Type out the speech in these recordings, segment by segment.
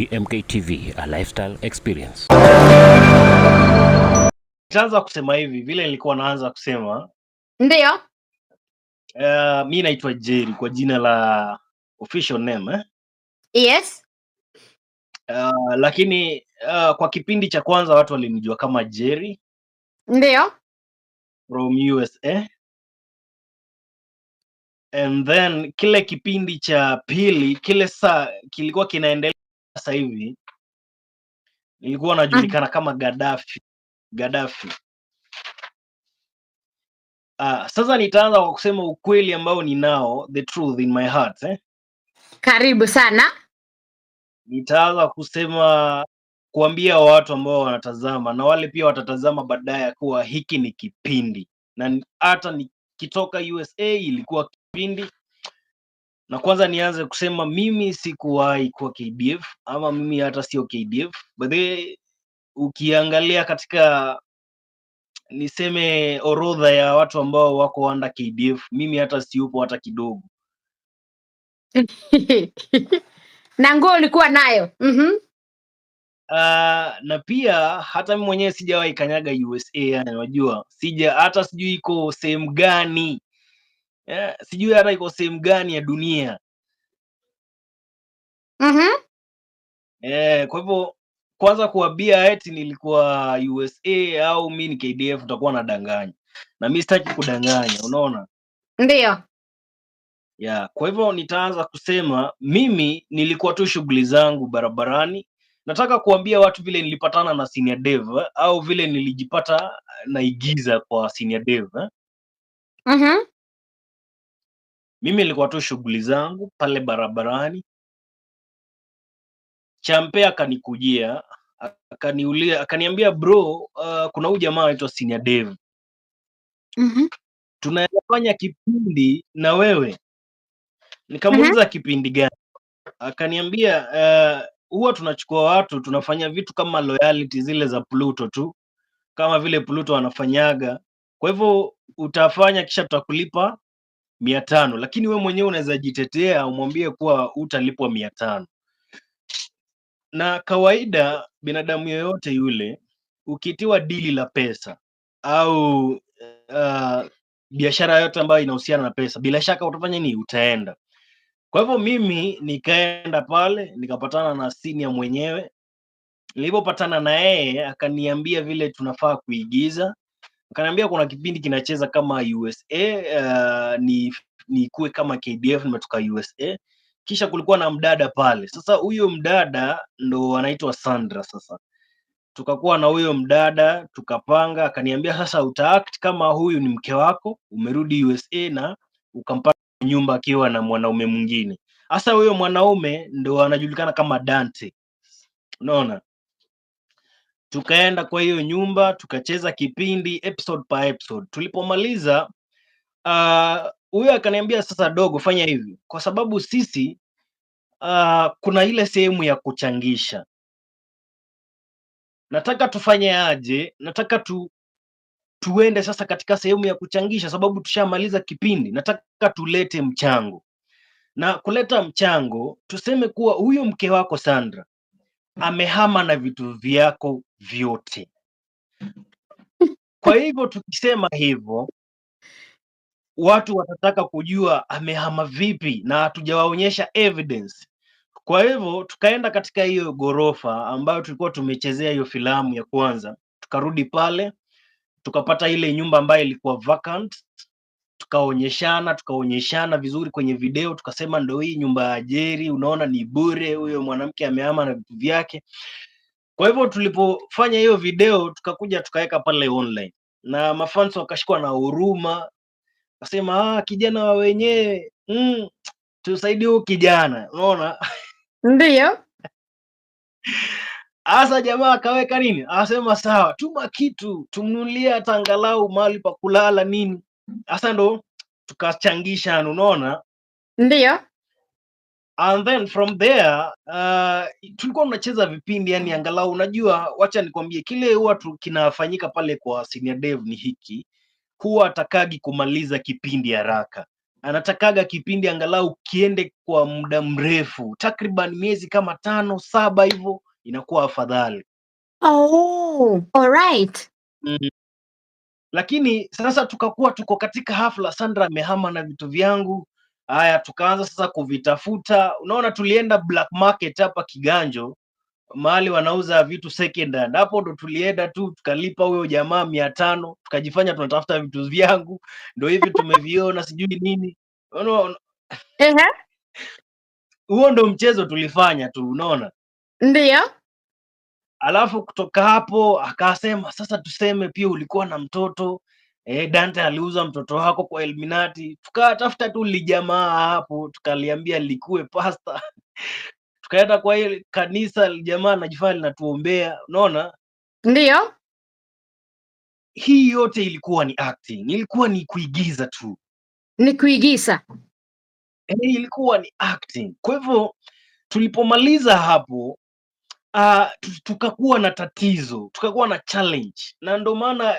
DMK-TV, a lifestyle experience. Nitaanza kusema hivi vile nilikuwa naanza kusema. Ndio. Mimi naitwa Jerry kwa jina la official name Yes. Lakini kwa kipindi cha kwanza watu walinijua kama Jerry Ndio. from USA. And then kile kipindi cha pili kile saa kilikuwa kinaendelea sasa hivi, nilikuwa najulikana kama Gaddafi. Sasa nitaanza kwa kusema ukweli ambao ninao, the truth in my heart. Karibu sana. Nitaanza kusema kuambia watu ambao wanatazama na wale pia watatazama baadaye kuwa hiki ni kipindi, na hata nikitoka USA ilikuwa kipindi. Na kwanza nianze kusema mimi sikuwahi kuwa KDF, ama mimi hata sio KDF. But ukiangalia katika niseme orodha ya watu ambao wako under KDF, mimi hata siupo hata kidogo. Na nguo ulikuwa nayo. Na pia hata mimi mwenyewe sijawahi kanyaga USA, yani unajua hata sijui iko sehemu gani, sijui hata iko sehemu gani ya dunia. Kwa hivyo kwanza kuambia eti nilikuwa USA au mimi ni KDF utakuwa nadanganya, na mimi sitaki kudanganya, unaona. Ndio. Kwa hivyo nitaanza kusema mimi nilikuwa tu shughuli zangu barabarani. Nataka kuambia watu vile nilipatana na Senior Dev, au vile nilijipata naigiza kwa Senior Dev. Mimi nilikuwa tu shughuli zangu pale barabarani. Champe akanikujia, akaniambia bro, kuna huyu jamaa anaitwa Senior Dev. Tunaweza fanya kipindi na wewe. Nikamuuliza kipindi gani? Akaniambia huwa tunachukua watu tunafanya vitu kama loyalty zile za Pluto tu, kama vile Pluto anafanyaga. Kwa hivyo utafanya kisha tutakulipa 500, lakini we mwenyewe unaweza jitetea umwambie kuwa utalipwa 500. Na kawaida binadamu yoyote yule ukitiwa dili la pesa au biashara yote ambayo inahusiana na pesa, bila shaka utafanya nini? Utaenda. Kwa hivyo mimi nikaenda pale nikapatana na senior mwenyewe. Nilipopatana na yeye akaniambia vile tunafaa kuigiza. Akaniambia kuna kipindi kinacheza kama USA, ni kuwe kama KDF, nimetoka USA. Kisha kulikuwa na mdada pale. Sasa huyo mdada ndo anaitwa Sandra. Sasa tukakuwa na huyo mdada tukapanga, akaniambia sasa utaact kama huyu ni mke wako, umerudi USA na ukampata nyumba akiwa na mwanaume mwingine. Sasa huyo mwanaume ndo anajulikana kama Dante, unaona. Tukaenda kwa hiyo nyumba tukacheza kipindi episode per episode. Tulipomaliza huyo akaniambia sasa dogo, fanya hivi, kwa sababu sisi kuna ile sehemu ya kuchangisha. Nataka tufanye aje? Nataka tuende sasa katika sehemu ya kuchangisha, sababu tushamaliza kipindi. Nataka tulete mchango, na kuleta mchango tuseme kuwa huyo mke wako Sandra amehama na vitu vyako vyote. Kwa hivyo tukisema hivyo watu watataka kujua amehama vipi, na hatujawaonyesha evidence. Kwa hivyo tukaenda katika hiyo gorofa ambayo tulikuwa tumechezea hiyo filamu ya kwanza. Tukarudi pale tukapata ile nyumba ambayo ilikuwa vacant. Tukaonyeshana vizuri kwenye video, tukasema ndo hii nyumba ya Jerry, unaona ni bure, huyo mwanamke amehama na vitu vyake. Kwa hivyo tulipofanya hiyo video tukakuja tukaweka pale online, na mafans wakashikwa na huruma, wasema kijana wa wenyewe, tusaidie huyu kijana, unaona. Ndio. Asa jamaa akaweka nini, asema sawa, tuma kitu tumnunulie hata angalau mahali pa kulala nini. Asa ndo tukachangisha, unaona. Ndio. And then from there tulikuwa tunacheza vipindi, yani angalau unajua, wacha nikwambie kile huwa kinafanyika pale kwa Senior Dev ni hiki, huwa atakagi kumaliza kipindi haraka. anatakaga kipindi angalau kiende kwa muda mrefu, takriban miezi kama 5, 7 hivyo, inakuwa afadhali. Oh, alright. Lakini sasa tukakuwa tuko katika hafla, Sandra amehama na vitu vyangu. Haya, tukaanza sasa kuvitafuta. Unaona, tulienda black market hapa Kiganjo, mahali wanauza vitu second hand. Hapo ndo tulienda tu tukalipa huyo jamaa 500, tukajifanya tunatafuta vitu vyangu, ndo hivi tumeviona sijui nini. Unaona, huo ndo mchezo tulifanya tu, unaona. Ndio. Alafu kutoka hapo akasema sasa tuseme pia ulikuwa na mtoto Dante aliuza mtoto wako kwa Illuminati. Tukatafuta tu lijamaa hapo, tukaliambia likuwe pasta tukaenda kwa ile kanisa, lijamaa anajifanya linatuombea, unaona. Ndio. Hii yote ilikuwa ni acting, ilikuwa ni kuigiza tu, Ni kuigiza. ilikuwa ni acting. Kwa hivyo tulipomaliza hapo tukakuwa na tatizo, tukakuwa na challenge, na ndio maana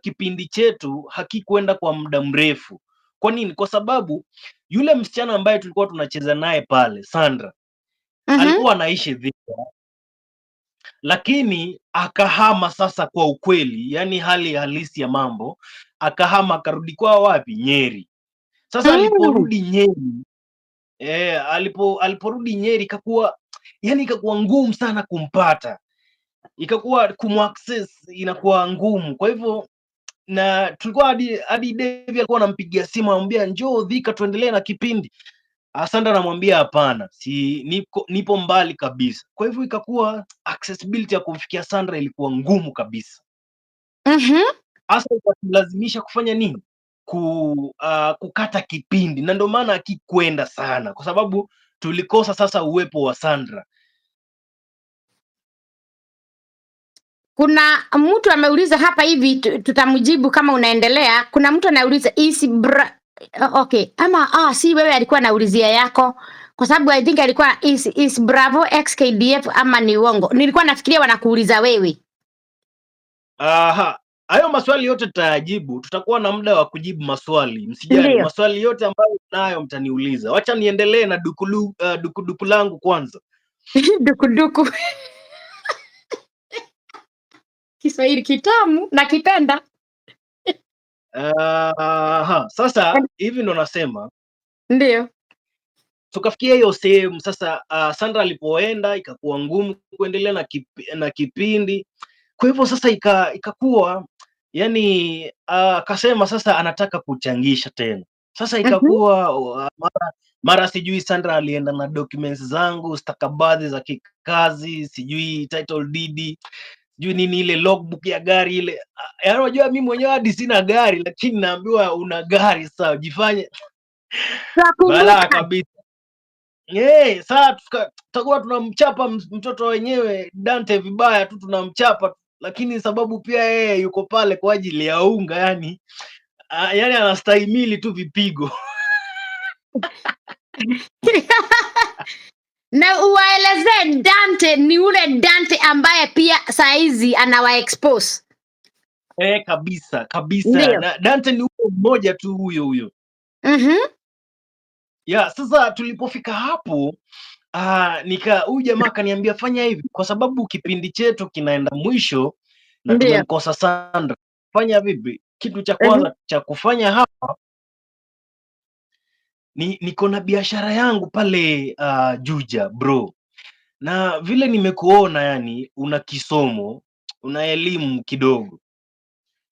kipindi chetu hakikwenda kwa muda mrefu. Kwa nini? Kwa sababu yule msichana ambaye tulikuwa tunacheza naye pale, Sandra, alikuwa anaishi Thika, lakini akahama sasa kwa ukweli, yani hali halisi ya mambo, akahama akarudi kwao wapi? Nyeri. Sasa aliporudi Nyeri, aliporudi Nyeri ikakuwa ngumu sana kumpata, ikakuwa kumaccess inakuwa ngumu. Kwa hivyo na tulikuwa hadi Devi alikuwa anampigia simu anamwambia njoo Thika tuendelee na kipindi. Sandra anamwambia hapana, nipo mbali kabisa. Kwa hivyo ikakuwa accessibility ya kumfikia Sandra ilikuwa ngumu kabisa. Hasa ikatulazimisha kufanya nini? Kukata kipindi, na ndio maana akikwenda sana, kwa sababu tulikosa sasa uwepo wa Sandra. Kuna mtu ameuliza hapa hivi, tutamjibu kama unaendelea. Kuna mtu anauliza okay, ama si wewe alikuwa anaulizia yako, kwa sababu I think alikuwa is Bravo XKDF ama ni uongo. Nilikuwa nafikiria wanakuuliza wewe. Hayo maswali yote tutayajibu, tutakuwa na muda wa kujibu maswali, msijali. Maswali yote ambayo nayo mtaniuliza. Wacha niendelee na dukuduku langu kwanza. Dukuduku Kiswahili kitamu nakipenda. Sasa hivi ndo nasema ndio tukafikia hiyo sehemu sasa. Sandra alipoenda ikakuwa ngumu kuendelea na kipindi. Kwa hivyo sasa ikakuwa yani, akasema sasa anataka kuchangisha tena. Sasa ikakuwa mara sijui Sandra alienda na documents zangu, stakabadhi za kikazi, sijui title deed, sijui nini, ile logbook ya gari ile. Yaani unajua mimi mwenyewe hadi sina gari, lakini naambiwa una gari, sawa jifanye balaa kabisa. Sasa tutakuwa tunamchapa mtoto wenyewe Dante vibaya tu, tunamchapa, lakini sababu pia yeye yuko pale kwa ajili ya unga, yani anastahimili tu vipigo. Na uwaeleze Dante ni ule Dante ambaye pia saizi anawa expose. Kabisa. Na Dante ni huyo mmoja tu huyo. Sasa tulipofika hapo huyu jamaa akaniambia fanya hivi, kwa sababu kipindi chetu kinaenda mwisho na tumemkosa Sandra. Fanya vipi? Kitu cha kwanza cha kufanya hapa niko na biashara yangu pale Juja bro, na vile nimekuona, yani una kisomo, una elimu kidogo,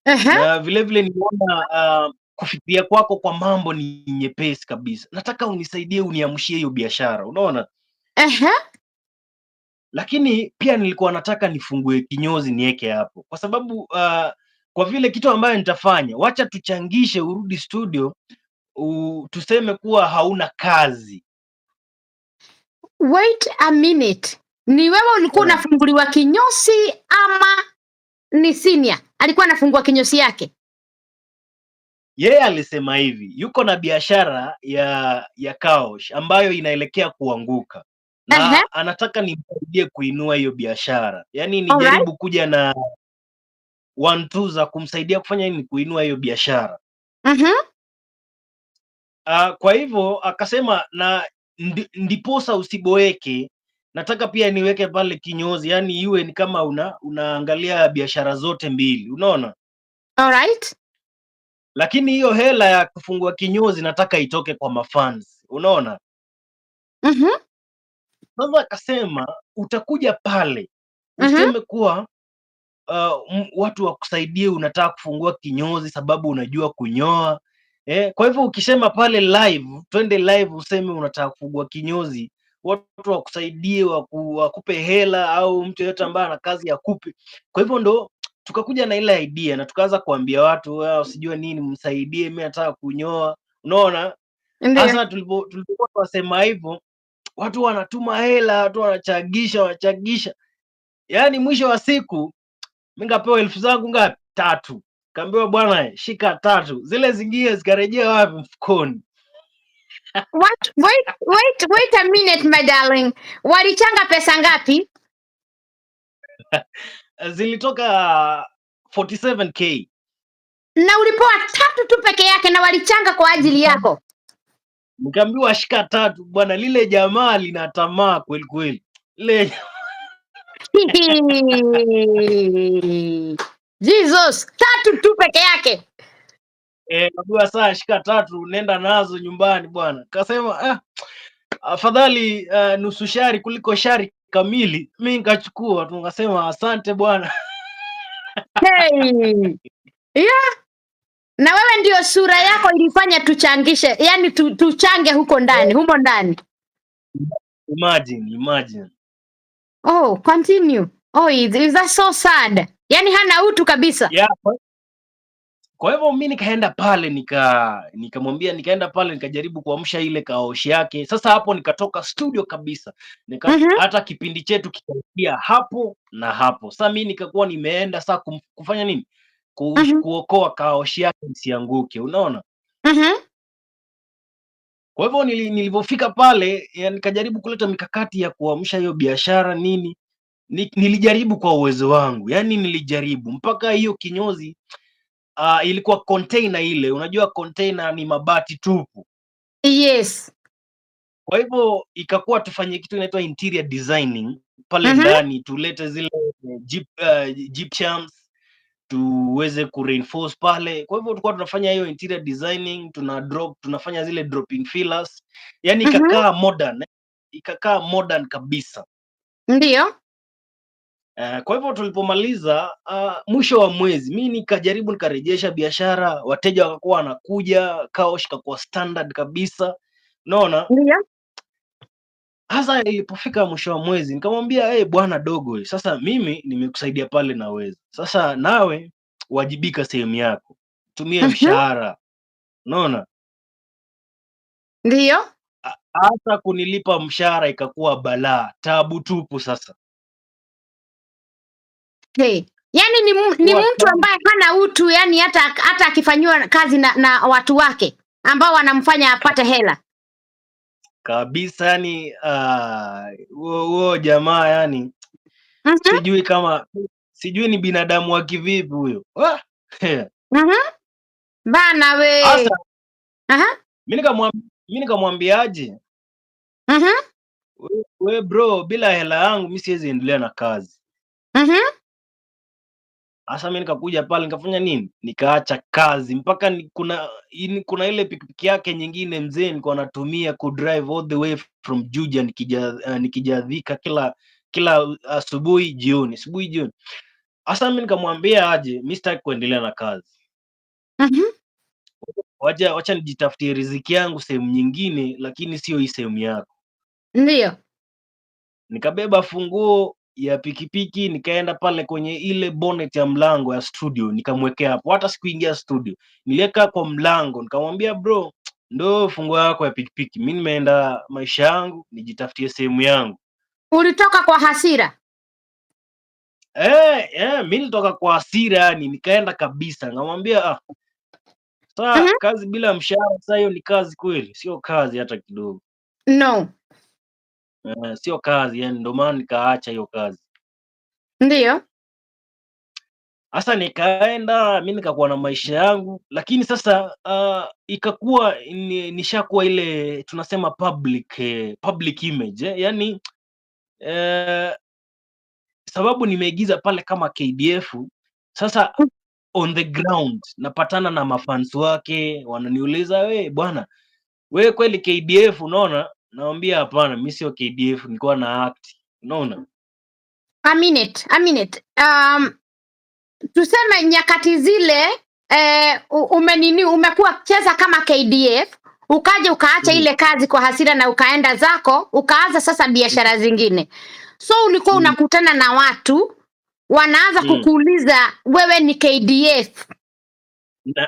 na vile nimeona kufikiria kwako kwa mambo ni nyepesi kabisa. Nataka unisaidie, uniamshie hiyo biashara, unaona. Lakini pia nilikuwa nataka nifungue kinyozi niweke hapo, kwa sababu kwa vile kitu ambayo nitafanya, wacha tuchangishe, urudi studio, tuseme kuwa hauna kazi. Wait a minute, ni wewe ulikuwa unafunguliwa kinyozi ama ni senior alikuwa anafungua kinyozi yake? Yeye alisema hivi, yuko na biashara ya kaosh ambayo inaelekea kuanguka, na anataka nimsaidie kuinua hiyo biashara, yani nijaribu kuja na 1-2 za kumsaidia kufanya nini, kuinua hiyo biashara. Kwa hivyo akasema na ndiposa usiboeke, nataka pia niweke pale kinyozi, yani iwe ni kama unaangalia biashara zote mbili, unaona? Alright. Lakini hiyo hela ya kufungua kinyozi nataka itoke kwa mafans, unaona? Sasa akasema utakuja pale useme kuwa watu wakusaidie, unataka kufungua kinyozi sababu unajua kunyoa. Kwa hivyo ukisema pale live, twende live useme unataka kufungua kinyozi, watu wakusaidie, wakupe hela, au mtu yeyote ambaye ana kazi akupe. Kwa hivyo ndo tukakuja na ile idea na tukaanza kuambia watu, usijue nini, msaidie, mimi nataka kunyoa, unaona? Hasa tulipokuwa tunasema hivyo, watu wanatuma hela, watu wanachagisha, yaani mwisho wa siku mimi nikapewa 1000 zangu ngapi? 3. Kaambiwa bwana, shika 3, zile zingine zikarejea wapi? Mfukoni. What? Wait a minute my darling. Walichanga pesa ngapi? Zilitoka 47k. Na ulipewa 3 tu peke yake na walichanga kwa ajili yako? Nikaambiwa shika 3 bwana, lile jamaa lina tamaa kweli kweli. Lile Jesus, 3 tu peke yake. Kaambiwa saa shika 3 nenda nazo nyumbani bwana. Kasema afadhali nusu shari kuliko shari kamili. Mimi nikachukua tu, nikasema asante bwana. Hey. Yeah. Na wewe ndio sura yako ilifanya tuchangishe, yani tuchange huko ndani, humo ndani. Imagine. Oh, continue. Oh, is that so sad? Yani hana utu kabisa. Yeah. Kwa hivyo mimi nikaenda pale nikamwambia, nikaenda pale nikajaribu kuamsha ile kaoshi yake. Sasa hapo nikatoka studio kabisa. Hata kipindi chetu kikaishia hapo na hapo. Sasa mimi nikakuwa nimeenda sasa kufanya nini? Kuokoa kaoshi yake isianguke, unaona? Kwa hivyo nilivyofika pale nikajaribu kuleta mikakati ya kuamsha hiyo biashara nini. Nilijaribu kwa uwezo wangu. Yaani nilijaribu mpaka hiyo kinyozi ilikuwa container ile, unajua container ni mabati tupu. Yes. Kwa hivyo ikakuwa tufanye kitu inaitwa interior designing pale ndani, tulete zile gypsums tuweze kureinforce pale. Kwa hivyo tulikuwa tunafanya hiyo interior designing, tunafanya zile dropping fillers, yani ikakaa modern kabisa. Ndio. Kwa hivyo tulipomaliza mwisho wa mwezi mimi nikajaribu nikarejesha biashara, wateja wakakuwa wanakuja, kaosh kakuwa standard kabisa, unaona? Ndio. Hasa ilipofika mwisho wa mwezi nikamwambia, bwana dogo, sasa mimi nimekusaidia pale naweza. Sasa nawe wajibika sehemu yako. Tumie mshahara. Unaona? Ndio. Hasa kunilipa mshahara ikakuwa balaa, taabu tupu sasa. Hey. Yani ni mtu ambaye hana utu, yani hata akifanywa kazi na watu wake ambao wanamfanya apate hela. Kabisa, yani huo jamaa yani sijui ni binadamu wa kivipi huyo. Bana we. Sasa mimi nikamwambiaje? We bro, bila hela yangu mimi siwezi endelea na kazi. Sasa mimi nikakuja pale nikafanya nini? Nikaacha kazi mpaka kuna ile pikipiki yake nyingine mzee nilikuwa natumia ku drive all the way from Juja nikija Thika kila asubuhi jioni. Sasa mimi nikamwambia aje, mimi sitaki kuendelea na kazi. Wacha nijitafutie riziki yangu sehemu nyingine, lakini sio hii sehemu yako. Ndio. Nikabeba funguo ya pikipiki nikaenda pale kwenye ile bonnet ya mlango ya studio nikamwekea hapo. Hata sikuingia studio, niliweka kwa mlango nikamwambia, bro, ndo funguo yako ya pikipiki, mimi nimeenda maisha yangu nijitafutie sehemu yangu. Ulitoka kwa hasira? Mimi nilitoka kwa hasira, yani nikaenda kabisa nikamwambia sasa kazi bila mshahara sasa hiyo ni kazi kweli? Sio kazi hata kidogo. No. Sio kazi, yani ndio maana nikaacha hiyo kazi. Ndio. Sasa nikaenda mi nikakuwa na maisha yangu, lakini sasa ikakuwa nishakuwa ile tunasema public image yani sababu nimeigiza pale kama KDF. Sasa on the ground napatana na mafans wake, wananiuliza we bwana, we kweli KDF? Unaona, nawambia hapana, mi sio KDF, nilikuwa na act. Unaona, A minute. Tuseme nyakati zile umekuwa cheza kama KDF, ukaja ukaacha ile kazi kwa hasira na ukaenda zako ukaanza sasa biashara zingine, so ulikuwa unakutana na watu wanaanza kukuuliza wewe ni KDF.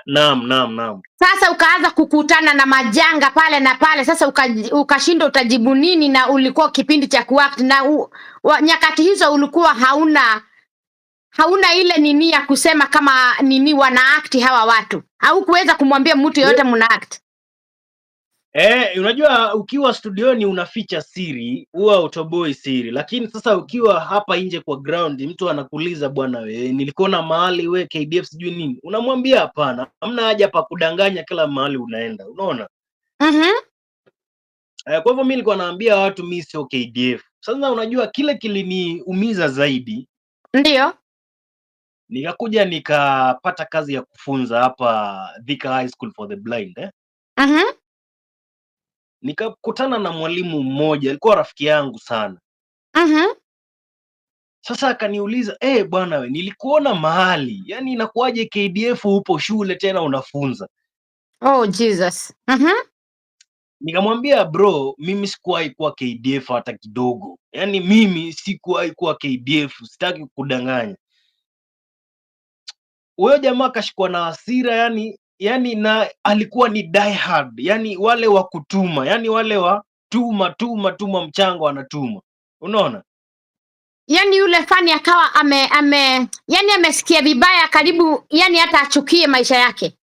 Naam. Sasa ukaanza kukutana na majanga pale na pale, sasa ukashinda utajibu nini, na ulikuwa kipindi cha kuact na nyakati hizo ulikuwa hauna ile nini ya kusema kama nini wana act hawa watu, haukuweza kumwambia mtu yoyote mna act. Unajua ukiwa studioni unaficha siri, huwa utoboi siri, lakini sasa ukiwa hapa nje kwa ground, mtu anakuuliza bwana, we nilikuona mahali we KDF sijui nini, unamwambia hapana, hamna haja pa kudanganya kila mahali unaenda. Unaona? Kwa hivyo mimi nilikuwa naambia watu mimi sio KDF. Sasa unajua kile kiliniumiza zaidi, ndio nikakuja nikapata kazi ya kufunza hapa Thika High School for the Blind nikakutana na mwalimu mmoja, alikuwa rafiki yangu sana. Sasa akaniuliza, bwana we nilikuona mahali, yani inakuwaje KDF upo shule tena unafunza? Oh Jesus. Nikamwambia bro, mimi sikuwahi kuwa KDF hata kidogo, yani mimi sikuwahi kuwa KDF, sitaki kudanganya. Huyo jamaa akashikwa na hasira, yani na alikuwa ni die hard, yani wale wa kutuma, yani wale wa tuma mchango anatuma. Unaona, yani yule fani akawa yani amesikia vibaya karibu, yani hata achukie maisha yake.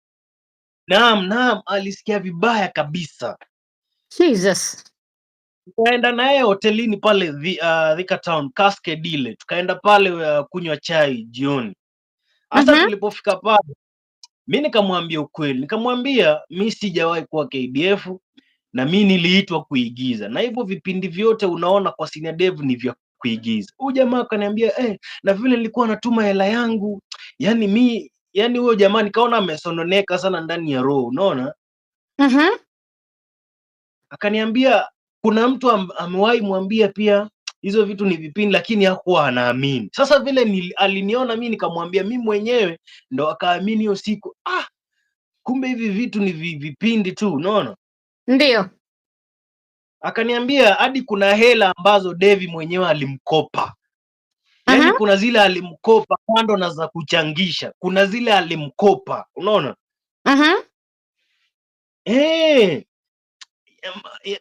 Naam, alisikia vibaya kabisa. Jesus. Tukaenda naye hotelini pale Thika Town Cascade ile, tukaenda pale kunywa chai jioni. Hasa tulipofika pale, mi nikamwambia ukweli, nikamwambia mi sijawahi kuwa KDF na mi niliitwa kuigiza, na hivyo vipindi vyote unaona kwa Senior Dev ni vya kuigiza. Huyu jamaa akaniambia na vile nilikuwa natuma hela yangu, yani huyo jamaa nikaona amesononeka sana ndani ya roho. Unaona, akaniambia kuna mtu amewahi mwambia pia hizo vitu ni vipindi, lakini hakuwa anaamini. Sasa vile aliniona mimi nikamwambia mimi mwenyewe, ndo akaamini hiyo siku. Kumbe hivi vitu ni vipindi tu. Unaona, ndio. Akaniambia hadi kuna hela ambazo Devi mwenyewe alimkopa. Yaani kuna zile alimkopa kando na za kuchangisha, kuna zile alimkopa. Unaona,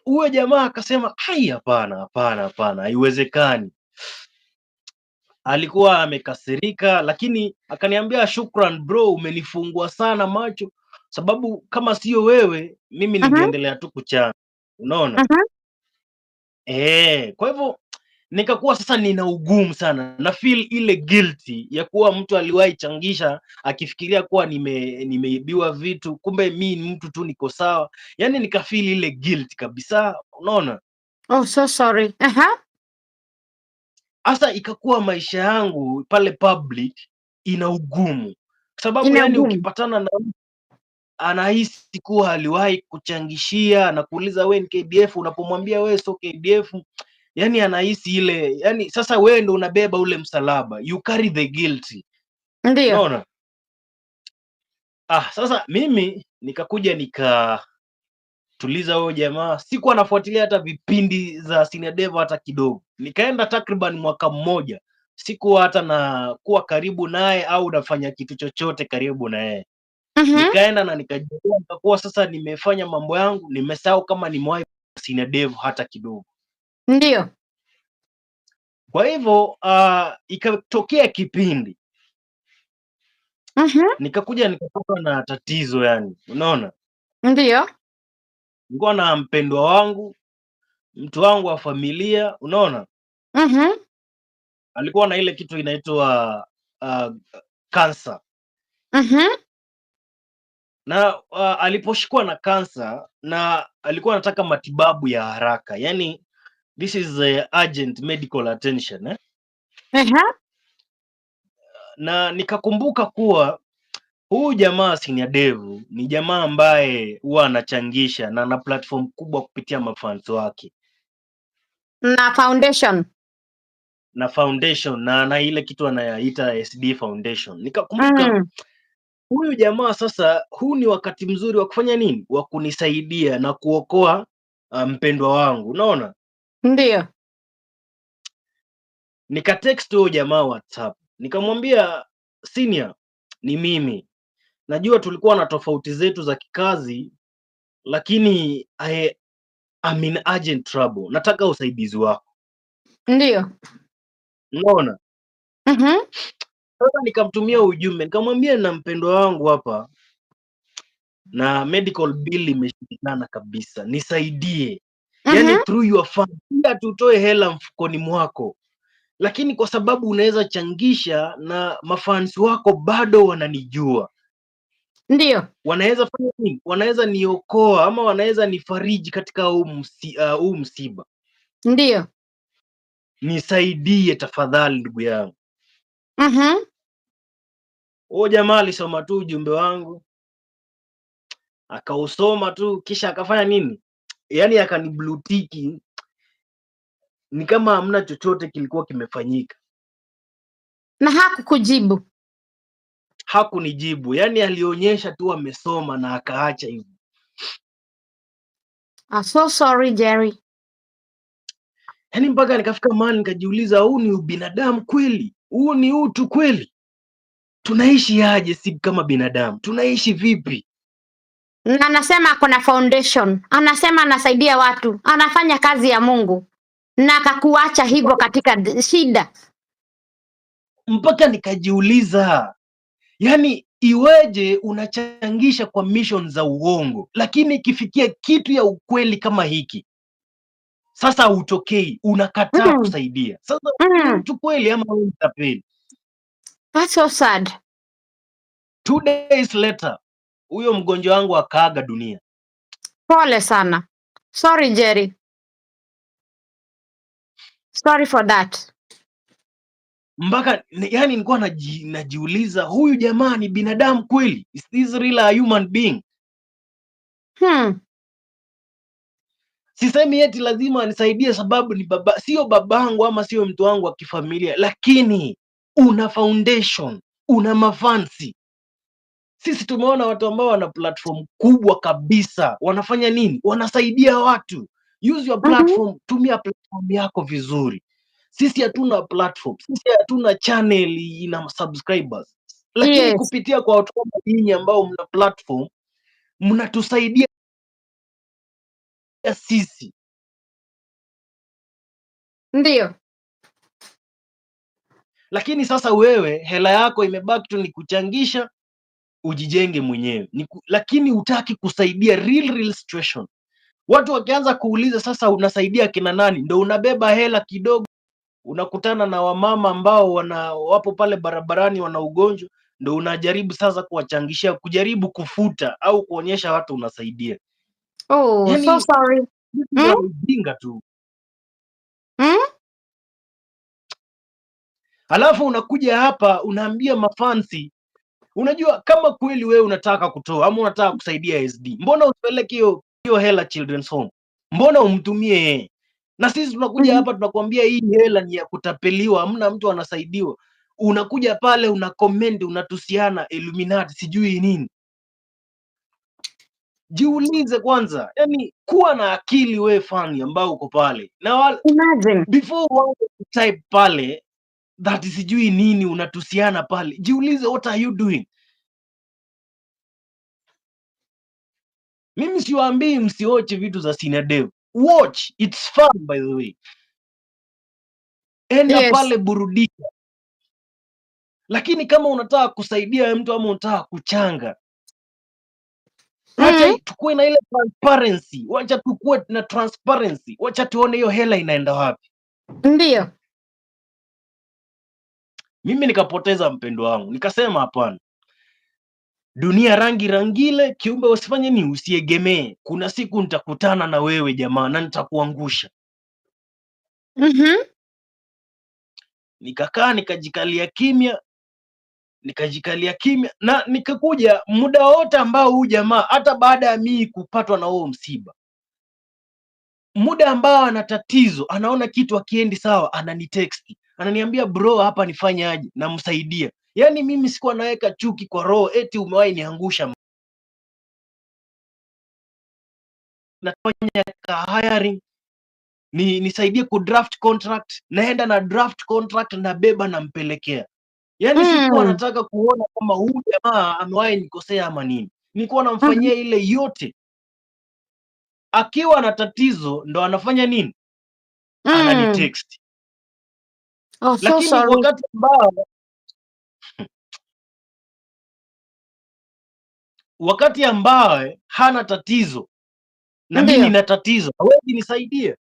huyo jamaa akasema hapana, haiwezekani. Alikuwa amekasirika, lakini akaniambia shukran bro, umenifungua sana macho, sababu kama sio wewe mimi ningeendelea tu kuchanga. Unaona, kwa hivyo nikakuwa sasa nina ugumu sana, na feel ile guilty ya kuwa mtu aliwahi changisha akifikiria kuwa nimeibiwa vitu, kumbe mi ni mtu tu niko sawa, yani nikafeel ile guilt kabisa. Unaona, oh so sorry. Sasa ikakuwa maisha yangu pale public ina ugumu, sababu yani ukipatana na anahisi kuwa aliwahi kuchangishia na kuuliza we ni KDF, unapomwambia we so KDF, yani anahisi ile, yani sasa wewe ndo unabeba ule msalaba, you carry the guilt. Ndio. Unaona, sasa mimi nikakuja nikatuliza huyo jamaa, sikuwa nafuatilia hata vipindi za Senior Dev hata kidogo. Nikaenda takriban mwaka mmoja, sikuwa hata na kuwa karibu naye au nafanya kitu chochote karibu na yeye. Nikaenda na nikajua nikakuwa sasa nimefanya mambo yangu, nimesahau kama nimewahi Senior Dev hata kidogo. Ndio. Kwa hivyo ikatokea kipindi nikakuja nikapatwa na tatizo, yani unaona, ndio, nilikuwa na mpendwa wangu, mtu wangu wa familia. Unaona, alikuwa na ile kitu inaitwa kansa Mhm. na aliposhikwa na kansa na alikuwa anataka matibabu ya haraka, yani this is urgent medical attention Aha. na nikakumbuka kuwa huyu jamaa Senior Dev ni jamaa ambaye huwa anachangisha na ana platform kubwa kupitia mafans wake Na foundation. na foundation na ana ile kitu anayaita SD Foundation. Nikakumbuka huyu jamaa sasa, huu ni wakati mzuri wa kufanya nini, wa kunisaidia na kuokoa mpendwa wangu, unaona. Ndio. Nikatext huyo jamaa WhatsApp, nikamwambia Senior, ni mimi, najua tulikuwa na tofauti zetu za kikazi, lakini I'm in urgent trouble, nataka usaidizi wako, Ndio. unaona. Mhm. Sasa nikamtumia ujumbe, nikamwambia na mpendwa wangu hapa na medical bill imeshindikana kabisa, nisaidie. Yani through your fund, pia tutoe hela mfukoni mwako, lakini kwa sababu unaweza changisha na mafans wako bado wananijua, Ndio. wanaweza fanya nini? Wanaweza niokoa ama wanaweza nifariji katika huu msiba. Ndio. Nisaidie tafadhali ndugu yangu. Huyo jamaa alisoma tu ujumbe wangu, akausoma tu, kisha akafanya nini, yani akaniblutiki, ni kama hamna chochote kilikuwa kimefanyika. Na hakukujibu? Hakunijibu, yani alionyesha tu amesoma na akaacha hivyo. I'm so sorry Jerry. Yani mpaka nikafika mahali nikajiuliza, huu ni ubinadamu kweli? Huu ni utu kweli? Tunaishi aje si kama binadamu? Tunaishi vipi? Na anasema ako na foundation, anasema anasaidia watu, anafanya kazi ya Mungu, na akakuacha hivyo katika shida. Mpaka nikajiuliza, yani iweje unachangisha kwa mission za uongo, lakini ikifikia kitu ya ukweli kama hiki sasa utokei, unakataa kusaidia. Sasa mtu kweli ama wewe mtapeli? That's so sad. 2 days later huyo mgonjwa wangu akaaga dunia. Pole sana. Sorry Jerry. Sorry for that. Mpaka yani nilikuwa najiuliza, huyu jamaa ni binadamu kweli? Is this real a human being? Sisemi eti lazima anisaidie sababu ni baba, sio babangu ama sio mtu wangu wa kifamilia, lakini una foundation, una mafansi. Sisi tumeona watu ambao wana platform kubwa kabisa wanafanya nini? Wanasaidia watu. Use your platform, tumia platform yako vizuri. Sisi hatuna platform, sisi hatuna channel ina subscribers, lakini kupitia kwa watu kama nyinyi ambao mna platform mnatusaidia sisi. Ndio. Lakini sasa wewe hela yako imebaki tu ni kuchangisha ujijenge mwenyewe, lakini hutaki kusaidia real situation. Watu wakianza kuuliza sasa unasaidia kina nani, ndo unabeba hela kidogo, unakutana na wamama ambao wapo pale barabarani wana ugonjwa, ndo unajaribu sasa kuwachangishia, kujaribu kufuta au kuonyesha watu unasaidia. Oh, yani, so sorry. Ujinga tu. Alafu unakuja hapa unaambia mafansi, unajua kama kweli wewe unataka kutoa ama unataka kusaidia SD, mbona usipeleke hiyo hela Children's Home? Mbona umtumie yeye? Na sisi tunakuja hapa tunakwambia hii hela ni ya kutapeliwa, hamna mtu anasaidiwa. Unakuja pale una comment, unatusiana Illuminati sijui nini. Jiulize kwanza, yani kuwa na akili wewe fani ambao uko pale. Na imagine before uanze type pale that sijui nini unatusiana pale, jiulize what are you doing? Mimi siwaambii msiwatch vitu za Senior Dev. Watch, it's fun by the way. Enda pale burudika. Lakini kama unataka kusaidia mtu ama unataka kuchanga, wacha tukue na ile transparency, wacha tukue na transparency, wacha tuone hiyo hela inaenda wapi. Ndio. Mimi nikapoteza mpendo wangu, nikasema hapana, dunia rangi rangile, kiumbe usifanye ni usiegemee. Kuna siku nitakutana na wewe jamaa na nitakuangusha. Nikakaa nikajikalia kimya na nikakuja muda wote ambao huu jamaa, hata baada ya mimi kupatwa na huo msiba, muda ambao ana tatizo, anaona kitu akiendi sawa, ananitext, ananiambia bro, hapa nifanye aje, namsaidia. Yani mimi sikuwa naweka chuki kwa roho eti umewahi niangusha. Nafanya ka hiring, nisaidie ku draft contract, naenda na draft contract, nabeba nampelekea. Yani sikuwa nataka kuona kama huyu jamaa amewahi nikosea ama nini. Nilikuwa namfanyia ile yote. Akiwa na tatizo ndo anafanya nini? Ananitext. Oh, so Lakini sorry. wakati ambao hana tatizo na mimi nina tatizo, hawezi nisaidia.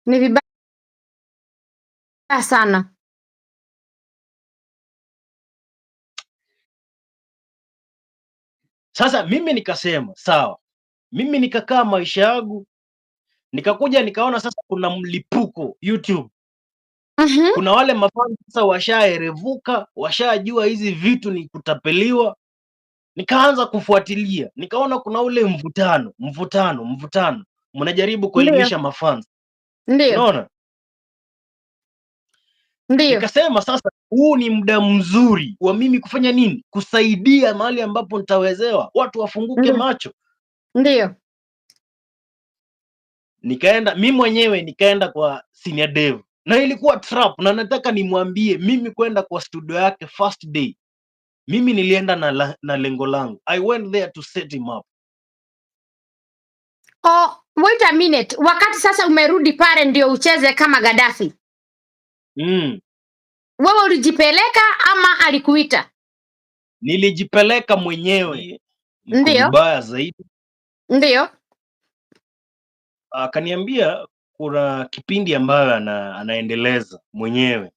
Ni vibaya sana. Sasa mimi nikasema sawa, mimi nikakaa maisha yangu, nikakuja nikaona sasa kuna mlipuko YouTube. Kuna wale mafans sasa washaerevuka, washajua hizi vitu ni kutapeliwa. Nikaanza kufuatilia, nikaona kuna ule mvutano, mnajaribu kuelimisha mafans. Unaona? Nikasema sasa huu ni muda mzuri wa mimi kufanya nini? Kusaidia mahali ambapo nitawezewa, watu wafunguke macho. Ndio. Mimi mwenyewe nikaenda kwa Senior Dev na ilikuwa trap, na nataka nimwambie, mimi kwenda kwa studio yake first day, mimi nilienda na lengo langu. I went there to set him up. Oh, wait a minute. Wakati sasa umerudi pale ndio ucheze kama Gaddafi. Wewe ulijipeleka ama alikuita? Nilijipeleka mwenyewe. Ndio. Mbaya zaidi. Ndio. Akaniambia kuna kipindi ambayo anaendeleza mwenyewe.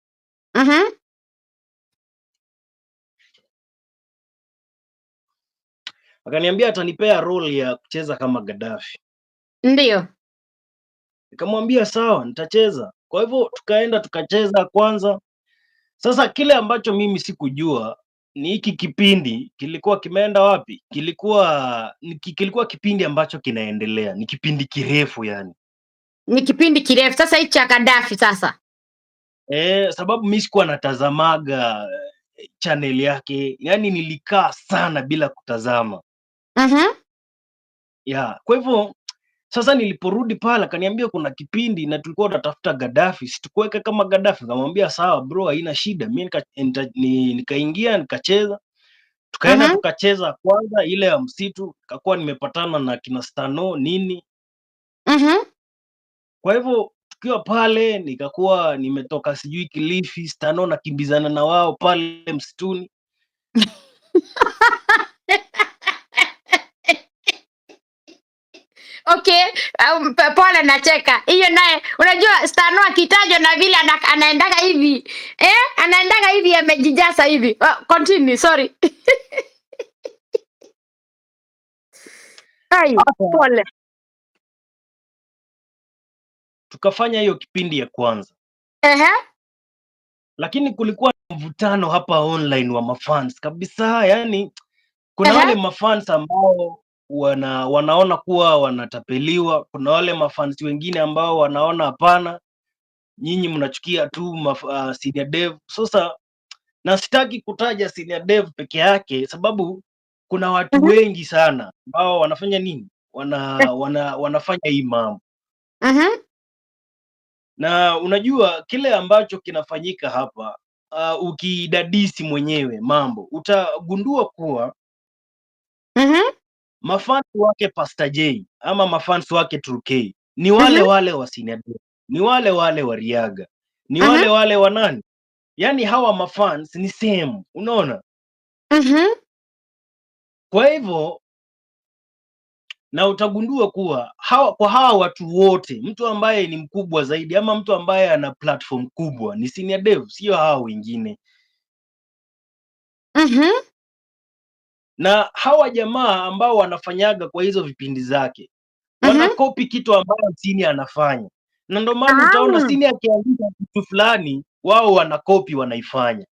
Akaniambia atanipea role ya kucheza kama Gaddafi. Ndio. Nikamwambia sawa, nitacheza. Kwa hivyo tukaenda tukacheza kwanza. Sasa kile ambacho mimi sikujua ni hiki kipindi kilikuwa kimeenda wapi? Kilikuwa kipindi ambacho kinaendelea. Ni kipindi kirefu yani. Ni kipindi kirefu. Sasa hichi cha Gaddafi sasa. Sababu mimi sikuwa natazamaga channel yake. Yani nilikaa sana bila kutazama. Kwa hivyo sasa niliporudi pale akaniambia kuna kipindi na tulikuwa tunatafuta Gaddafi, situkuweka kama Gaddafi. Nikamwambia sawa bro, haina shida. Mimi nikaingia nikacheza. Tukaenda tukacheza kwanza ile ya msitu, nikakuwa nimepatana na kina Stano nini. Kwa hivyo tukiwa pale nikakuwa nimetoka sijui Kilifi, Stano nakimbizana na wao pale msituni. Okay, pole nacheka. Hiyo naye unajua Stano akitajwa na vile anaendaga hivi. Anaendaga hivi amejijasa hivi. Continue, sorry. Ai, pole. Tukafanya hiyo kipindi ya kwanza. Lakini kulikuwa na mvutano hapa online wa mafans kabisa, yani kuna wale mafans ambao wanaona kuwa wanatapeliwa. Kuna wale mafans wengine ambao wanaona hapana, nyinyi mnachukia tu Senior Dev. Sasa na sitaki kutaja Senior Dev peke yake, sababu kuna watu wengi sana ambao wanafanya nini, wanafanya hii mambo. Na unajua kile ambacho kinafanyika hapa, ukidadisi mwenyewe mambo utagundua kuwa mafans wake Pastor J ama mafans wake True K ni wale wale wa Senior Dev, ni wale wale wa Riaga, ni wale wale wa nani, yani hawa mafans ni same, unaona. Kwa hivyo na utagundua kuwa kwa hawa watu wote, mtu ambaye ni mkubwa zaidi ama mtu ambaye ana platform kubwa ni senior dev, sio hawa wengine. Na hawa jamaa ambao wanafanyaga kwa hizo vipindi zake wanakopi kitu ambayo senior anafanya, na ndio maana utaona senior akiandika kitu fulani, wao wanakopi, wanaifanya.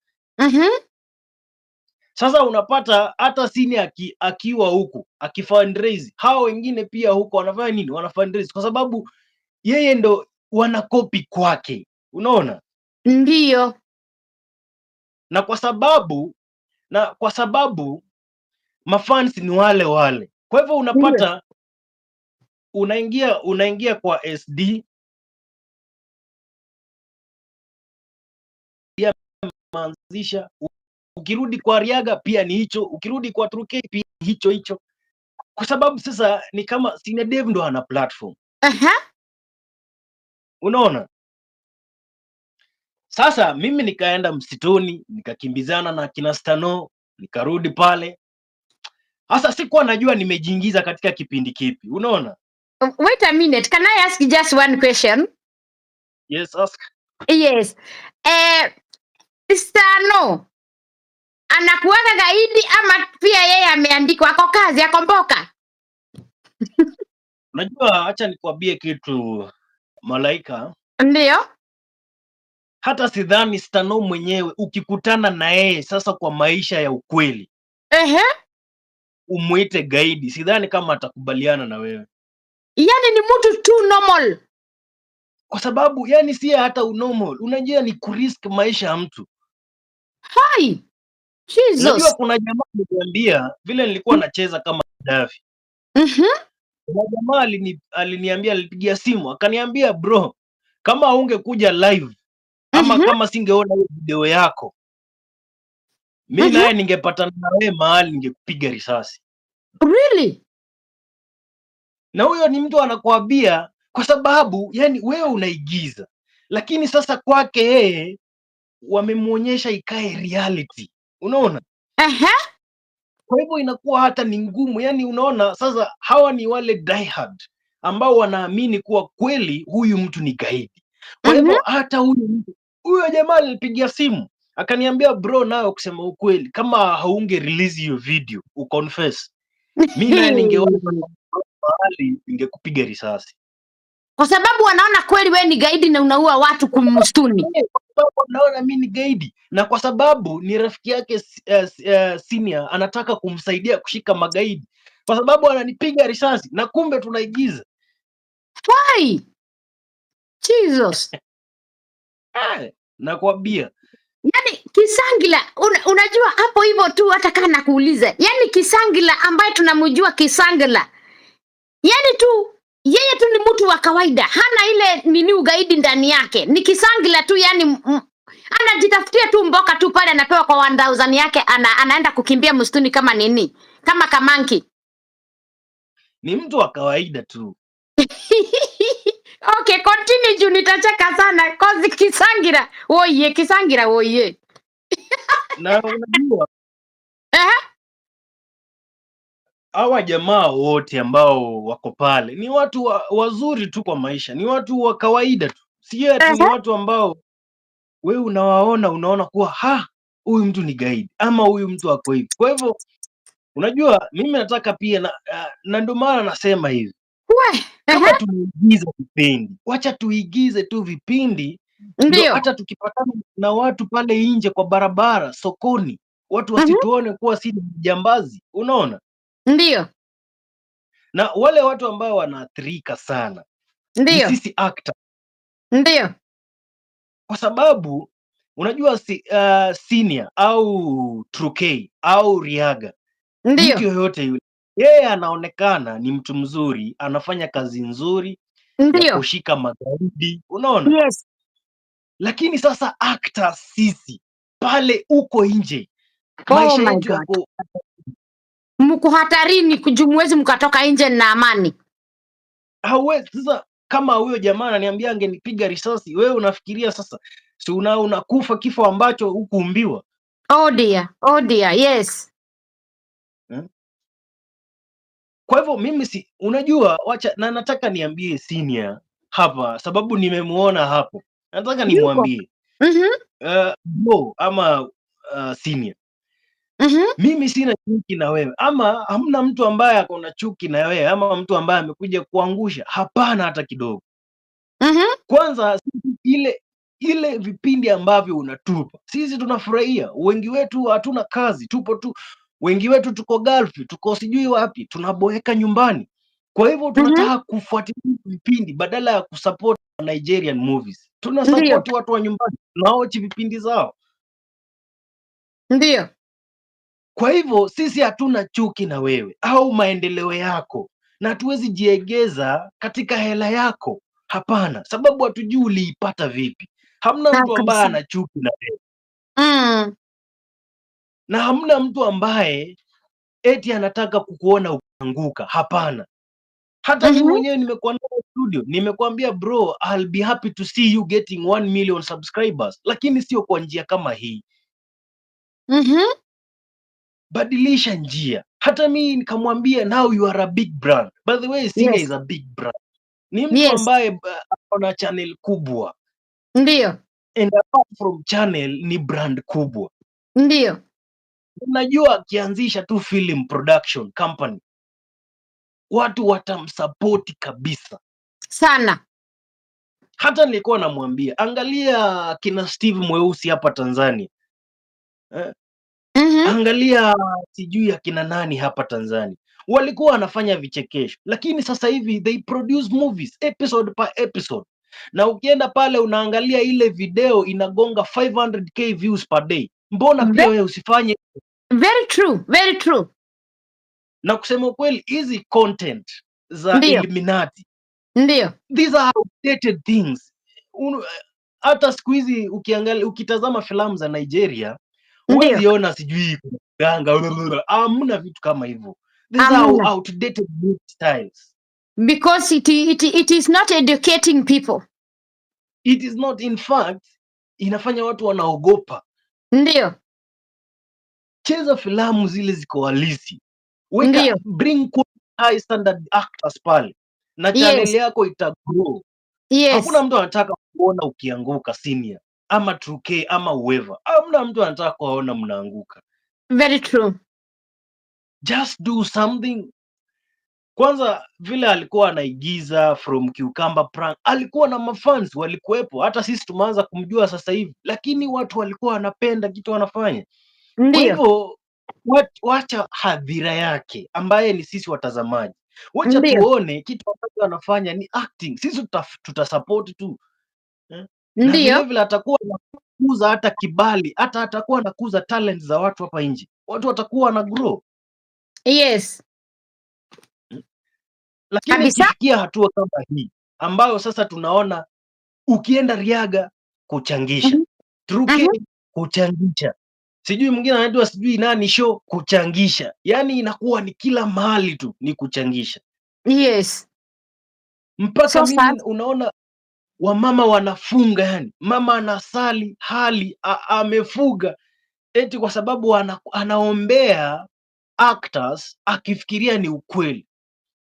Sasa unapata hata senior akiwa huko akifundraise, hao wengine pia huko wanafanya nini? Wanafundraise kwa sababu yeye ndo wanakopi kwake, unaona? Ndio. Na kwa sababu mafans ni wale wale, kwa hivyo unapata unaingia kwa SD pia maanzisha, ukirudi kwa Riaga pia ni hicho, ukirudi kwa Truke pia hicho, kwa sababu sasa ni kama senior dev ndo ana platform. Unaona? Sasa mimi nikaenda msituni, nikakimbizana na kina Stano, nikarudi pale. Sasa sikuwa najua nimejiingiza katika kipindi kipi, unaona? Wait a minute, can I ask just one question? Yes, ask. Yes. Stano anakuwaga gaidi ama pia yeye ameandikwa, ako kazi, ako mboka? Unajua, acha nikwambie kitu Malaika. Ndio. Hata sidhani Stano mwenyewe ukikutana na yeye sasa kwa maisha ya ukweli, umuite gaidi, sidhani kama atakubaliana na wewe. Yani ni mtu tu normal, kwa sababu yani si hata unormal, unajua ni kurisk maisha ya mtu. Hai, Jesus. Unajua kuna jamaa aliniambia vile nilikuwa nacheza kama Gaddafi. Kuna jamaa aliniambia, alipigia simu akaniambia, bro, kama ungekuja live ama kama singeona hiyo video yako, mimi naye ningepatana na wewe mahali, ningekupiga risasi. Really? Na huyo ni mtu anakuambia kwa sababu yani wewe unaigiza, lakini sasa kwake yeye wamemuonyesha ikae reality, unaona? Kwa hivyo inakuwa hata ni ngumu, yani unaona. Sasa hawa ni wale diehard ambao wanaamini kuwa kweli huyu mtu ni gaidi. Kwa hivyo hata huyo jamaa alipigia simu akaniambia, bro, nayo kusema ukweli, kama haunge release hiyo video uconfess, mimi naye ningeona mahali ningekupiga risasi, kwa sababu wanaona kweli wewe ni gaidi na unaua watu kumstuni. Naona mimi ni gaidi, na kwa sababu ni rafiki yake senior anataka kumsaidia kushika magaidi, kwa sababu ananipiga risasi na kumbe tunaigiza. Hai, Jesus. Nakwambia, yani Kisangila, unajua hapo hivyo tu, hata kama nakuuliza, yani Kisangila ambaye tunamjua Kisangila, yani tu yeye tu ni mtu wa kawaida, hana ile nini ugaidi ndani yake, ni Kisangila tu, yani anajitafutia tu mboka tu pale, anapewa kwa 1000 yake, anaenda kukimbia msituni kama nini, kama kamanki. Ni mtu wa kawaida tu. Okay, continue juu nitacheka sana cause Kisangila, oye Kisangila, oye. Na unajua hawa jamaa wote ambao wako pale ni watu wazuri tu kwa maisha, ni watu wa kawaida tu, si ati ni watu ambao wewe unaona kuwa huyu mtu ni gaidi ama huyu mtu ako hivi. Kwa hivyo unajua, mimi nataka pia na ndio maana nasema hivi, kama tuigize vipindi, wacha tuigize tu vipindi, ndio hata tukipatana na watu pale nje kwa barabara, sokoni, watu wasituone kuwa si jambazi, unaona? Ndio. Na wale watu ambao wanaathirika sana ni sisi actor. Ndio. Kwa sababu unajua senior au Truke au Riaga, mtu yoyote yule, yeye anaonekana ni mtu mzuri, anafanya kazi nzuri ya kushika magaidi, unaona? Yes. Lakini sasa actor sisi pale uko nje, maisha yetu yako mko hatarini, kujumuwezi mkatoka nje na amani. Hauwezi. Sasa kama huyo jamaa ananiambia angenipiga risasi, wewe unafikiria sasa si unakufa kifo ambacho hukuumbiwa? Oh dear, yes. Kwa hivyo mimi unajua, wacha na nataka niambie senior hapa, sababu nimemuona hapo, nataka Yuko. nimwambie Mhm. bro ama senior, Mhm. mimi sina chuki na wewe, ama hamna mtu ambaye ako na chuki na wewe, ama mtu ambaye amekuja kuangusha. Hapana, hata kidogo. Mhm. Kwanza ile vipindi ambavyo unatupa sisi tunafurahia. Wengi wetu hatuna kazi, tupo tu, wengi wetu tuko Gulf, tuko sijui wapi, tunaboeka nyumbani. Kwa hivyo tunataka kufuatilia vipindi badala ya kusupport Nigerian movies. Tuna Ndio. support watu wa nyumbani, tunaochi vipindi zao. Ndio. Kwa hivyo sisi hatuna chuki na wewe au maendeleo yako, na hatuwezi jiegeza katika hela yako. Hapana, sababu hatujui uliipata vipi. Hamna Sawa mtu ambaye kabisa. ana chuki na wewe, Mm. na hamna mtu ambaye eti anataka kukuona ukianguka. Hapana. Hata mimi Mhm. mwenyewe nimekuwa nayo studio, nimekuambia bro, I'll be happy to see you getting 1 million subscribers, lakini sio kwa njia kama hii. Mhm. Badilisha njia. Hata mimi nikamwambia, now you are a big brand. By the way, Senior Yes. is a big brand. Ni mtu Yes. ambaye ako na channel kubwa, Ndio. and apart from channel ni brand kubwa. Ndio. Unajua, akianzisha tu film production company watu watamsupport kabisa. Sana. Hata nilikuwa namwambia, angalia kina Steve Mweusi hapa Tanzania. Mhm. Angalia sijui akina nani hapa Tanzania, walikuwa wanafanya vichekesho, lakini sasa hivi they produce movies episode per episode, na ukienda pale unaangalia ile video inagonga 500k views per day. Mbona pia wewe usifanye? Very true. Very true. Na kusema ukweli, hizi content za Ndio. Illuminati, Ndio. these are outdated things. Hata siku hizi ukitazama filamu za Nigeria Ndio. huwezi ona sijui ganga, hamna vitu kama hivyo. These are Amna. outdated styles. Because it is not educating people. It is not, in fact, inafanya watu wanaogopa. Ndio. Cheza filamu zile ziko halisi, weka, Ndio. bring high standard actors pale, na channel Yes. yako itagrow. Yes. Hakuna mtu anataka kuona ukianguka, Senior ama 2K ama whoever. Hamna mtu anataka kuona mnaanguka. Very true. Just do something. Kwanza vile alikuwa anaigiza from Cucumber Prank, alikuwa na mafans walikuwepo. Hata sisi tumeanza kumjua sasa hivi, lakini watu walikuwa wanapenda kitu wanafanya. Kwa Ndio. hivyo wacha hadhira yake ambaye ni sisi watazamaji, wacha Ndio. tuone kitu ambacho anafanya ni acting. Sisi tutasupport tu na Ndio. vile atakuwa anakuza hata kibali, hata atakuwa anakuza talent za watu hapa nje, watu watakuwa na grow. Yes. Lakini Kabisa. ikifikia hatua kama hii ambayo sasa tunaona, ukienda Riaga kuchangisha, Mhm. Truke Mhm. kuchangisha, sijui mwingine anaitwa sijui nani show kuchangisha, yani inakuwa ni kila mahali tu ni kuchangisha, Yes. mpaka So sad. mimi unaona wamama wanafunga, yani mama anasali hali amefuga eti kwa sababu anaombea actors akifikiria ni ukweli.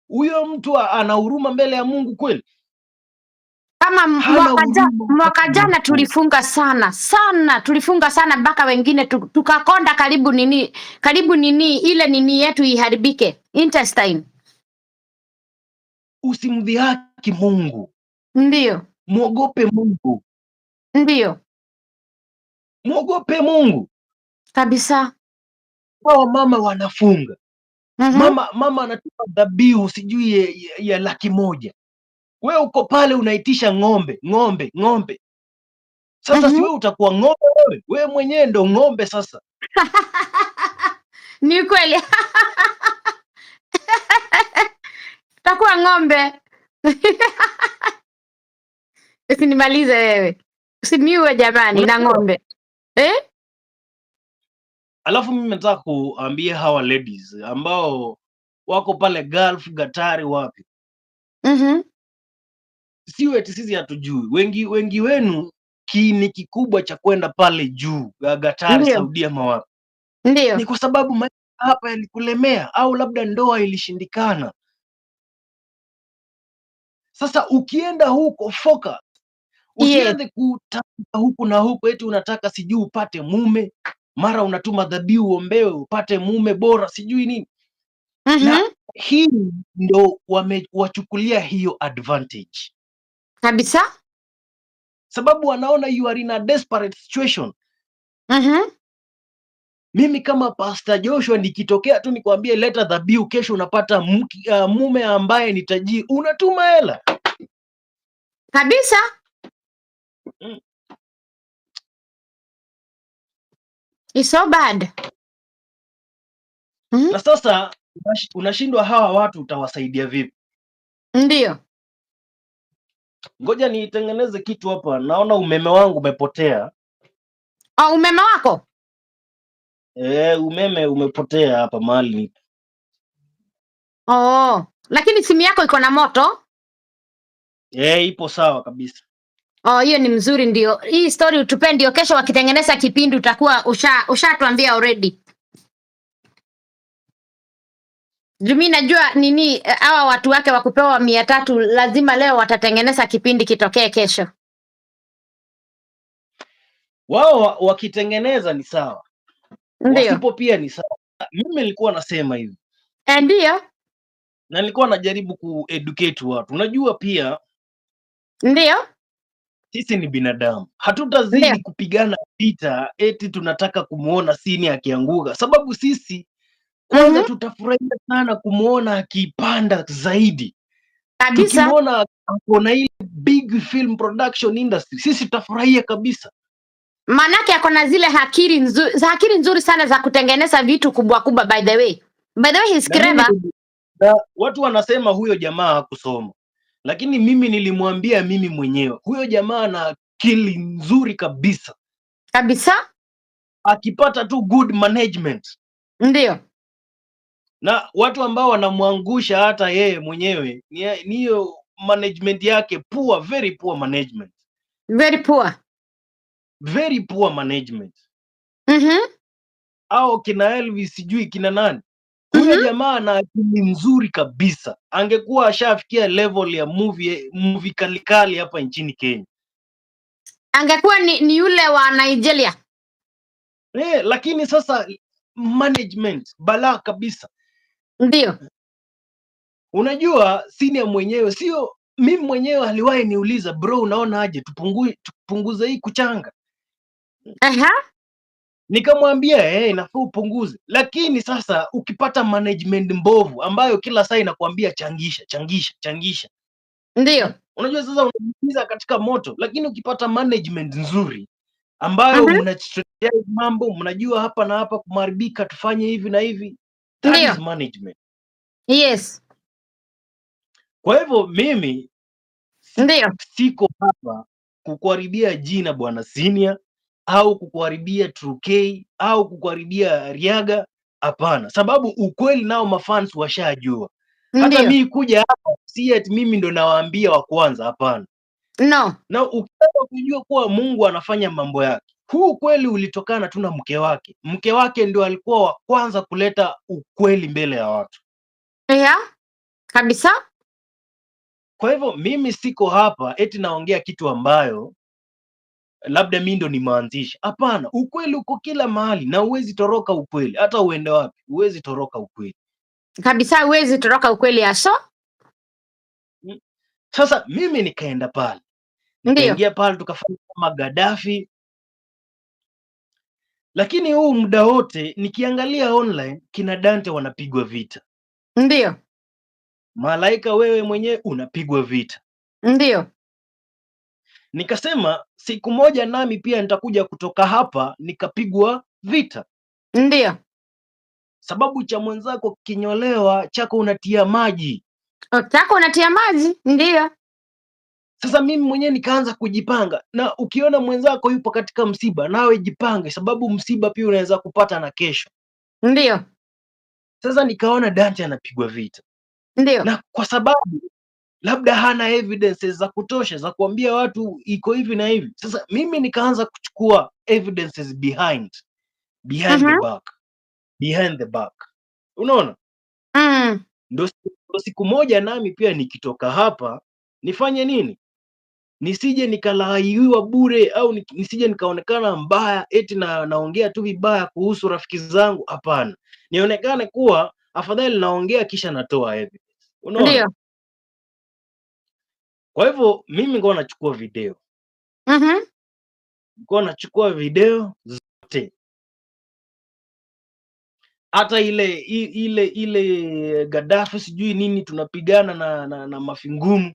Huyo mtu ana huruma mbele ya Mungu kweli? Kama Hana huruma. mwaka jana tulifunga sana, tulifunga sana mpaka wengine tukakonda karibu nini ile nini yetu iharibike, intestine. Usimdhihaki Mungu. Ndio. Mwogope Mungu. Ndio. Mwogope Mungu. Kabisa. Hao mama wanafunga. Mhm. Mama anatupa dhabihu sijui ya 100,000. Wewe uko pale unaitisha ng'ombe. Sasa si Mhm. wewe utakuwa ng'ombe wewe? Wewe mwenyewe ndo ng'ombe sasa. Ni kweli. Takuwa ng'ombe. Usinimalize wewe. Usiniue jamani na ng'ombe. Alafu mimi nataka kuambia hawa ladies ambao wako pale Gulf, Gatari, wapi. Mhm. Siwe eti sisi hatujui. Wengi wenu kiini kikubwa cha kwenda pale juu Gatari, Ndio. Saudia, mawapi Ndio. ni kwa sababu hapa yalikulemea, au labda ndoa ilishindikana. Sasa ukienda huko focus, usianze kutafuta huku na huku, eti unataka sijui upate mume, mara unatuma dhabihu uombewe upate mume bora sijui nini. Na hii ndo wamewachukulia hiyo advantage kabisa, sababu wanaona you are in a desperate situation. Mimi kama Pastor Joshua nikitokea tu nikwambie leta dhabihu, kesho unapata mume ambaye ni tajiri, unatuma hela kabisa. It's so bad. Na sasa unashindwa hawa watu utawasaidia vipi? Ndio. Ngoja nitengeneze kitu hapa, naona umeme wangu umepotea. Umeme wako? Umeme umepotea hapa mahali nipo. Lakini simu yako iko na moto? Ipo sawa kabisa. Hiyo ni mzuri. Ndio hii story utupe, ndio kesho wakitengeneza kipindi utakuwa ushatuambia already. Jumi najua nini hawa watu wake wakupewa 300 lazima leo watatengeneza kipindi kitokee kesho. Wao wakitengeneza ni sawa. Ndio. Wasipo pia ni sawa. Mimi nilikuwa nasema hivi. Ndio. Na nilikuwa najaribu kueducate watu. Unajua pia ndio sisi ni binadamu. Hatutazidi kupigana vita eti tunataka kumuona Sini akianguka, sababu sisi kwanza tutafurahia sana kumuona akipanda zaidi. Kabisa. Tukimuona akona ile big film production industry, sisi tutafurahia kabisa. Manake akona zile akili nzuri sana za kutengeneza vitu kubwa kubwa. By the way he's clever. Watu wanasema huyo jamaa hakusoma, lakini mimi nilimwambia mimi mwenyewe huyo jamaa ana akili nzuri kabisa kabisa, akipata tu good management. Ndio. Na watu ambao wanamwangusha hata yeye mwenyewe ni hiyo management yake poor, very poor management. Very poor. Very poor management. Au kina Elvis sijui kina nani. Huyo jamaa ana akili nzuri kabisa. Angekuwa ashafikia level ya movie kalikali hapa nchini Kenya. Angekuwa ni yule wa Nigeria. Lakini sasa management balaa kabisa. Ndio. Unajua senior mwenyewe sio mimi mwenyewe aliwahi niuliza, bro unaona aje tupunguze hii kuchanga? Nikamwambia inafaa upunguze, lakini sasa ukipata management mbovu ambayo kila saa inakwambia changisha. Ndio. Unajua sasa unajiingiza katika moto, lakini ukipata management nzuri ambayo mnastrategize mambo, mnajua hapa na hapa kumaribika tufanye hivi na hivi. That is management. Yes. Kwa hivyo mimi siko hapa kukuharibia jina bwana Senior au kukuharibia True K au kukuharibia Riaga, hapana, sababu ukweli nao mafans washajua. Hata mimi kuja hapa si eti mimi ndo nawaambia wa kwanza, hapana. No. Na ukitaka kujua kuwa Mungu anafanya mambo yake, huu kweli ulitokana tu na mke wake. Mke wake ndio alikuwa wa kwanza kuleta ukweli mbele ya watu. Kabisa. Kwa hivyo mimi siko hapa eti naongea kitu ambayo labda mimi ndo nimeanzisha. Hapana, ukweli uko kila mahali na huwezi toroka ukweli. Hata uende wapi, huwezi toroka ukweli. Kabisa huwezi toroka ukweli aso. Sasa mimi nikaenda pale. Nikaingia pale tukafanya kama Gaddafi. Lakini huu muda wote nikiangalia online kina Dante wanapigwa vita. Ndio. Malaika wewe mwenyewe unapigwa vita. Ndio. Nikasema siku moja nami pia nitakuja kutoka hapa nikapigwa vita. Ndio. Sababu cha mwenzako kinyolewa chako unatia maji. Chako unatia maji, ndio. Sasa mimi mwenyewe nikaanza kujipanga, na ukiona mwenzako yupo katika msiba nawe jipange, sababu msiba pia unaweza kupata na kesho. Ndio. Sasa nikaona Dante anapigwa vita. Ndio. Na kwa sababu labda hana evidences za kutosha za kuambia watu iko hivi na hivi. Sasa mimi nikaanza kuchukua evidences behind the back. behind the back. Unaona? Ndo siku moja nami pia nikitoka hapa nifanye nini? Nisije nikalaiwa bure au nisije nikaonekana mbaya eti naongea tu vibaya kuhusu rafiki zangu. Hapana, nionekane kuwa afadhali naongea kisha natoa evidence. Unaona? Ndio. Kwa hivyo mimi nilikuwa nachukua video, nilikuwa nachukua video zote, hata ile Gaddafi sijui nini tunapigana na Mafingumu,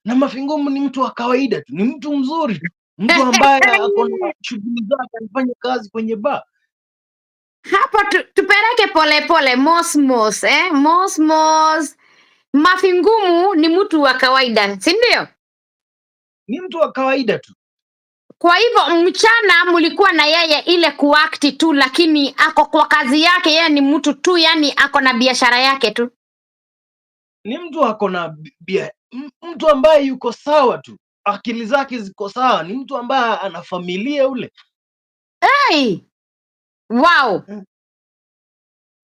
na Mafingumu ni mtu wa kawaida tu, ni mtu mzuri tu, mtu ambaye ako na shughuli zake, anafanya kazi kwenye bar. Hapo tupeleke polepole, mos Mafingumu ni mtu wa kawaida, si ndio? Ni mtu wa kawaida tu. Kwa hivyo mchana mlikuwa na yeye ile kuakti tu, lakini ako kwa kazi yake, yeye ni mtu tu, yani ako na biashara yake tu. Ni mtu ako na mtu ambaye yuko sawa tu, akili zake ziko sawa, ni mtu ambaye ana familia ule. Hey! Wow.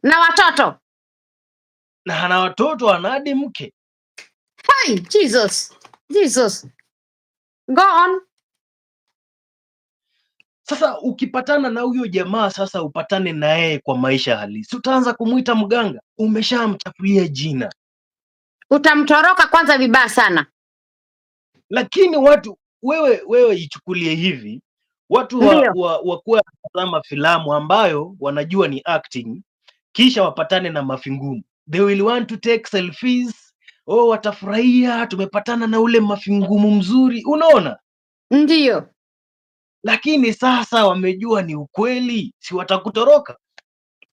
Na watoto? Na ana watoto, ana hadi mke. Hey, Jesus. Go on. Sasa ukipatana na huyo jamaa, sasa upatane na yeye kwa maisha halisi, utaanza kumuita mganga, umeshamchafulia jina, utamtoroka kwanza vibaya sana. Lakini watu, wewe ichukulie hivi, watu wakuwa wanatazama filamu ambayo wanajua ni acting, kisha wapatane na Mafingumu, they will want to take selfies. Oh, watafurahia, tumepatana na ule Mafingumu mzuri, unaona? Ndio. Lakini sasa wamejua ni ukweli, si watakutoroka?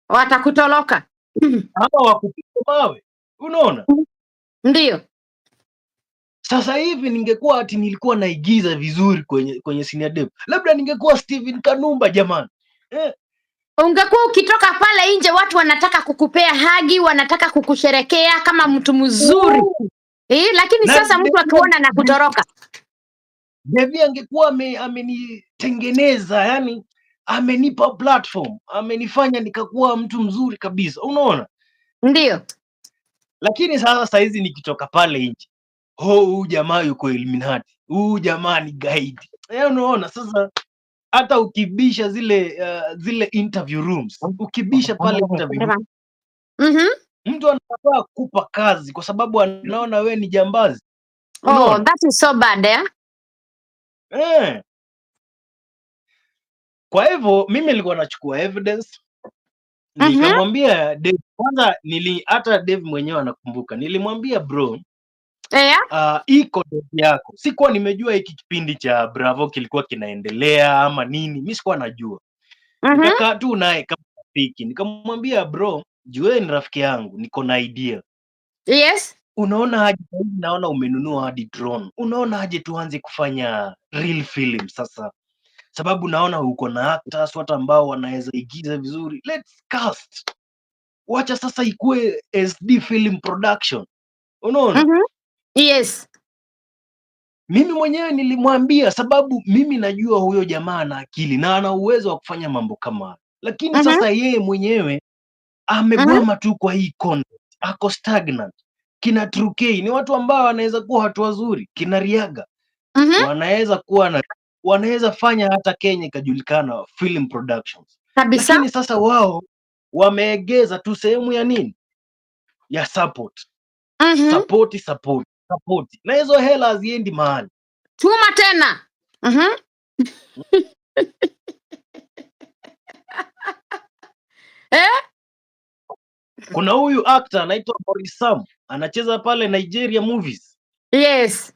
Watakutoroka. Ama wakupiga mawe, unaona? Ndio. Sasa hivi ningekuwa ati nilikuwa naigiza vizuri kwenye Senior Dev, labda ningekuwa Steven Kanumba jamani. Ungekuwa ukitoka pale nje watu wanataka kukupea hagi, wanataka kukusherekea kama mtu mzuri. Lakini sasa mtu akiona na kutoroka. Devi angekuwa amenitengeneza, yani amenipa platform, amenifanya nikakuwa mtu mzuri kabisa, unaona? Ndio. Lakini sasa hizi nikitoka pale nje, huyu jamaa yuko Illuminati, huyu jamaa ni gaidi. Unaona sasa, hata ukibisha zile interview rooms, ukibisha pale interview room, mtu anataka kukupa kazi kwa sababu anaona we ni jambazi. Oh, that is so bad, Kwa hivyo mimi nilikuwa nachukua evidence, nikamwambia Dave kwanza, hata Dave mwenyewe anakumbuka, nilimwambia bro, hii content yako, sikuwa nimejua hiki kipindi cha Bravo kilikuwa kinaendelea ama nini, mimi sikuwa najua. Nikakaa tu naye kama rafiki, nikamwambia bro, jue ni rafiki yangu, niko na idea. Yes. Unaona aje, naona umenunua hadi drone, unaona aje tuanze kufanya real film sasa, sababu naona uko na actors watu ambao wanaweza igiza vizuri, let's cast, wacha sasa ikue SD film production, unaona? Yes. Mimi mwenyewe nilimwambia, sababu mimi najua huyo jamaa ana akili na ana uwezo wa kufanya mambo kama hayo, lakini sasa yeye mwenyewe amegwama tu kwa hii content, ako stagnant. Kina Trukei ni watu ambao wanaweza kuwa watu wazuri, kina Riaga wanaweza kuwa wanaweza fanya hata Kenya ikajulikana film productions kabisa. Lakini sasa wao wameegeza tu sehemu ya nini, ya support. Support na hizo hela haziendi mahali, tuma tena. Kuna huyu actor anaitwa Boris Sam, anacheza pale Nigeria movies. Yes.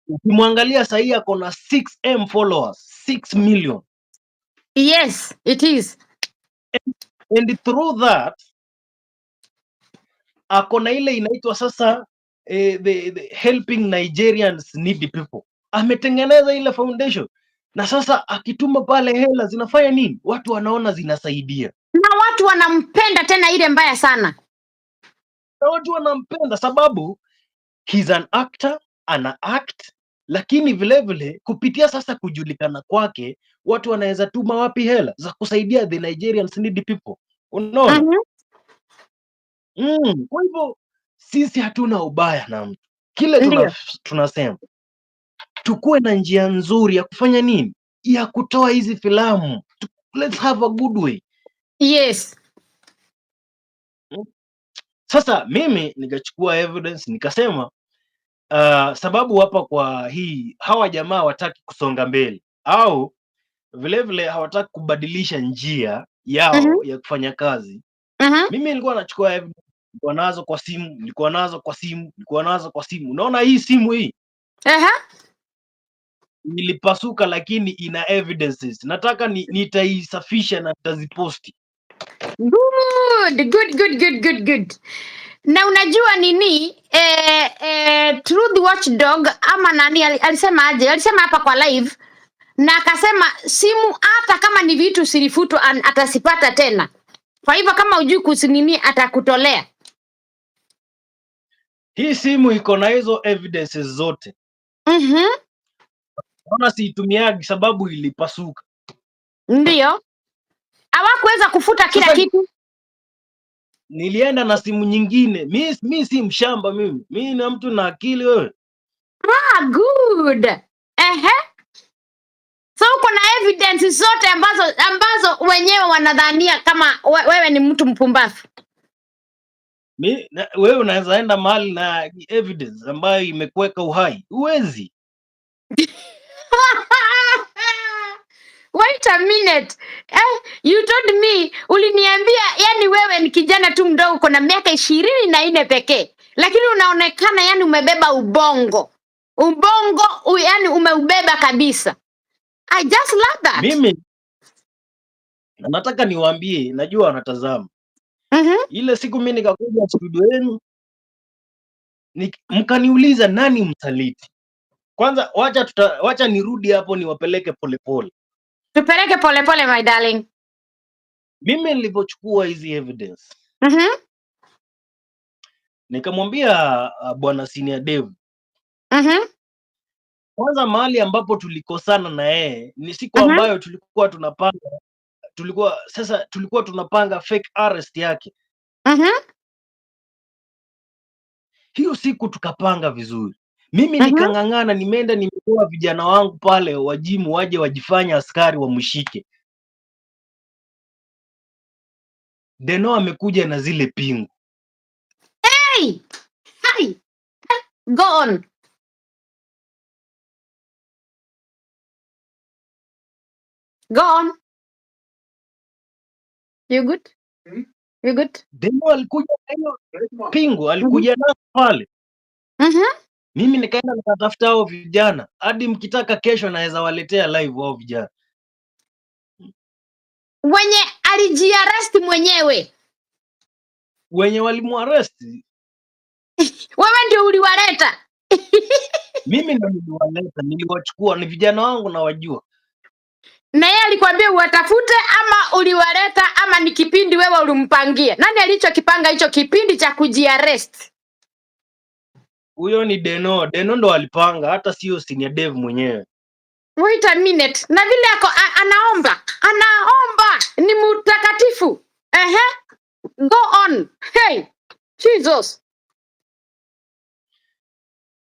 Ukimwangalia sahii ako na 6M followers, 6 million. Yes, it is. And through that ako na ile inaitwa sasa the helping Nigerians needy people. Ametengeneza ile foundation na sasa akituma pale hela zinafanya nini? Watu wanaona zinasaidia. Na watu wanampenda tena ile mbaya sana. Na watu wanampenda sababu he's an actor, ana act, lakini vile kupitia sasa kujulikana kwake watu wanaweza tuma wapi hela za kusaidia the Nigerians needy people. Unaona? Mhm. Kwa hivyo sisi hatuna ubaya na mtu. Kile Ndio. tunasema tukuwe na njia nzuri ya kufanya nini? Ya kutoa hizi filamu. Let's have a good way. Yes. Sasa mimi nikachukua evidence nikasema sababu hapa kwa hii hawa jamaa hawataki kusonga mbele au vilevile hawataki kubadilisha njia yao ya kufanya kazi. Mimi nilikuwa nachukua evidence, nilikuwa nazo kwa simu. Unaona hii simu hii nilipasuka, lakini ina evidences. Nataka nitaisafisha na nitaziposti. Good. Na unajua nini, Truth Watchdog ama nani alisema aje? Alisema hapa kwa live na akasema simu hata kama ni vitu silifutwa atasipata tena. Kwa hivyo kama hujui kusinini atakutolea. Hii simu iko na hizo evidences zote. Naona siitumiagi sababu ilipasuka. Ndio. Hawakuweza kufuta kila kitu. Nilienda na simu nyingine. Mi si mshamba mimi. Mi na mtu na akili wewe. Good. So uko na evidence zote ambazo wenyewe wanadhania kama wewe ni mtu mpumbavu. Wewe unaweza enda mahali na evidence ambayo imekuweka uhai. Huwezi. Wait a minute. You told me, uliniambia yani wewe ni kijana tu mdogo uko na miaka 24 pekee. Lakini unaonekana yani umebeba ubongo. Yani umeubeba kabisa. I just love that. Mimi nataka niwaambie, najua wanatazama. Ile siku mimi nikakuja studio yenu mkaniuliza nani msaliti. Kwanza wacha nirudi hapo niwapeleke polepole. Tupeleke polepole my darling. Mimi nilipochukua hizi evidence. Nikamwambia bwana Senior Dev. Kwanza mahali ambapo tulikosana na yeye ni siku ambayo tulikuwa tunapanga fake arrest yake. Hiyo siku tukapanga vizuri. Mimi nikang'ang'ana, nimeenda nimetoa vijana wangu pale wajimu waje wajifanya askari wamshike. Deno amekuja na zile pingu. Hey! Go on. Go on. You good? You good? Deno alikuja na hiyo pingu, alikuja nayo pale. Mimi nikaenda nikatafuta hao vijana. Hadi mkitaka kesho naweza waletea live hao vijana. Wenye alijiarrest mwenyewe. Wenye walimuarrest. Wewe ndio uliwaleta. Mimi ndio niliwaleta, niliwachukua, ni vijana wangu na wajua. Na yeye alikwambia uwatafute ama uliwaleta ama ni kipindi wewe ulimpangia? Nani alichokipanga hicho kipindi cha kujiarrest? Huyo ni Deno. Deno ndo alipanga, hata sio Senior Dev mwenyewe. Wait a minute. Na vile anaomba ni mtakatifu. Go on. Hey, Jesus.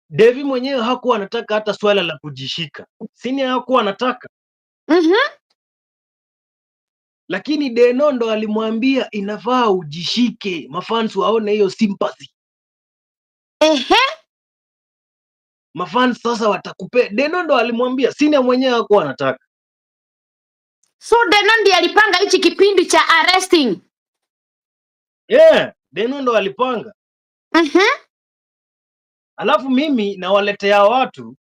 Devi mwenyewe hakuwa anataka hata swala la kujishika. Senior hakuwa anataka. Lakini Deno ndo alimwambia inafaa ujishike, mafans waone hiyo sympathy. Mafans sasa watakupea. Deno ndo alimwambia, Senior mwenyewe hakuwa anataka. So Deno ndiye alipanga hichi kipindi cha arresting. Yeah, Deno ndo alipanga. Alafu mimi nawaletea watu.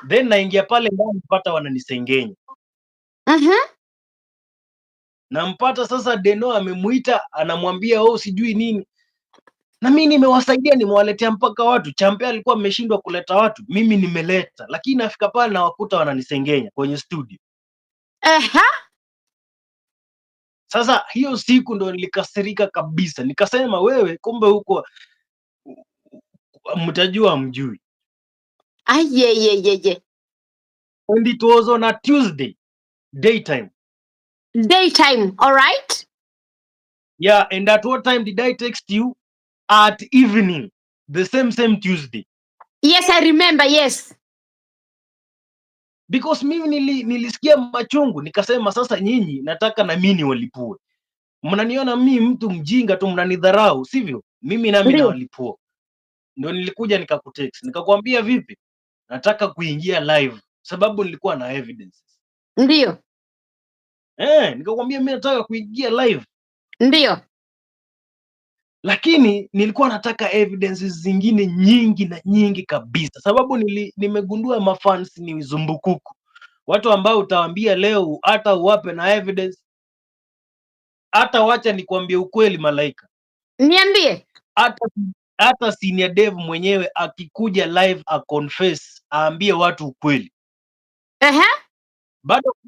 Then naingia pale ndani mpata wananisengenya. Nampata sasa Deno amemuita anamwambia sijui nini. Na mimi nimewasaidia, nimewaletea mpaka watu. Champe alikuwa ameshindwa kuleta watu, mimi nimeleta. Lakini nafika pale na wakuta wananisengenya kwenye studio. Sasa hiyo siku ndo nilikasirika kabisa. Nikasema wewe kumbe huko mtajua mjui. Ayeyeyeye. And it was on a Tuesday, daytime. Daytime, all right? Yeah, and at what time did I text you? At evening, the same Tuesday. Yes, I remember, yes. Because mimi nilisikia machungu, nikasema sasa nyinyi nataka na mimi niwalipue. Mnaniona mimi mtu mjinga tu, mnanidharau, sivyo? Mimi nami Ndio. nawalipua. Ndio nilikuja nikakutext. Nikakwambia vipi? Nataka kuingia live sababu nilikuwa na evidences. Ndio. Nikakwambia mimi nataka kuingia live. Ndio. Lakini nilikuwa nataka evidences zingine nyingi na nyingi kabisa, sababu nimegundua mafans ni zumbukuku, watu ambao utawaambia leo hata uwape na evidence, hata wacha nikwambie ukweli Malaika, Niambie. hata Senior Dev mwenyewe akikuja live confess, aambie watu ukweli,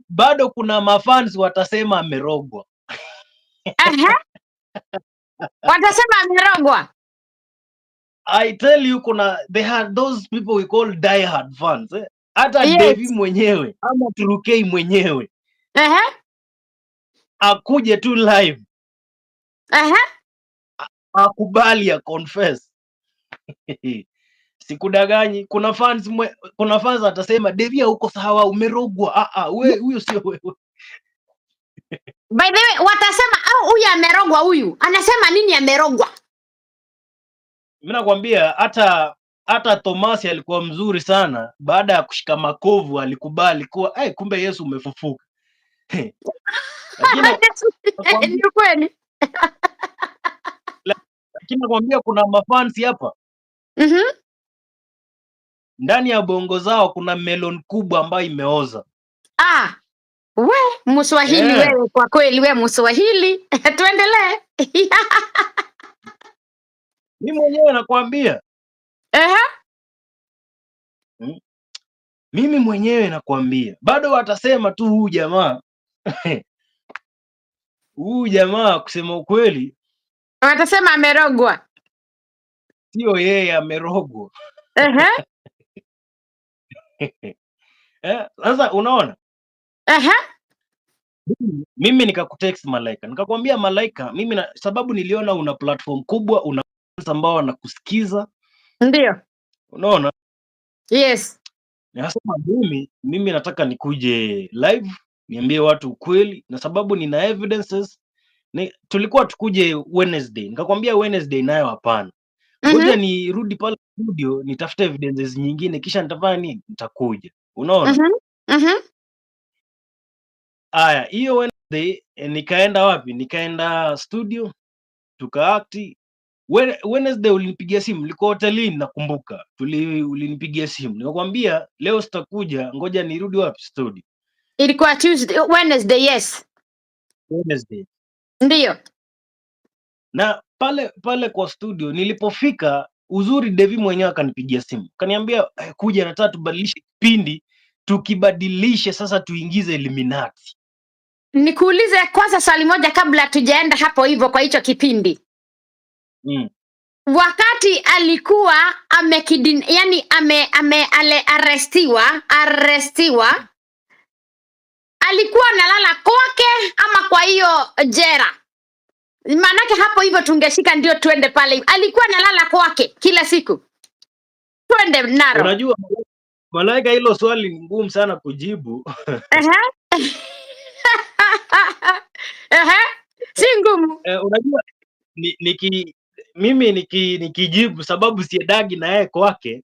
bado kuna mafans watasema amerogwa. Watasema amerogwa. I tell you, they had those people we call diehard fans. Hata Yes. Devi mwenyewe ama Turukei mwenyewe akuje tu live akubali ya confess. Sikudaganyi, kuna fans atasema Devi huko sawa, umerogwa. Huyo sio wewe. By the way, watasema au huyu amerogwa, huyu anasema nini amerogwa? Mimi nakwambia hata Thomas alikuwa mzuri sana, baada ya kushika makovu alikubali kuwa kumbe Yesu umefufuka. Ni kweli. Lakini nakwambia kuna mafansi hapa. Ndani ya bongo zao kuna melon kubwa ambayo imeoza. We Mswahili wewe, kwa kweli wewe Mswahili. Tuendelee. Mimi mwenyewe nakwambia. Mimi mwenyewe nakwambia. Bado watasema tu huyu jamaa. Huyu jamaa kusema ukweli, watasema amerogwa. Sio yeye amerogwa. Sasa unaona? Mimi nikakutext Malaika. Nikakwambia Malaika, mimi sababu niliona una platform kubwa, una fans ambao wanakusikiza. Ndio. Unaona? Yes. Nikasema mimi nataka nikuje live niambie watu ukweli, na sababu nina evidences. Tulikuwa tukuje Wednesday. Nikakwambia Wednesday nayo hapana. Ngoja nirudi pale studio nitafute evidences nyingine kisha nitafanya nini? Nitakuja. Unaona? Aya, hiyo Wednesday nikaenda wapi? Nikaenda studio tukaakti. Wednesday ulinipigia simu, nilikuwa hotelini nakumbuka. Ulinipigia simu. Nikakwambia leo sitakuja, ngoja nirudi wapi? Studio. Ilikuwa Tuesday, Wednesday, yes. Wednesday. Ndio. Na pale kwa studio nilipofika, uzuri Devi mwenyewe akanipigia simu. Kaniambia kuja, nataka tubadilishe kipindi, tukibadilishe sasa tuingize Illuminati. Nikuulize kwanza swali moja kabla tujaenda hapo hivyo kwa hicho kipindi. Wakati alikuwa arestiwa, alikuwa analala kwake ama kwa hiyo jera? Maanake hapo hivyo tungeshika ndio tuende pale. Alikuwa analala kwake kila siku. Twende naro. Unajua Malaika, hilo swali ni ngumu sana kujibu. Si ngumu. Unajua mimi nikijibu sababu siedagi na yeye kwake.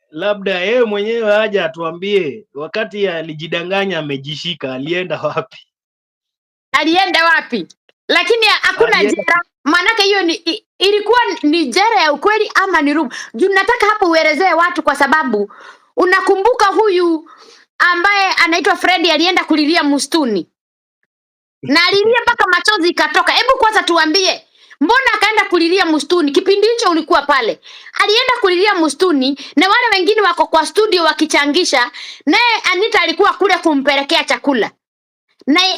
Labda yeye mwenyewe aje atuambie wakati alijidanganya amejishika alienda wapi? Alienda wapi? Lakini hakuna jera. Maanake hiyo ilikuwa ni jera ya ukweli ama ni rumor? Juu nataka hapo uelezee watu, kwa sababu unakumbuka huyu ambaye anaitwa Freddy alienda kulilia mustuni. Na alilia mpaka machozi ikatoka. Hebu kwanza tuambie, mbona akaenda kulilia mustuni? Kipindi hicho ulikuwa pale. Alienda kulilia mustuni na wale wengine wako kwa studio wakichangisha, naye Anita alikuwa kule kumpelekea chakula.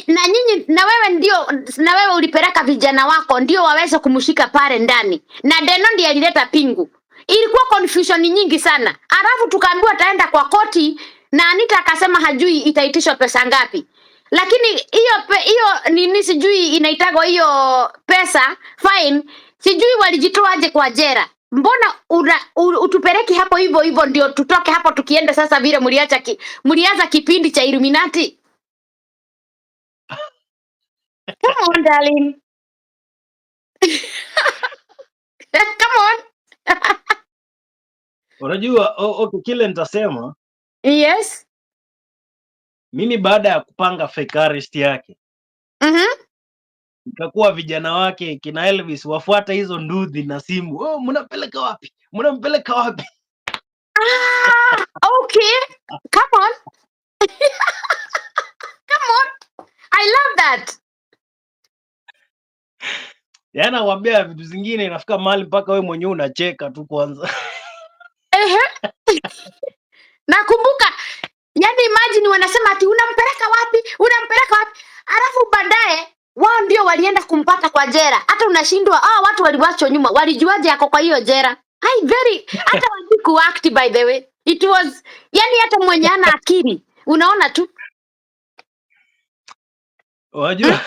Na nyinyi na wewe ulipeleka vijana wako ndio waweze kumshika pale ndani. Na Deno ndiye alileta pingu. Ilikuwa confusion nyingi sana. Alafu tukaambiwa ataenda kwa koti na Anita akasema hajui itaitishwa pesa ngapi. lakini hiyo nini sijui inaitagwa hiyo pesa fine, sijui walijitoaje kwa jera. Mbona utupeleki hapo hivyo hivyo ndio tutoke hapo tukienda sasa vile mlianza kipindi cha Illuminati? Come on darling. Come on. Unajua okay, kile nitasema Yes. mimi baada ya kupanga fake arrest yake ikakuwa vijana wake kina Elvis wafuata hizo nduthi na simu. Oh, mnampeleka wapi? Mnampeleka wapi? Okay. Come on. Come on. I love that. Yaani nakwambia vitu zingine inafika mahali mpaka wewe mwenyewe unacheka tu kwanza. Nakumbuka, yani imagine wanasema ati unampeleka wapi? Unampeleka wapi? Alafu baadaye wao ndio walienda kumpata kwa jera. Hata unashindwa watu waliwachwa nyuma. Walijuaje yako kwa hiyo jera? Hata wajiku act by the way. It was yani hata mwenye ana akili. Unaona tu. Wajua.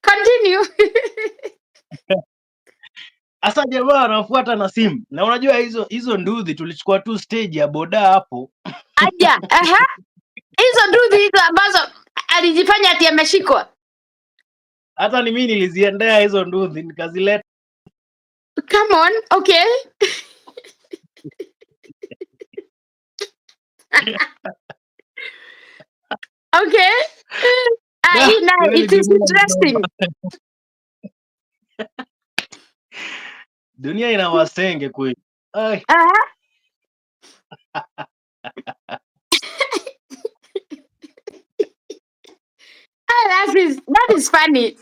Continue. Asa jamaa anafuata na simu. Na unajua hizo nduthi tulichukua tu stage ya boda hapo. Aja, hizo nduthi hizo ambazo alijifanya ati ameshikwa. Hata ni mimi niliziendea hizo nduthi nikazileta. Come on, okay. Okay. It is interesting. Dunia ina wasenge kweli. Ai. That is funny.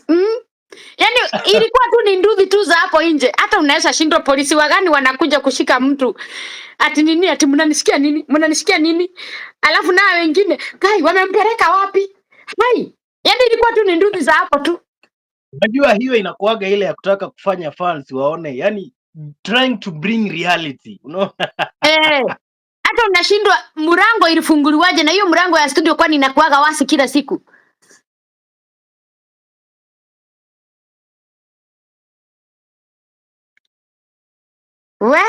Yani ilikuwa tu ni nduthi tu za hapo nje. Hata unaweza shindwa polisi wagani wanakuja kushika mtu. Ati nini? Ati mnanisikia nini? Mnanisikia nini? Alafu na wengine, kai wamempeleka wapi? Hai. Yani ilikuwa tu ni nduthi za hapo tu. Unajua hiyo inakuaga ile ya kutaka kufanya fans waone, yani trying to bring reality, unaona? Hata unashindwa mlango ilifunguliwaje na hiyo mlango ya studio kwani inakuaga wasi kila siku. We?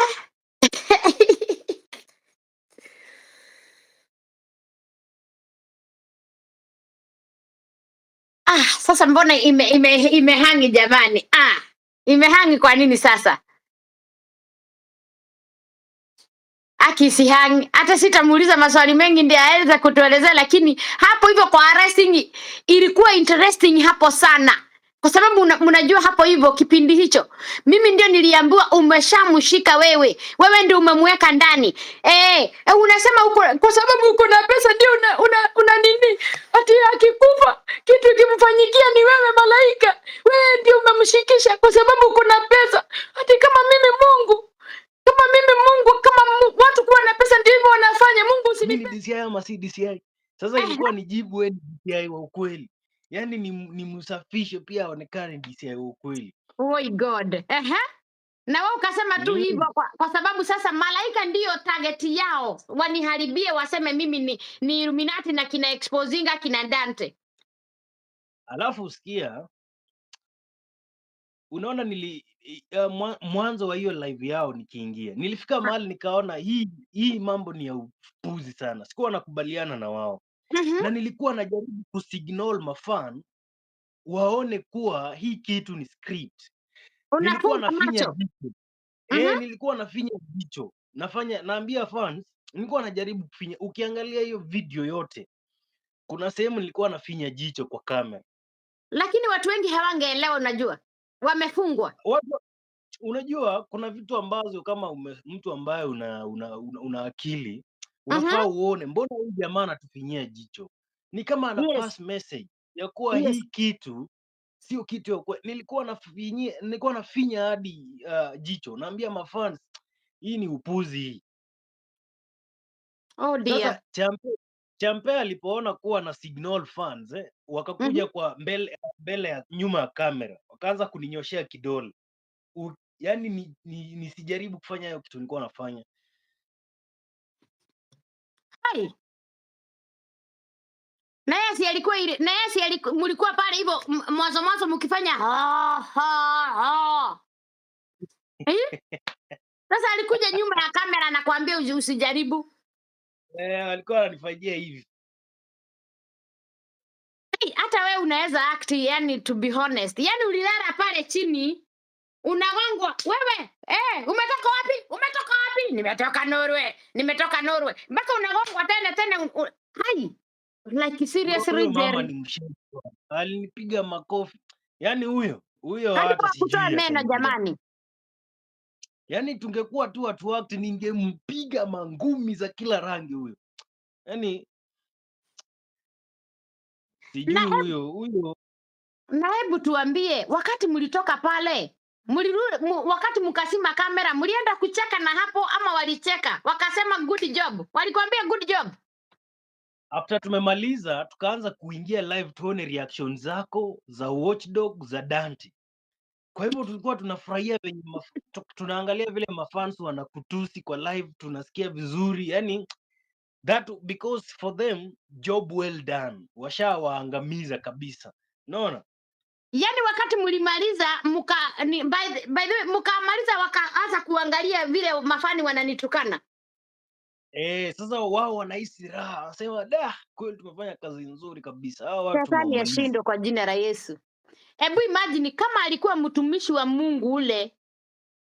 Sasa mbona imehangi jamani? Imehangi kwa nini sasa? Akisihangi hata sitamuuliza maswali mengi ndio aweze kutuelezea, lakini hapo hivyo kwa arresting ilikuwa interesting hapo sana. Kwa sababu mnajua hapo hivyo kipindi hicho mimi ndio niliambiwa umeshamshika wewe ndio umemweka ndani. Unasema uko kwa sababu uko na pesa ndio una nini? Ati akikufa kitu kimfanyikia ni wewe malaika. Wewe ndio umemshikisha kwa sababu uko na pesa. Ati kama mimi Mungu kama watu kuwa na pesa ndio hivyo wanafanya. Mungu usinipe. Mimi DCI ama si DCI? Sasa ilikuwa nijibu wewe DCI wa ukweli. Yaani ni msafishe pia aonekane DCI wa ukweli. Oh my God. Na wewe ukasema tu hivyo kwa sababu sasa malaika ndio target yao. Waniharibie waseme mimi ni Illuminati na kina Exposinga kina Dante. Alafu usikia unaona mwanzo wa hiyo live yao nikiingia. Nilifika mahali nikaona hii mambo ni ya upuzi sana. Sikuwa nakubaliana na wao. Na nilikuwa najaribu kusignal mafan waone kuwa hii kitu ni script. Nilikuwa nafinya jicho. Nilikuwa nafinya jicho. Naambia fans, nilikuwa najaribu kufinya. Ukiangalia hiyo video yote, kuna sehemu nilikuwa nafinya jicho kwa kamera. Lakini watu wengi hawangeelewa, unajua. Wamefungwa. Unajua kuna vitu ambazo kama mtu ambaye una akili unafaa uone mbona huyu jamaa anatufinyia jicho. Ni kama ana pass message ya kuwa hii kitu sio kitu ya kweli. Nilikuwa nafinya hadi jicho. Naambia mafans hii ni upuzi. Oh dear. Sasa Champe alipoona kuwa na signal fans wakakuja kwa mbele ya nyuma ya kamera. Wakaanza kuninyoshea kidole. Yaani nisijaribu kufanya hiyo kitu nilikuwa nafanya. Ai, na yeye si alikuwa ile, na yeye si mlikuwa pale hivyo mwanzo mwanzo mkifanya Eh? Sasa alikuja nyuma ya kamera anakuambia usijaribu. Alikuwa ananifanyia hivi. Hey, hata wewe unaweza act, yani to be honest. Yani ulilala pale chini unagongwa wewe, umetoka wapi? Umetoka wapi? Nimetoka Norway. Nimetoka Norway. Mpaka unagongwa tena hai. Like seriously Huyo mama Jerry. ni mshenzi. Alinipiga makofi. Yaani huyo hata Alikuwa kutoa sijui meno atanipigania. jamani. Yaani tungekuwa tu watu wakati ningempiga mangumi za kila rangi huyo. Yaani sijui Na huyo na hebu tuambie, wakati mlitoka pale wakati mkasima kamera mlienda kucheka na hapo ama walicheka wakasema good job? Walikwambia good job? after tumemaliza tukaanza kuingia live tuone reaction zako za Watchdog za Dante. Kwa hivyo tulikuwa tunafurahia venye tunaangalia vile mafans wanakutusi kwa live, tunasikia vizuri. Yani that because for them job well done, washawaangamiza kabisa. Unaona? Yani wakati mlimaliza by the way mkamaliza wakaanza kuangalia vile mafani wananitukana. Sasa wao wanahisi raha, wanasema da, kweli tumefanya kazi nzuri kabisa. Hao watu Shetani yashindwe kwa jina la Yesu. Hebu imagine kama alikuwa mtumishi wa Mungu ule.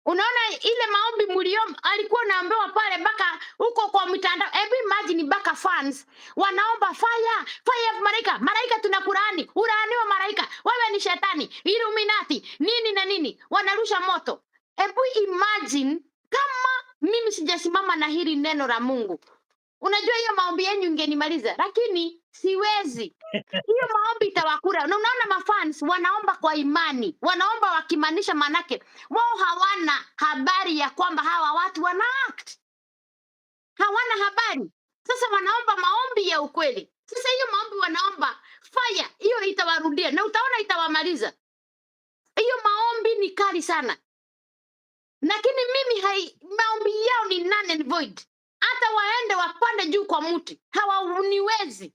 Unaona ile maombi mliomba alikuwa naambiwa pale mpaka huko kwa mitandao. Hebu imagine mpaka fans wanaomba fire malaika tunakulaani, ulaaniwa malaika, wewe ni shetani, Illuminati, nini na nini, wanarusha moto. Hebu imagine kama mimi sijasimama na hili neno la Mungu. Unajua hiyo maombi yenu ingenimaliza, lakini siwezi. Hiyo maombi itawakura. Na unaona mafans wanaomba kwa imani, wanaomba wakimaanisha, manake wao hawana habari ya kwamba hawa watu wana act, hawana habari. Sasa wanaomba maombi ya ukweli. Sasa hiyo maombi wanaomba fire, hiyo itawarudia na utaona itawamaliza. Hiyo maombi ni kali sana, lakini mimi maombi yao ni none and void. Hata waende wapande juu kwa mti hawaniwezi.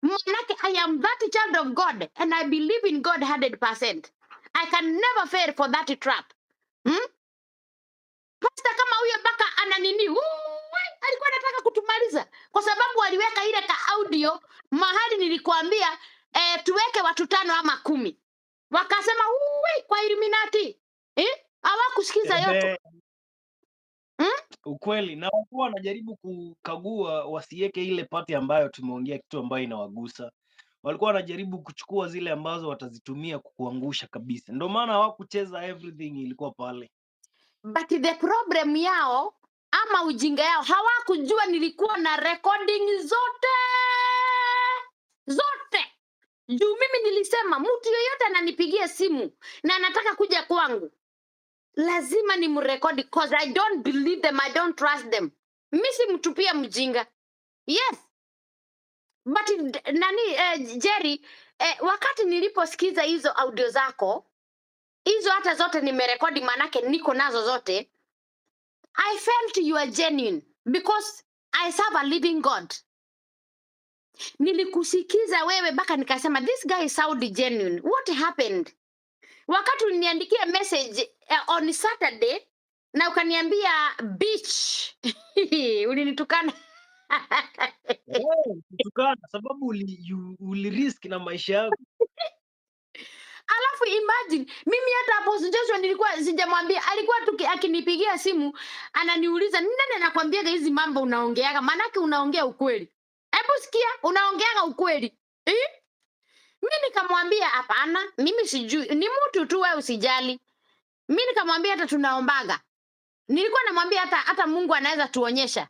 Manake I am that child of God and I believe in God 100%. I can never fail for that trap. Pastor kama huyo mpaka ana nini, alikuwa anataka kutumaliza kwa sababu aliweka ile ka audio mahali nilikwambia tuweke watu 5 ama 10. Wakasema kwa Illuminati. Hawakusikiza yote. Ukweli, na walikuwa wanajaribu kukagua wasiweke ile pati ambayo tumeongea kitu ambayo inawagusa. Walikuwa wanajaribu kuchukua zile ambazo watazitumia kukuangusha kabisa. Ndio maana hawakucheza everything ilikuwa pale. But the problem yao ama ujinga yao, hawakujua nilikuwa na recording zote. Juu mimi nilisema mtu yoyote ananipigia simu na anataka kuja kwangu, lazima ni mrekodi, cause I don't believe them, I don't trust them. Mimi si mtupia mjinga. Yes. But Jerry, wakati niliposikiza hizo audio zako, hizo hata zote nimerekodi, manake niko nazo zote, I felt you are genuine because I serve a living God. Nilikusikiza wewe mpaka nikasema this guy sound genuine. What happened? Wakati uliniandikia message on Saturday na ukaniambia bitch, ulinitukana. Kutukana sababu ulirisk na maisha yako. Alafu imagine mimi hata hapo Joshua nilikuwa sijamwambia, alikuwa tu akinipigia simu ananiuliza nani anakuambiaga hizi mambo unaongeaga, manake unaongea ukweli. Hebu sikia, unaongeaga ukweli. Mimi nikamwambia hapana, mimi sijui, ni mtu tu, wewe usijali. Mimi nikamwambia hata tunaombaga. Nilikuwa namwambia hata Mungu anaweza tuonyesha.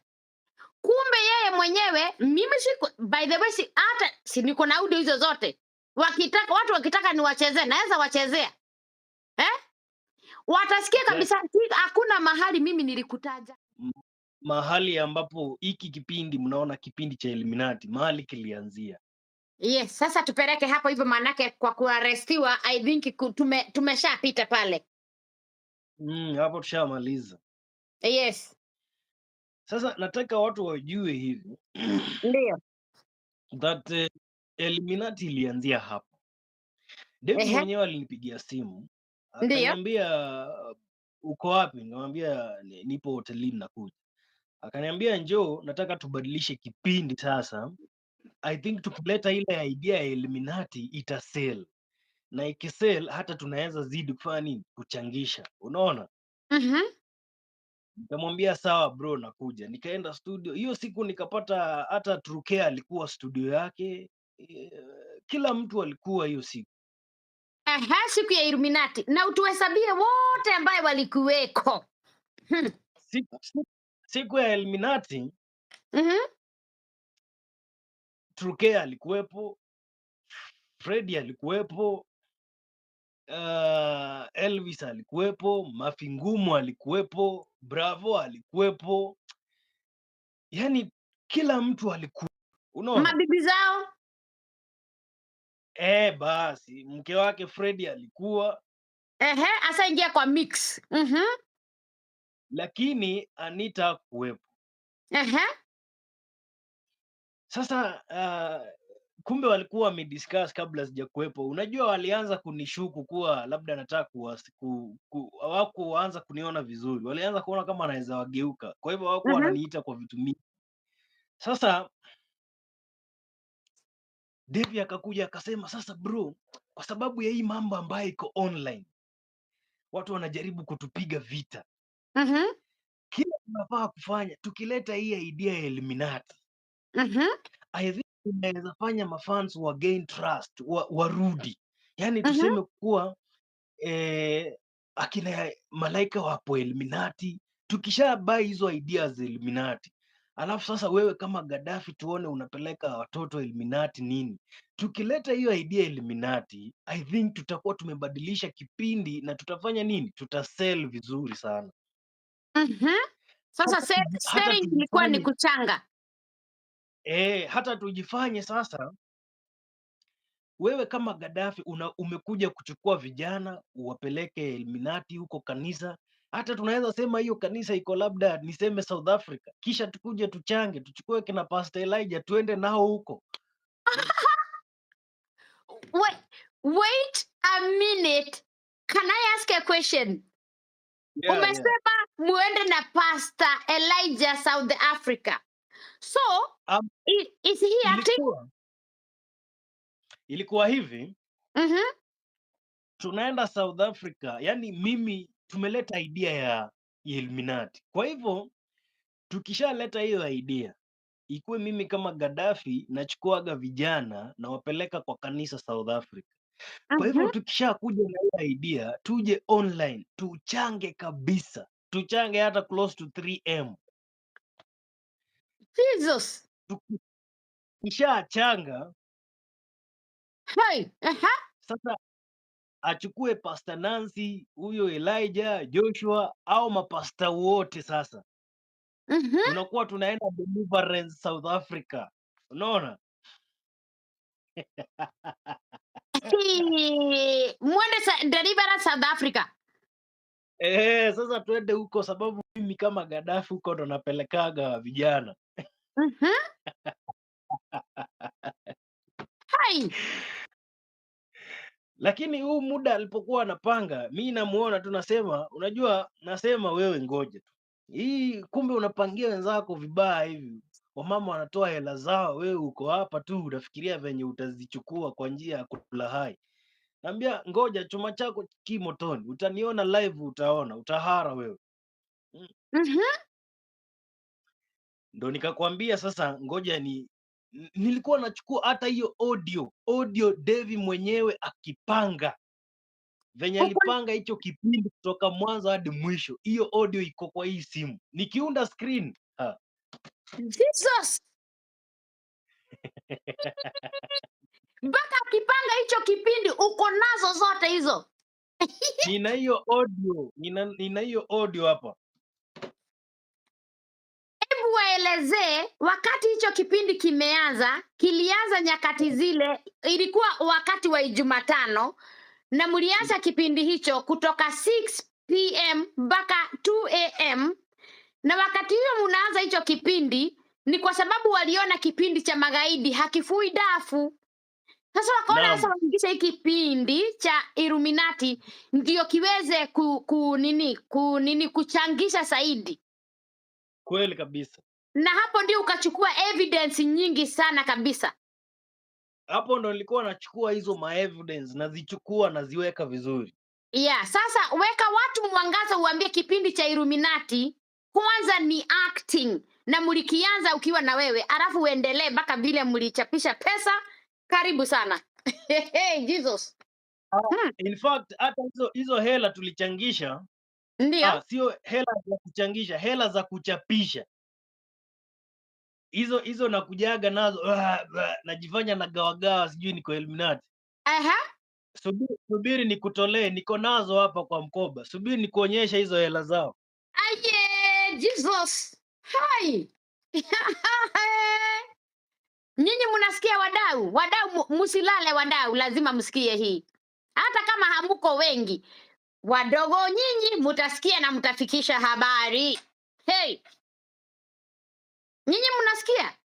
Kumbe yeye mwenyewe mimi by the way si niko na audio hizo zote. Watu wakitaka niwachezee naweza wachezea. Watasikia kabisa. Hakuna mahali mimi nilikutaja. Mahali ambapo hiki kipindi mnaona kipindi cha Illuminati mahali kilianzia. Yes, sasa tupeleke hapo hivyo, manake kwa kuarestiwa I think tumeshapita pale. Hapo tushamaliza. Yes. Sasa nataka watu wajue hivi Ndio. that Illuminati ilianzia hapo. Devi Ehe. mwenyewe alinipigia simu Ndio. akaniambia, uko wapi? Nikamwambia nipo hotelini nakuja. Akaniambia njoo, nataka tubadilishe kipindi sasa. I think tukileta ile idea ya Illuminati itasell, na ikisell hata tunaweza zidi kufanya nini, kuchangisha, unaona. Nikamwambia sawa bro, nakuja. Nikaenda studio hiyo siku, nikapata hata Trukea alikuwa studio yake, kila mtu alikuwa hiyo siku. Siku ya Illuminati, na utuhesabie wote ambaye walikuweko. Siku ya Illuminati Trukea alikuwepo, Freddy alikuwepo, Elvis alikuwepo, Mafingumu alikuwepo, Bravo alikuwepo, yani kila mtu alikuwa, unaona. Mabibi zao basi mke wake Freddy alikuwa, asaingia kwa mix. lakini Anita kuwepo. Sasa kumbe walikuwa wamediscuss kabla sijakuwepo. Unajua, walianza kunishuku kuwa labda nataka hawakuanza kuniona vizuri, walianza kuona kama anaweza wageuka, kwa hivyo hawakuwa wananiita kwa vitu mingi. Sasa Devi akakuja akasema, sasa bro, kwa sababu ya hii mambo ambayo iko online, watu wanajaribu kutupiga vita. Kile tunafaa kufanya, tukileta hii idea ya Illuminati, I think tunaweza fanya mafans wa gain trust, warudi. Yani tuseme kuwa akina Malaika wapo Illuminati, tukishabai hizo ideas za Illuminati, alafu sasa wewe kama Gaddafi tuone unapeleka watoto Illuminati nini. Tukileta hiyo idea Illuminati, I think tutakuwa tumebadilisha kipindi na tutafanya nini, tutasell vizuri sana. Sasa selling ilikuwa ni kuchanga. Hata tujifanye sasa, wewe kama Gaddafi umekuja kuchukua vijana uwapeleke Illuminati huko kanisa. Hata tunaweza sema hiyo kanisa iko labda niseme South Africa, kisha tukuje tuchange, tuchukue kina Pastor Elijah tuende nao huko. Wait a minute. Can I ask a question? Umesema muende na Pastor Elijah South Africa. So, is he acting? Ilikuwa hivi. Tunaenda South Africa, yani mimi tumeleta idea ya Illuminati. Kwa hivyo tukishaleta hiyo idea, ikuwe mimi kama Gaddafi nachukuaga vijana na wapeleka kwa kanisa South Africa. Kwa hivyo tukishakuja na hiyo idea, tuje online, tuchange kabisa. Tuchange hata close to 3M. Jesus. Tukishachanga, sasa achukue Pastor Nancy, huyo Elijah, Joshua au mapasta wote sasa. Tunakuwa tunaenda Deliverance South Africa. Unaona? Mwende Deliverance South Africa. Sasa tuende huko, sababu mimi kama Gaddafi huko ndo napelekaga vijana. Lakini huu muda alipokuwa anapanga, mi namuona tu nasema, unajua, nasema wewe ngoja tu. Hii kumbe unapangia wenzako vibaya hivi. Wamama wanatoa hela zao, wewe uko hapa tu unafikiria venye utazichukua kwa njia ya kula hai. Naambia ngoja, chuma chako kimotoni, utaniona live, utaona, utahara wewe. Ndo nikakwambia sasa, ngoja nilikuwa nachukua hata hiyo audio Devi mwenyewe akipanga venye alipanga hicho kipindi kutoka mwanzo hadi mwisho. Hiyo audio iko kwa hii simu, nikiunda screen. Jesus. Mpaka akipanga hicho kipindi uko nazo zote hizo. Nina hiyo audio, nina hiyo audio hapa. Hebu waelezee wakati hicho kipindi kimeanza, kilianza nyakati zile, ilikuwa wakati wa Jumatano, na mlianza kipindi hicho kutoka 6 PM mpaka 2 AM. Na wakati huo mnaanza hicho kipindi ni kwa sababu waliona kipindi cha magaidi hakifui dafu. Sasa wakaona sasa Naam, waingishe hiki kipindi cha Illuminati ndio kiweze kuchangisha zaidi, kweli kabisa. na hapo ndio ukachukua evidence nyingi sana kabisa. Hapo ndo nilikuwa nachukua hizo evidence, nazichukua naziweka vizuri. Yeah, sasa weka watu mwangaza, uambie kipindi cha Illuminati kwanza ni acting na mlikianza ukiwa na wewe, alafu uendelee mpaka vile mlichapisha pesa. Karibu sana. Hey, Jesus. In fact hata hizo hela tulichangisha, Ndio. sio hela za kuchangisha, hela za kuchapisha. Hizo nakujaga nazo najifanya nagawagawa, sijui niko Illuminati. Aha. Subiri nikutolee, niko nazo hapa kwa mkoba. Subiri nikuonyesha hizo hela zao. Aye, Jesus. Hai. Nyinyi mnasikia wadau? Wadau msilale wadau, lazima msikie hii. Hata kama hamuko wengi, wadogo nyinyi mutasikia na mtafikisha habari. Hey. Nyinyi mnasikia?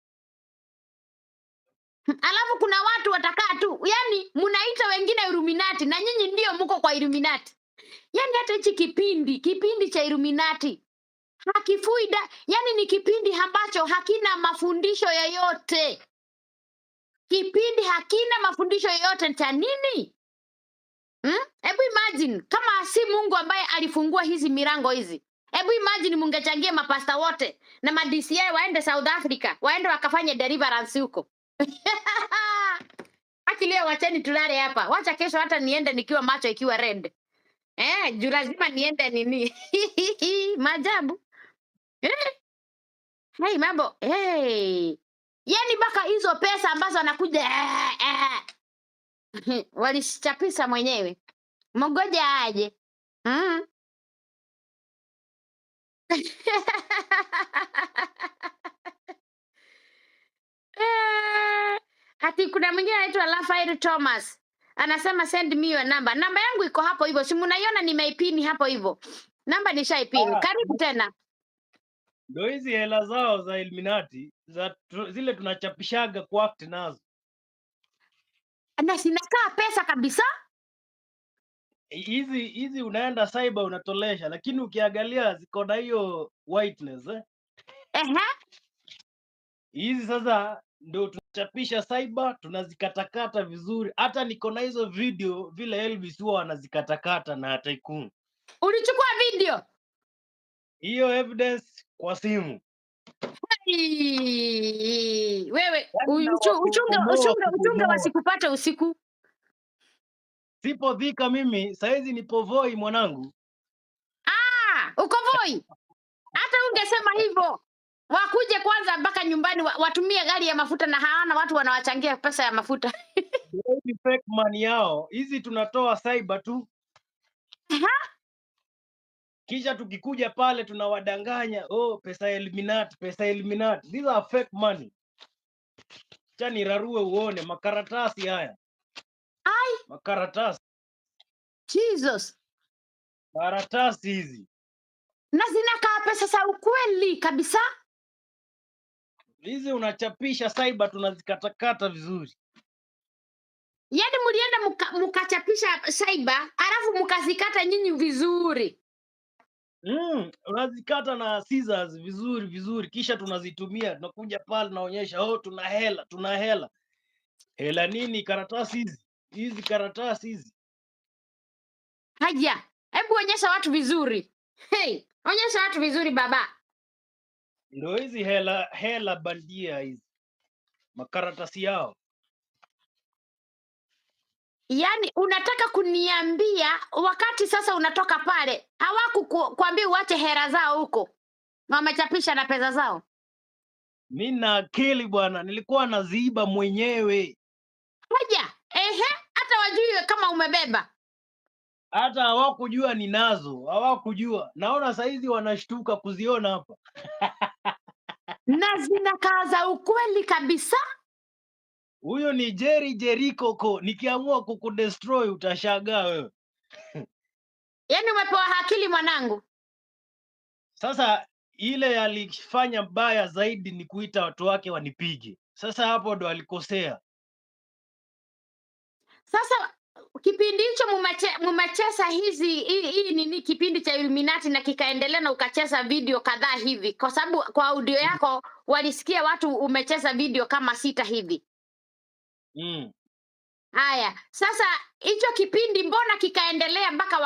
Alafu kuna watu watakaa tu, yani mnaita wengine Illuminati na nyinyi ndio mko kwa Illuminati. Yani hata hichi kipindi cha Illuminati hakifui yani ni kipindi ambacho hakina mafundisho yoyote. Kipindi hakina mafundisho yoyote cha nini? Hebu imagine kama si Mungu ambaye alifungua hizi milango hizi. Hebu imagine mungechangia mapasta wote na ma-DCI waende South Africa, waende wakafanye deliverance huko. Haki leo wacheni tulale hapa. Wacha kesho hata niende nikiwa macho ikiwa red. Juu lazima niende nini. Maajabu. Hey, mambo. Hey. Yani mpaka hizo pesa ambazo anakuja walishapisha mwenyewe. Mgoja aje. Ati kuna mwingine anaitwa Rafael Thomas anasema send me your number. Namba yangu iko hapo hivyo, si mnaiona nimeipini hapo hivyo. Namba nishaipini. Karibu tena. Ndio hizi hela zao za Illuminati zile tunachapishaga kwa act nazo. Na sinakaa pesa kabisa. Hizi unaenda cyber unatolesha, lakini ukiangalia ziko na hiyo whiteness hizi sasa ndio tunachapisha cyber, tunazikatakata vizuri. Hata niko na hizo video vile Elvis huwa anazikatakata na Tycoon. Ulichukua video? Hiyo evidence kwa simu. Wewe uchunge wasikupate usiku. Sipo dhika mimi, saizi nipo Voi mwanangu. Uko Voi? Hata ungesema hivyo. Wakuje kwanza mpaka nyumbani watumie gari ya mafuta na hawana watu wanawachangia pesa ya mafuta. Hizi fake money yao, hizi tunatoa cyber tu. Kisha tukikuja pale tunawadanganya, pesa Illuminati, pesa Illuminati. These are fake money. Chani rarue uone makaratasi haya. Makaratasi. Jesus. Karatasi hizi. Na zinakaa pesa za ukweli kabisa. Hizi unachapisha cyber, tunazikatakata vizuri. Yaani mlienda mkachapisha cyber, alafu mkazikata nyinyi vizuri. Unazikata na scissors vizuri, kisha tunazitumia, tunakuja pale naonyesha, tuna hela. Hela nini? Karatasi hizi karatasi hizi. Haja, hebu onyesha watu vizuri. Hey, onyesha watu vizuri baba. Ndio hizi hela bandia hizi. Makaratasi yao. Yaani unataka kuniambia wakati sasa unatoka pale hawakukuambia uache hela zao huko, wamechapisha na pesa zao? Mimi na akili bwana, nilikuwa naziiba mwenyewe. Haja, hata wajue kama umebeba. Hata hawakujua ninazo, hawakujua. Naona saizi wanashtuka kuziona hapa. Na zinakaa za ukweli kabisa. Huyo ni Jericho, nikiamua kukudestroy utashangaa wewe. Yaani umepewa akili mwanangu. Sasa ile alifanya mbaya zaidi ni kuita watu wake wanipige. Sasa hapo ndo alikosea. Sasa kipindi hicho mumecheza hii nini kipindi cha Illuminati na kikaendelea na ukacheza video kadhaa hivi, kwa sababu kwa audio yako walisikia watu umecheza video kama 6 hivi. Mm. Haya, sasa hicho kipindi mbona kikaendelea mpaka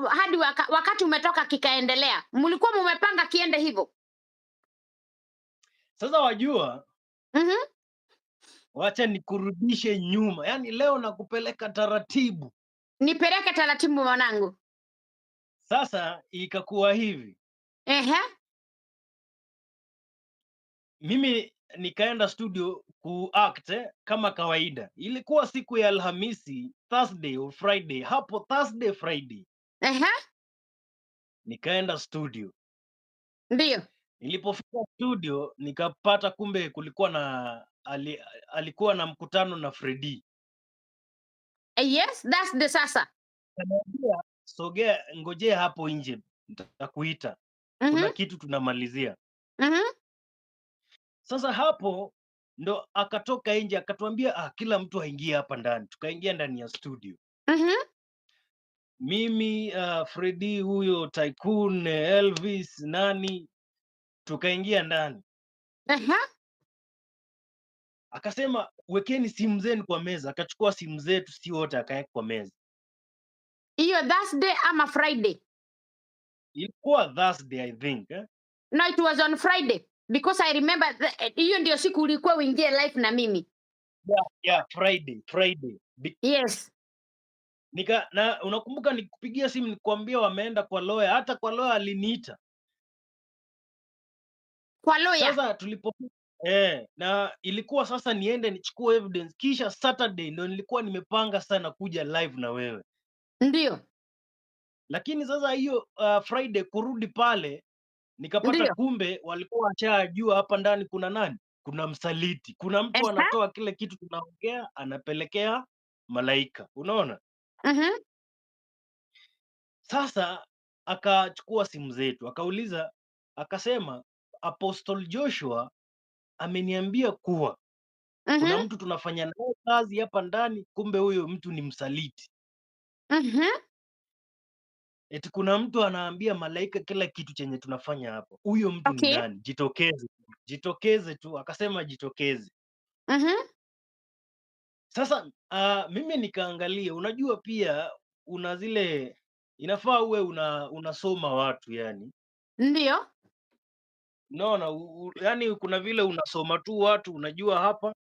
hadi wakati umetoka kikaendelea? Mlikuwa mumepanga kiende hivyo? Sasa wajua, wacha nikurudishe nyuma. Yaani leo nakupeleka taratibu. Nipeleke taratibu mwanangu. Sasa ikakuwa hivi. Mimi nikaenda studio kuact kama kawaida. Ilikuwa siku ya Alhamisi, Thursday or Friday. Hapo Thursday, Friday. Nikaenda studio. Ndio. Nilipofika studio nikapata kumbe kulikuwa na alikuwa na mkutano na Freddy. Yes, that's the sasa. Akaniambia, sogea, ngojea hapo nje, nitakuita. Kuna kitu tunamalizia. Sasa hapo ndo akatoka nje akatuambia, kila mtu aingie hapa ndani. Tukaingia ndani ya studio. Mimi, Freddy, huyo Tycoon, Elvis, nani, tukaingia ndani. Akasema wekeni simu zenu kwa meza. Akachukua simu zetu si wote akaweka kwa meza. Hiyo Thursday ama Friday? Ilikuwa Thursday, I think. No, it was on Friday because I remember hiyo ndio siku ulikuwa uingie live na mimi. Yeah, Friday. Yes. Na unakumbuka nikupigia simu nikwambia wameenda kwa lawyer. Hata kwa lawyer aliniita. Kwa lawyer? Sasa na ilikuwa sasa niende nichukue evidence, kisha Saturday ndo nilikuwa nimepanga sana kuja live na wewe. Ndio. Lakini sasa hiyo Friday kurudi pale nikapata kumbe walikuwa washajua hapa ndani kuna nani? Kuna msaliti. Kuna mtu anatoa kile kitu tunaongea anapelekea malaika. Unaona? Sasa akachukua simu zetu, akauliza, akasema Apostle Joshua ameniambia kuwa kuna mtu tunafanya naye kazi hapa ndani, kumbe huyo mtu ni msaliti. Eti kuna mtu anaambia malaika kila kitu chenye tunafanya hapa. Huyo mtu ni nani? Jitokeze tu. Akasema jitokeze. Sasa mimi nikaangalia, unajua pia una zile inafaa uwe unasoma watu yani. Ndio. Unaona, yani kuna vile unasoma tu watu, unajua hapa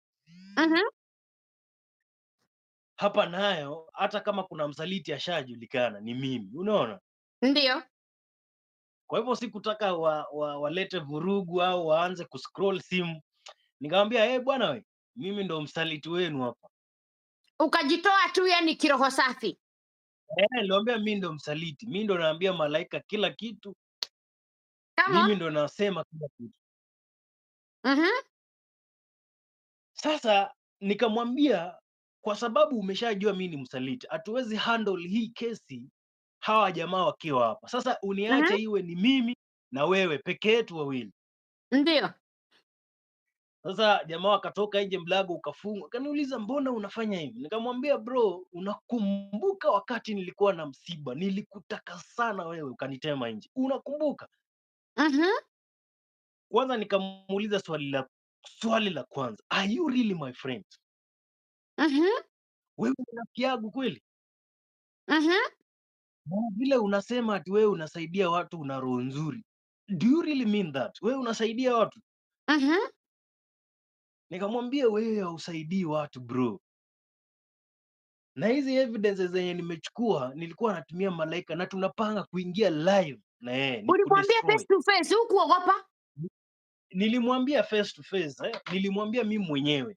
hapa nayo hata kama kuna msaliti ashajulikana ni mimi, unaona? Ndio. Kwa hivyo sikutaka walete vurugu au waanze kuscroll simu. Nikamwambia, bwana we, mimi ndo msaliti wenu hapa. Ukajitoa tu yani kiroho safi. Niliwaambia mimi ndo msaliti. Mimi ndo naambia malaika kila kitu. Mimi ndo nasema kila kitu. Sasa nikamwambia, kwa sababu umeshajua mimi ni msaliti, hatuwezi handle hii kesi hawa jamaa wakiwa hapa. Sasa uniache iwe ni mimi na wewe peke yetu wawili. Ndio. Sasa jamaa akatoka nje, mlango ukafungwa. Akaniuliza, mbona unafanya hivi? Nikamwambia, bro, unakumbuka wakati nilikuwa na msiba nilikutaka sana wewe ukanitema nje, unakumbuka? Kwanza nikamuuliza swali la kwanza, are you really my friend? Wewe ni rafiki yangu kweli? Na vile unasema ati wewe unasaidia watu, una roho nzuri, do you really mean that? Wewe unasaidia watu? Nikamwambia, wewe hausaidii watu bro, na hizi evidences zenye nimechukua nilikuwa natumia malaika na tunapanga kuingia live na yeye. Ulimwambia face to face, hukuogopa? Nilimwambia face to face, nilimwambia mimi mwenyewe.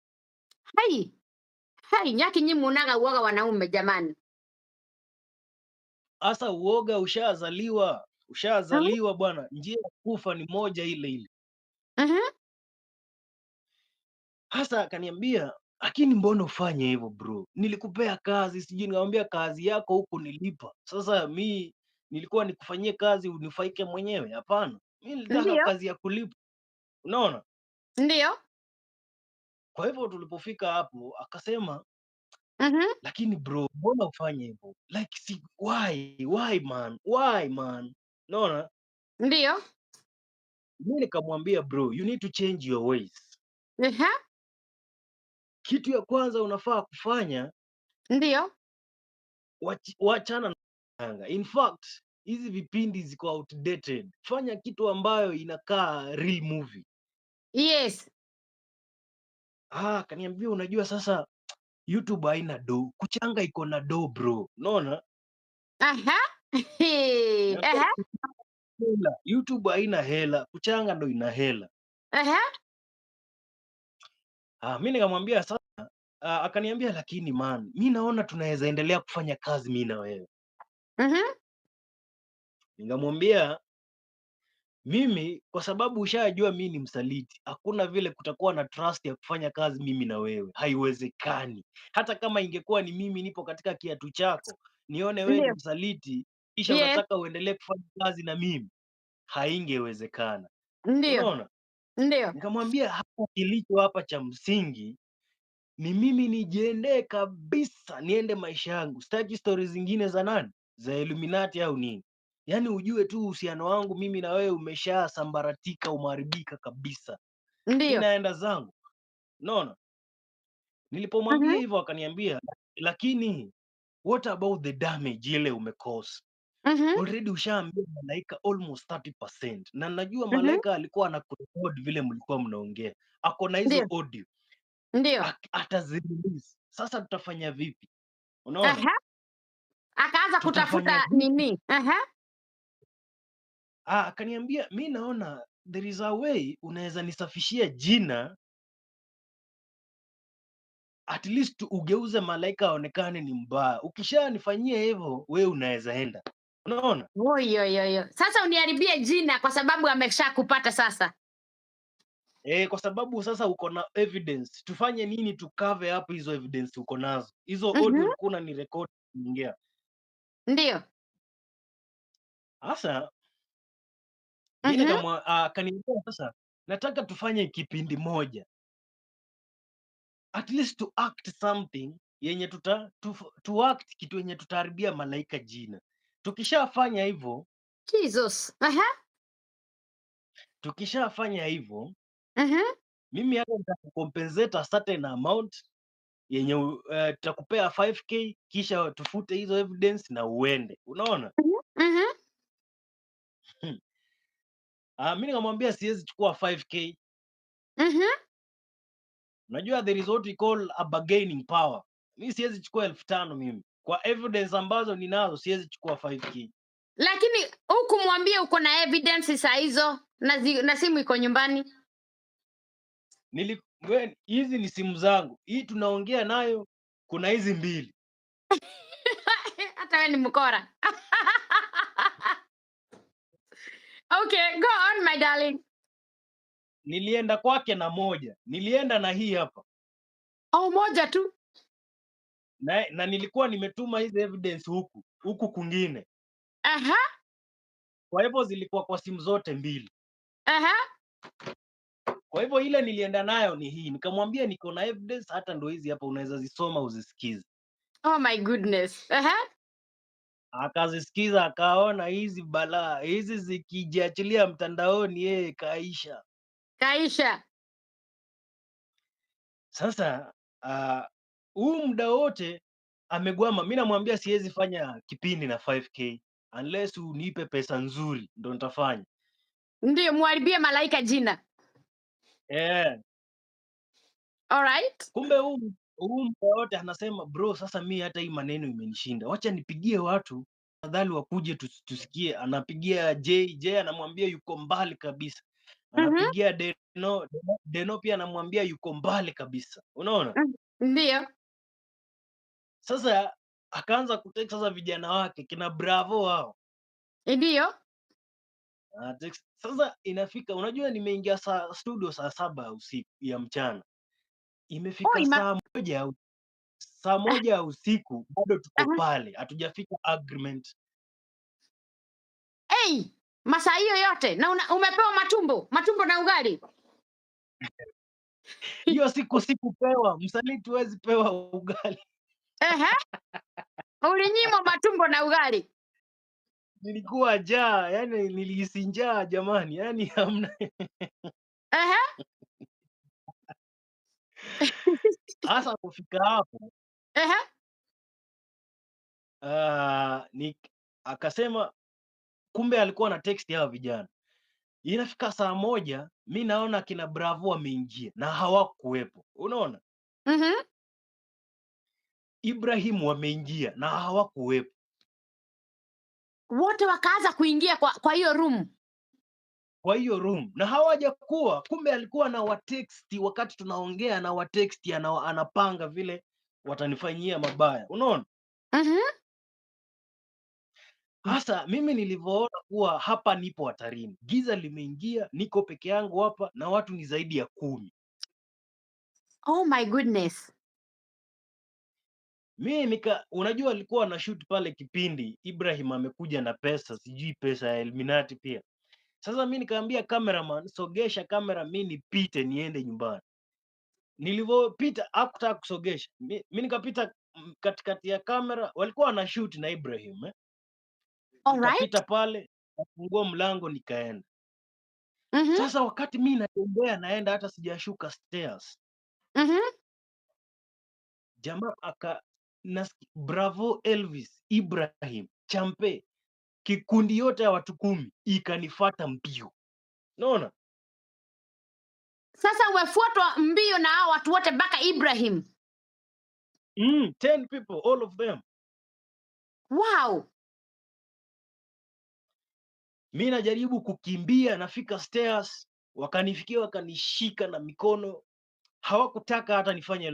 Hai, nyaki nyinyi munaga uoga wanaume jamani. Asa uoga ushazaliwa bwana, njia ya kufa ni moja ile ile. Hasa akaniambia, lakini mbona ufanye hivyo bro? Nilikupea kazi, sijui. Nikamwambia, kazi yako huko nilipa. Sasa mi nilikuwa nikufanyie kazi unufaike mwenyewe? Hapana. Mimi nilitaka Ndio. kazi ya kulipwa, unaona? Ndio. Kwa hivyo tulipofika hapo akasema, Mhm. lakini bro, mbona ufanye hivyo? Like why man? Why man? Unaona? Ndio. Mimi nikamwambia bro, you need to change your ways. Ehe. Kitu ya kwanza unafaa kufanya, Ndio. wachana na anga. In fact, hizi vipindi ziko outdated. Fanya kitu ambayo inakaa real movie. Yes. Kaniambia unajua sasa YouTube haina do. Kuchanga iko na do bro. Unaona? Aha. Niambia, Aha. hela. YouTube haina hela, kuchanga ndo ina hela. Aha. Mimi nikamwambia sasa, akaniambia lakini man, mimi naona tunaweza endelea kufanya kazi mimi na wewe. Mhm. Nikamwambia mimi kwa sababu ushajua mimi ni msaliti, hakuna vile kutakuwa na trust ya kufanya kazi mimi na wewe, haiwezekani. Hata kama ingekuwa ni mimi nipo katika kiatu chako, nione wewe ni Ndio. msaliti, kisha Yes. unataka uendelee kufanya kazi na mimi, haingewezekana. Ndio. Unaona? Ndio. Nikamwambia hapa kilicho hapa cha msingi ni mimi nijiendee kabisa, niende maisha yangu. Sitaki stori zingine za nani, za Illuminati au nini. Yaani ujue tu uhusiano wangu mimi na wewe umeshasambaratika, umeharibika kabisa. Mimi Ndio. naenda zangu. Unaona? Nilipomwambia Mhm. hivyo akaniambia, lakini what about the damage ile umekosa? Mhm. Already ushaambia Malaika almost 30%. Na najua Mhm. Malaika alikuwa anakurecord vile mlikuwa mnaongea. Ako na hizo Ndio. audio. Ndio. Atazirelease. Sasa tutafanya vipi? Unaona? Aha. Akaanza Tutafanya kutafuta vipi? nini? Aha. Akaniambia mi naona there is a way unaweza nisafishia jina, at least ugeuze Malaika aonekane ni mbaya. Ukishanifanyia hivyo, wewe unaweza enda. Unaona? Oyoyoyo. Sasa uniharibie jina kwa sababu ameshakupata sasa. Kwa sababu sasa uko na evidence. Tufanye nini to cover up hizo evidence uko nazo? Hizo audio Mhm. ulikuwa unanirecord ukiongea. Ndio. Sasa Mhm. akaniambia sasa nataka tufanye kipindi moja. At least to act something yenye to act kitu yenye tutaharibia Malaika jina. Tukishafanya hivyo, Jesus. Aha. Mhm. mimi hata nitakucompensate a certain amount yenye tutakupea 5k kisha tufute hizo evidence na uende. Unaona? Mhm. Mhm. Mimi nikamwambia siwezi chukua 5k. Mhm. Unajua there is what we call a bargaining power. Mimi siwezi chukua 5,000 mimi. Kwa evidence ambazo ninazo siwezi chukua 5k. Lakini hukumwambia uko na evidence saa hizo na simu iko nyumbani. Hizi ni simu zangu. Hii tunaongea nayo kuna hizi mbili. Hata wewe ni mkora. Okay, go on my darling. Nilienda kwake na moja. Nilienda na hii hapa. Moja tu. Na nilikuwa nimetuma hizi evidence huku kwingine. Aha. Kwa hivyo zilikuwa kwa simu zote mbili. Aha. Kwa hivyo ile nilienda nayo ni hii. Nikamwambia niko na evidence hata ndo hizi hapa unaweza zisoma uzisikize. Oh my goodness. Aha. Akazisikiza akaona hizi balaa. Hizi zikijiachilia mtandaoni yeye kaisha. Kaisha. Sasa huu muda wote amegwama. Mimi namwambia siwezi fanya kipindi na 5k unless unipe pesa nzuri ndo nitafanya. Ndio muharibie Malaika jina. All right. Kumbe huu muda wote anasema bro, sasa mi hata hii maneno imenishinda, wacha nipigie watu afadhali wakuje tusikie. Anapigia J anamwambia yuko mbali kabisa, anapigia Deno pia anamwambia yuko mbali kabisa. Unaona? Ndio. Sasa akaanza kutext sasa vijana wake kina Bravo wao. Ndio. Sasa inafika, unajua nimeingia studio saa 7 usiku ya mchana, imefika saa moja ya usiku bado tuko pale, hatujafika agreement. Hey! masaa hiyo yote na umepewa matumbo na ugali. Hiyo siku sikupewa, msaliti huwezi pewa ugali. Ehe, ulinyimwa matumbo na ugali. Nilikuwa njaa, yani nilihisi njaa jamani, yani hamna. Ehe. Hasa kufika hapo Ehe. akasema kumbe alikuwa na text hao vijana. Inafika saa moja, mi naona kina Bravo wameingia na hawakuwepo. Unaona? Ibrahim wameingia na hawakuwepo. Wote wakaanza kuingia kwa hiyo room. Kwa hiyo room na hawajakuwa, kumbe alikuwa na watexti wakati tunaongea, na watexti anapanga vile watanifanyia mabaya. Unaona? Sasa mimi nilivyoona kuwa hapa nipo hatarini, giza limeingia, niko peke yangu hapa na watu ni zaidi ya 10. Oh my goodness. Mimi unajua alikuwa na shoot pale kipindi Ibrahim amekuja na pesa, sijui pesa ya Illuminati pia. Sasa mimi nikaambia cameraman, sogesha kamera mimi nipite niende nyumbani. Nilivyopita hakutaka kusogesha. Mimi nikapita katikati ya kamera, walikuwa wana shoot na Ibrahim Nikapita pale, nafungua mlango nikaenda. Sasa wakati mimi natembea naenda hata sijashuka stairs. Jamaa Bravo, Elvis, Ibrahim, Champe, kikundi yote ya watu 10 ikanifuata mbio. Unaona? Sasa umefuatwa mbio na hao watu wote mpaka Ibrahim. 10 people, all of them. Wow. Mimi najaribu kukimbia, nafika stairs, wakanifikia wakanishika na mikono. Hawakutaka hata nifanye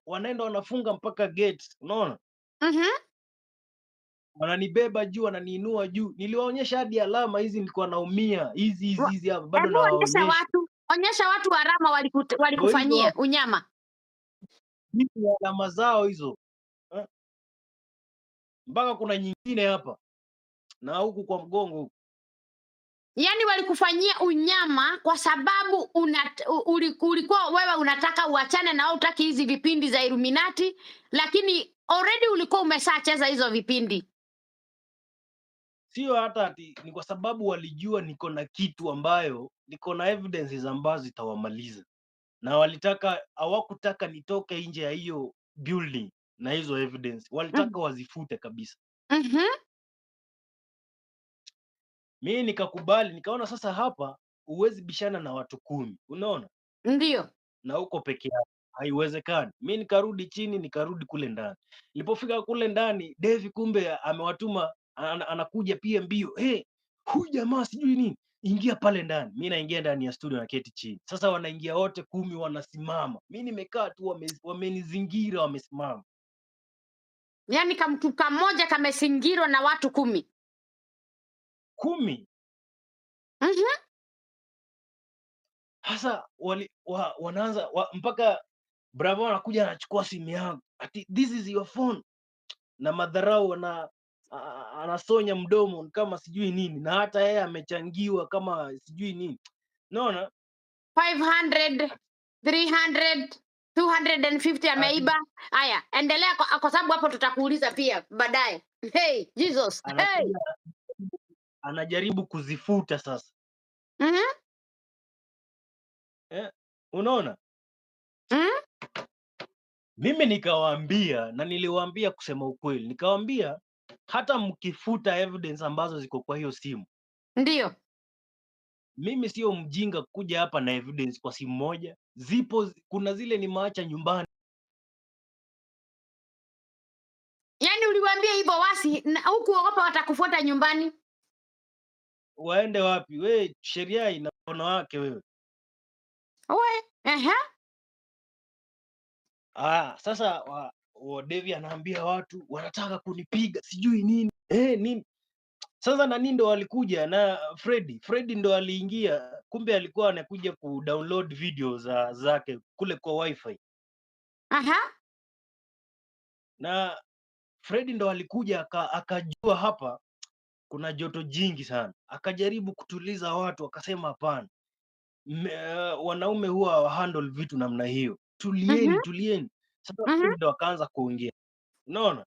wanaenda wanafunga mpaka gate, unaona? Wananibeba juu, wananiinua juu. Niliwaonyesha hadi alama hizi, nilikuwa naumia hizi hapa bado nawaonyesha. Onyesha watu alama walikufanyia unyama. Hizi alama zao hizo. Mpaka kuna nyingine hapa na huku kwa mgongo huku. Yaani walikufanyia unyama kwa sababu ulikuwa wewe unataka uachane na utaki hizi vipindi za Illuminati, lakini already ulikuwa umeshacheza hizo vipindi. Sio hata ati ni kwa sababu walijua niko na kitu ambayo niko na evidences ambazo zitawamaliza, na hawakutaka nitoke nje ya hiyo building na hizo evidence, walitaka wazifute kabisa. Mimi nikakubali, nikaona sasa hapa huwezi bishana na watu 10, unaona? Ndio. Na uko peke yako, haiwezekani. Mimi nikarudi chini, nikarudi kule ndani. Nilipofika kule ndani, Devi kumbe amewatuma, anakuja pia mbio. Huyu jamaa sijui nini, ingia pale ndani. Mimi naingia ndani ya studio na keti chini. Sasa wanaingia wote 10 wanasimama. Mimi nimekaa tu, wamenizingira, wamesimama. Yaani kamtu kamoja kamezingirwa na watu 10. 10. Sasa wanaanza mpaka Bravo anakuja anachukua simu yangu. Ati this is your phone. Na madharau anasonya mdomo kama sijui nini, na hata yeye amechangiwa kama sijui nini. Unaona? 500, 300, 250 ameiba. Haya, endelea kwa sababu hapo tutakuuliza pia baadaye. Hey, Jesus. Hey. Anajaribu kuzifuta sasa. Unaona? Mimi nikawaambia, na niliwaambia kusema ukweli, nikawaambia hata mkifuta evidence ambazo ziko kwa hiyo simu. Ndio. Mimi sio mjinga kuja hapa na evidence kwa simu moja. Kuna zile nimeacha nyumbani. Yaani uliwaambia hivyo wasi na huku hapa watakufuata nyumbani. Waende wapi? We, sheria ina mkono wake wewe. Sasa Devi anaambia watu wanataka kunipiga sijui nini. Nini? Sasa nani ndo walikuja na Freddy ndo aliingia, kumbe alikuwa anakuja kudownload video zake kule kwa wifi. Na Freddy ndo alikuja akajua hapa kuna joto jingi sana. Akajaribu kutuliza watu, akasema hapana, wanaume huwa hawahandle vitu namna hiyo, Mhm. tulieni. Sasa Mhm. ndo akaanza kuongea, unaona,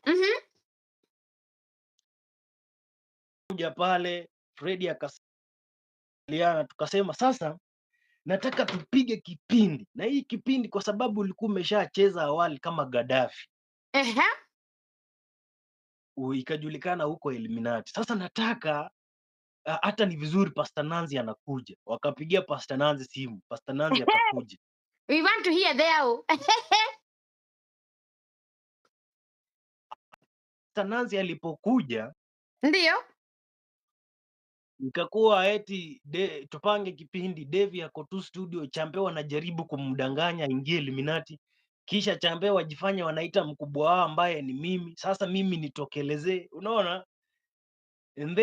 Mhm. kuja pale Fredi akasaliana, tukasema sasa nataka tupige kipindi, na hii kipindi kwa sababu ulikuwa umeshacheza awali kama Gaddafi, Ehe. ikajulikana huko Illuminati. Sasa nataka hata ni vizuri Pastor Nanzi anakuja. Wakapigia Pastor Nanzi simu, Pastor Nanzi akakuja. We want to hear there. Pastor Nanzi alipokuja Ndio. ikakuwa eti tupange kipindi, Devi ako tu studio, Chambe wanajaribu kumdanganya aingie Illuminati, kisha Chambe wajifanya wanaita mkubwa wao ambaye ni mimi. Sasa mimi nitokelezee, unaona, and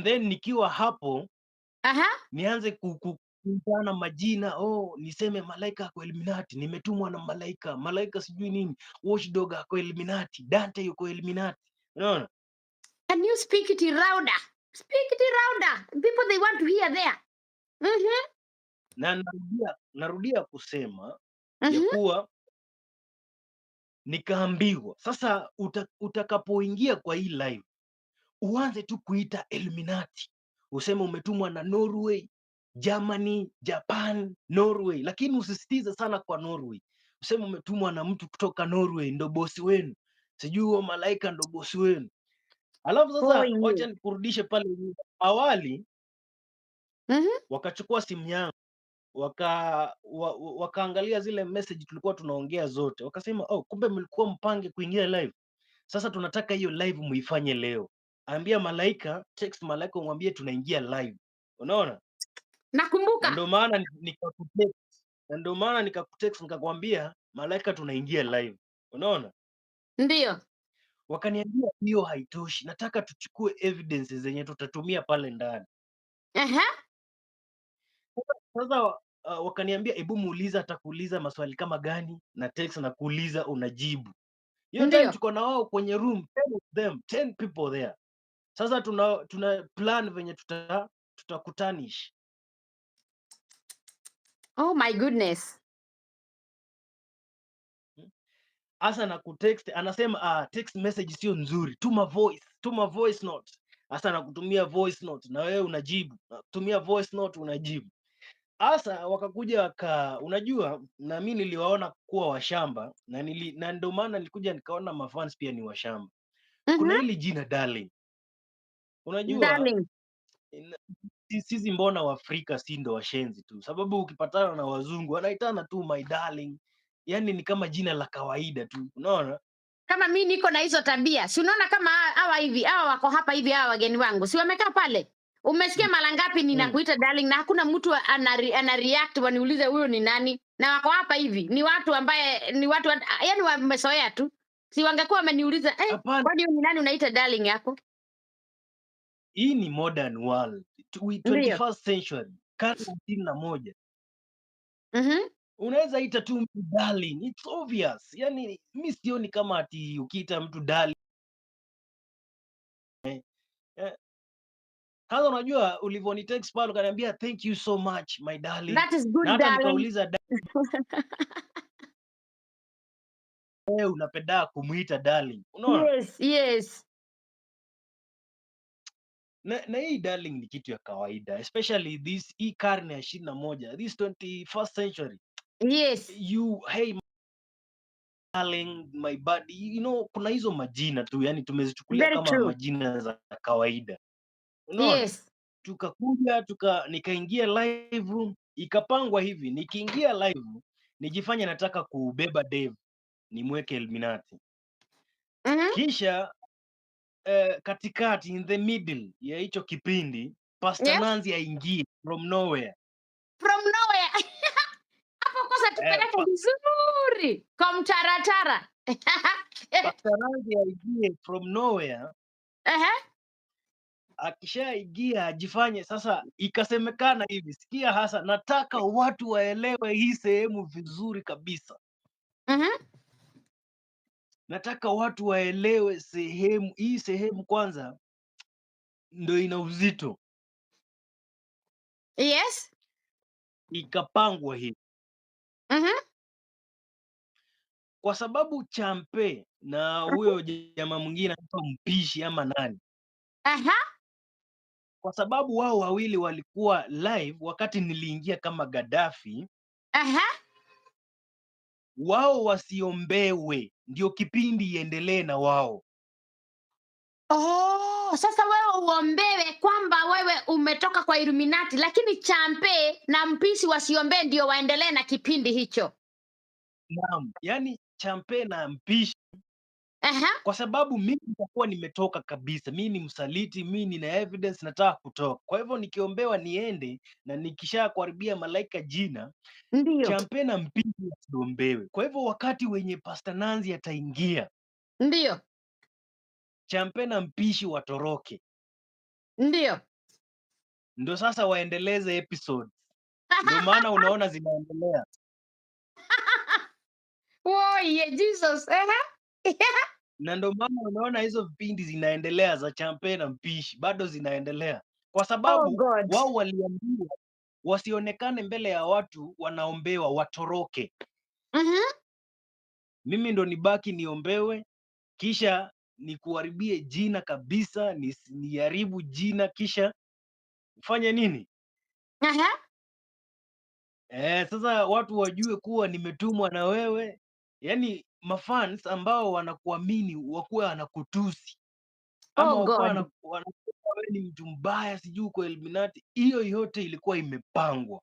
then nikiwa hapo Aha. nianze kuitana majina, niseme malaika ako Illuminati, nimetumwa na malaika sijui nini, watchdog ako Illuminati, Dante yuko Illuminati, unaona. Can you speak it louder? Speak it louder. People they want to hear there. Mhm. Na narudia kusema ya Mhm. kuwa nikaambiwa sasa, utakapoingia kwa hii live uanze tu kuita Illuminati, useme umetumwa na Norway, Germany, Japan, Norway, lakini usisitize sana kwa Norway. Useme umetumwa na mtu kutoka Norway, ndo bosi wenu, sijui huo malaika ndo bosi wenu. Alafu Oh, sasa yeah. wacha nikurudishe pale nyuma. Awali Mhm. wakachukua simu yangu wakaangalia zile message tulikuwa tunaongea zote, wakasema kumbe mlikuwa mpange kuingia live. Sasa tunataka hiyo live muifanye leo. Ambia malaika, text malaika umwambie tunaingia live. Unaona? Na Nakumbuka. ndio maana nikakutext nikakwambia malaika tunaingia live. Unaona? Ndio. Wakaniambia hiyo haitoshi, nataka tuchukue evidence zenye tutatumia pale ndani. Aha. Sasa wakaniambia hebu muuliza, atakuuliza maswali kama gani, na text na kuuliza unajibu. Hiyo time Ndio. tuko na wao kwenye room, 10 of them, 10 people there. Sasa tuna plan venye tutakutanish. Oh my goodness. Asa na kutext anasema text message sio nzuri, tuma voice note. Asa nakutumia voice note na wewe unajibu, nakutumia voice note unajibu. Asa wakakuja unajua, na mimi niliwaona kuwa washamba na ndio maana nilikuja nikaona mafans pia ni washamba. Kuna Mhm. hili jina darling, unajua Darling. sisi mbona Waafrika si ndo washenzi tu, sababu ukipatana na wazungu wanaitana tu my darling, yani ni kama jina la kawaida tu, unaona. Kama mi niko na hizo tabia, si unaona kama hawa hivi, hawa wako hapa hivi, hawa wageni wangu si wamekaa pale. Umesikia mara ngapi ninakuita darling na hakuna mtu ana react waniulize huyo ni nani, na wako hapa hivi, ni watu ambaye ni watu yani wamesoea tu. Si wangekuwa wameniuliza Hapana, kwani huyo ni nani unaita darling yako? hii ni modern world, Ndio. 21st century, karne ya 21. Mhm. Unaweza ita tu mtu darling, it's obvious. Yani mi sioni kama ati ukiita mtu darling eh, Sasa unajua ulivyonitext pale ukaniambia thank you so much my darling, That is good na hata darling. nikauliza wewe unapenda kumuita darling, unaona. Yes, yes. Na hii darling ni kitu ya kawaida, especially hii karne ya 21, this 21st century. Yes. Hey my darling, my buddy, kuna hizo majina tu, yani tumezichukulia Very kama true. majina za kawaida, unaona. Yes. Tukakuja nikaingia live room, ikapangwa hivi, nikiingia live nijifanye nataka kubeba Dave nimweke Illuminati. Mhm. Kisha katikati, in the middle ya hicho kipindi, Pastor Yes. Nanzi aingie from nowhere. From nowhere. Hapo kosa tupeleke vizuri kwa mtaratara. Pastor Nanzi aingie from nowhere. Akishaingia ajifanye sasa, ikasemekana hivi, sikia hasa, nataka watu waelewe hii sehemu vizuri kabisa. Mhm. nataka watu waelewe hii sehemu kwanza ndio ina uzito, Yes. ikapangwa hivi Mhm. kwa sababu Champe na huyo jamaa mwingine anaitwa Mpishi ama nani, Aha. kwa sababu wao wawili walikuwa live wakati niliingia kama Gaddafi, Aha. wao wasiombewe, ndio kipindi iendelee na wao. Oh, sasa wewe uombewe kwamba wewe umetoka kwa Illuminati, lakini Champe na Mpishi wasiombee ndio waendelee na kipindi hicho. Naam, yani Champe na Mpishi, Aha. kwa sababu mimi nitakuwa nimetoka kabisa, mimi ni msaliti, mimi nina evidence, nataka kutoka. Kwa hivyo nikiombewa niende, na nikisha kuharibia malaika jina, Ndio. Champe na Mpishi wasiombewe. Kwa hivyo wakati wenye Pastor Nanzi ataingia, Ndio. Champe na Mpishi watoroke, Ndio. ndio sasa waendeleze episode. Ndio maana unaona zinaendelea. Oh, yeah, Jesus. Aha. Na ndio maana unaona hizo vipindi zinaendelea za Champe na Mpishi bado zinaendelea, kwa Oh sababu God. wao waliambiwa wasionekane mbele ya watu wanaombewa, watoroke. Mhm. Mimi ndo nibaki niombewe, kisha nikuharibie jina kabisa, niharibu jina, kisha ufanye nini? Aha. Sasa watu wajue kuwa nimetumwa na wewe, yaani mafans ambao wanakuamini wakuwa wanakutusi ama Oh wakuwa God. wanakuwa wewe ni mtu mbaya, sijui uko Illuminati. Hiyo yote ilikuwa imepangwa.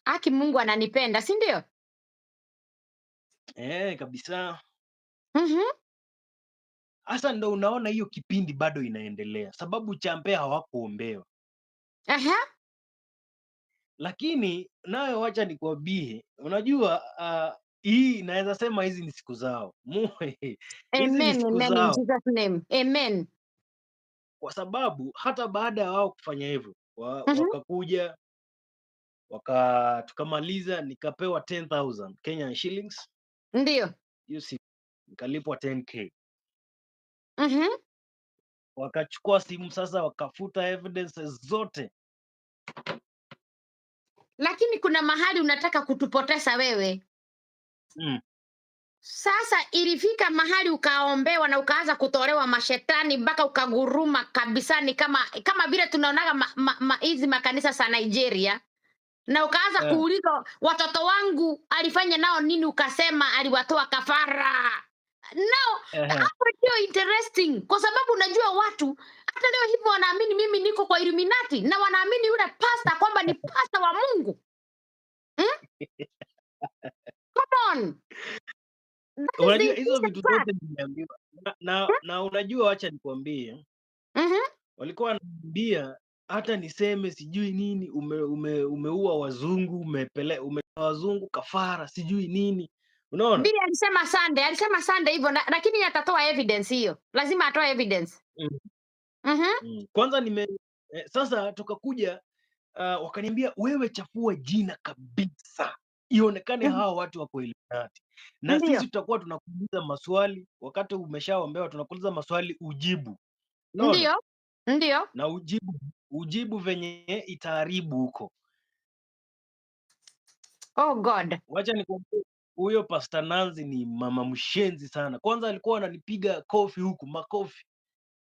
Aki Mungu ananipenda, si ndio? Kabisa. Mhm. Hasa ndo unaona hiyo kipindi bado inaendelea, sababu Champe hawakuombewa. Aha. Lakini nayo wacha nikwambie, unajua hii naweza sema hizi ni siku zao. Hizi ni Amen, siku amen in zao, Jesus name. Amen. kwa sababu hata baada ya wao kufanya hivyo Mhm. wakakuja tukamaliza, nikapewa 10,000 Kenyan shillings Ndio. hiyo siku, nikalipwa 10k. Mhm. Wakachukua simu sasa, wakafuta evidences zote. Lakini kuna mahali unataka kutupoteza wewe. Mm. Sasa ilifika mahali ukaombewa na ukaanza kutolewa mashetani mpaka ukaguruma kabisa, ni kama vile tunaonaga hizi makanisa za Nigeria, na ukaanza Eh, kuulizwa watoto wangu alifanya nao nini, ukasema aliwatoa kafara. No, ehe. hapo ndio interesting, kwa sababu unajua watu hata leo hivi wanaamini mimi niko kwa Illuminati na wanaamini yule pasta kwamba ni pasta wa Mungu. Come on. That is the Unajua hizo interesting vitu part. zote nimeambiwa na unajua, wacha nikwambie, Mhm. walikuwa wananiambia hata niseme sijui nini, umeua wazungu, umetoa wazungu kafara sijui nini, unaona. Bili alisema Sunday hivyo, lakini atatoa evidence hiyo. Lazima atoe evidence. Mm. Mhm. Kwanza sasa tukakuja, wakaniambia wewe chafua jina kabisa, ionekane Mhm. hawa watu wako Illuminati, na Ndio. sisi tutakuwa tunakuuliza maswali, wakati umeshaombewa tunakuuliza maswali ujibu, unaona, Ndio. Ndio. na ujibu venye itaharibu huko. Oh God. Wacha nikwambie, huyo Pastor Nanzi ni mama mshenzi sana. Kwanza alikuwa ananipiga kofi huku, makofi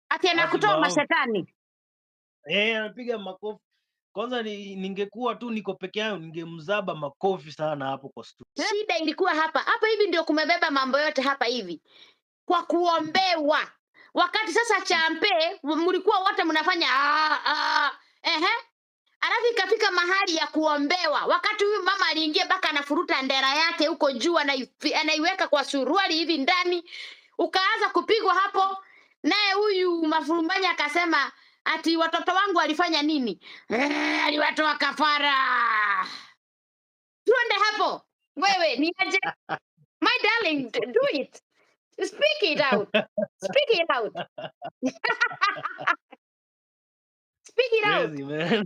Ati ati anakutoa maombi, mashetani. anapiga makofi. Kwanza ningekuwa tu niko peke yangu ningemzaba makofi sana hapo kwa studio. Shida ilikuwa hapa hivi, ndio kumebeba mambo yote hapa hivi, kwa kuombewa. Wakati sasa Champe mlikuwa wote mnafanya ehe, alafu ikafika mahali ya kuombewa. Wakati huyu mama aliingia mpaka anafuruta ndera yake huko juu, anaiweka kwa suruali hivi ndani, ukaanza kupigwa hapo. Naye huyu Mafurumbanya akasema ati watoto wangu walifanya nini? Aliwatoa kafara. Tuende hapo. Wewe ni aje? My darling, do it. Speak it out. Speak it out. Speak it out. Crazy man.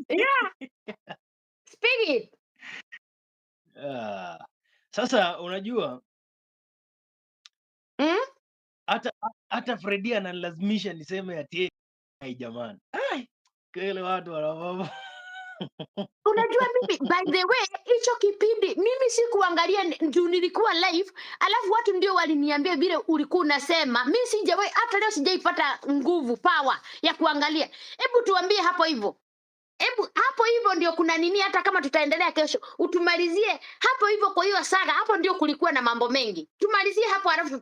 Yeah, speak it. Sasa unajua Mm? hata Fredi ananilazimisha niseme ati ai jamani. Ai, kele watu wana mambo. Unajua mimi by the way hicho kipindi mimi sikuangalia juu nilikuwa live, alafu watu ndio waliniambia vile ulikuwa unasema. Mimi sijawahi hata leo sijaipata nguvu power ya kuangalia. Hebu tuambie hapo hivyo. Hebu hapo hivyo ndio kuna nini, hata kama tutaendelea kesho utumalizie hapo hivyo. Kwa hiyo saga hapo ndio kulikuwa na mambo mengi, tumalizie hapo alafu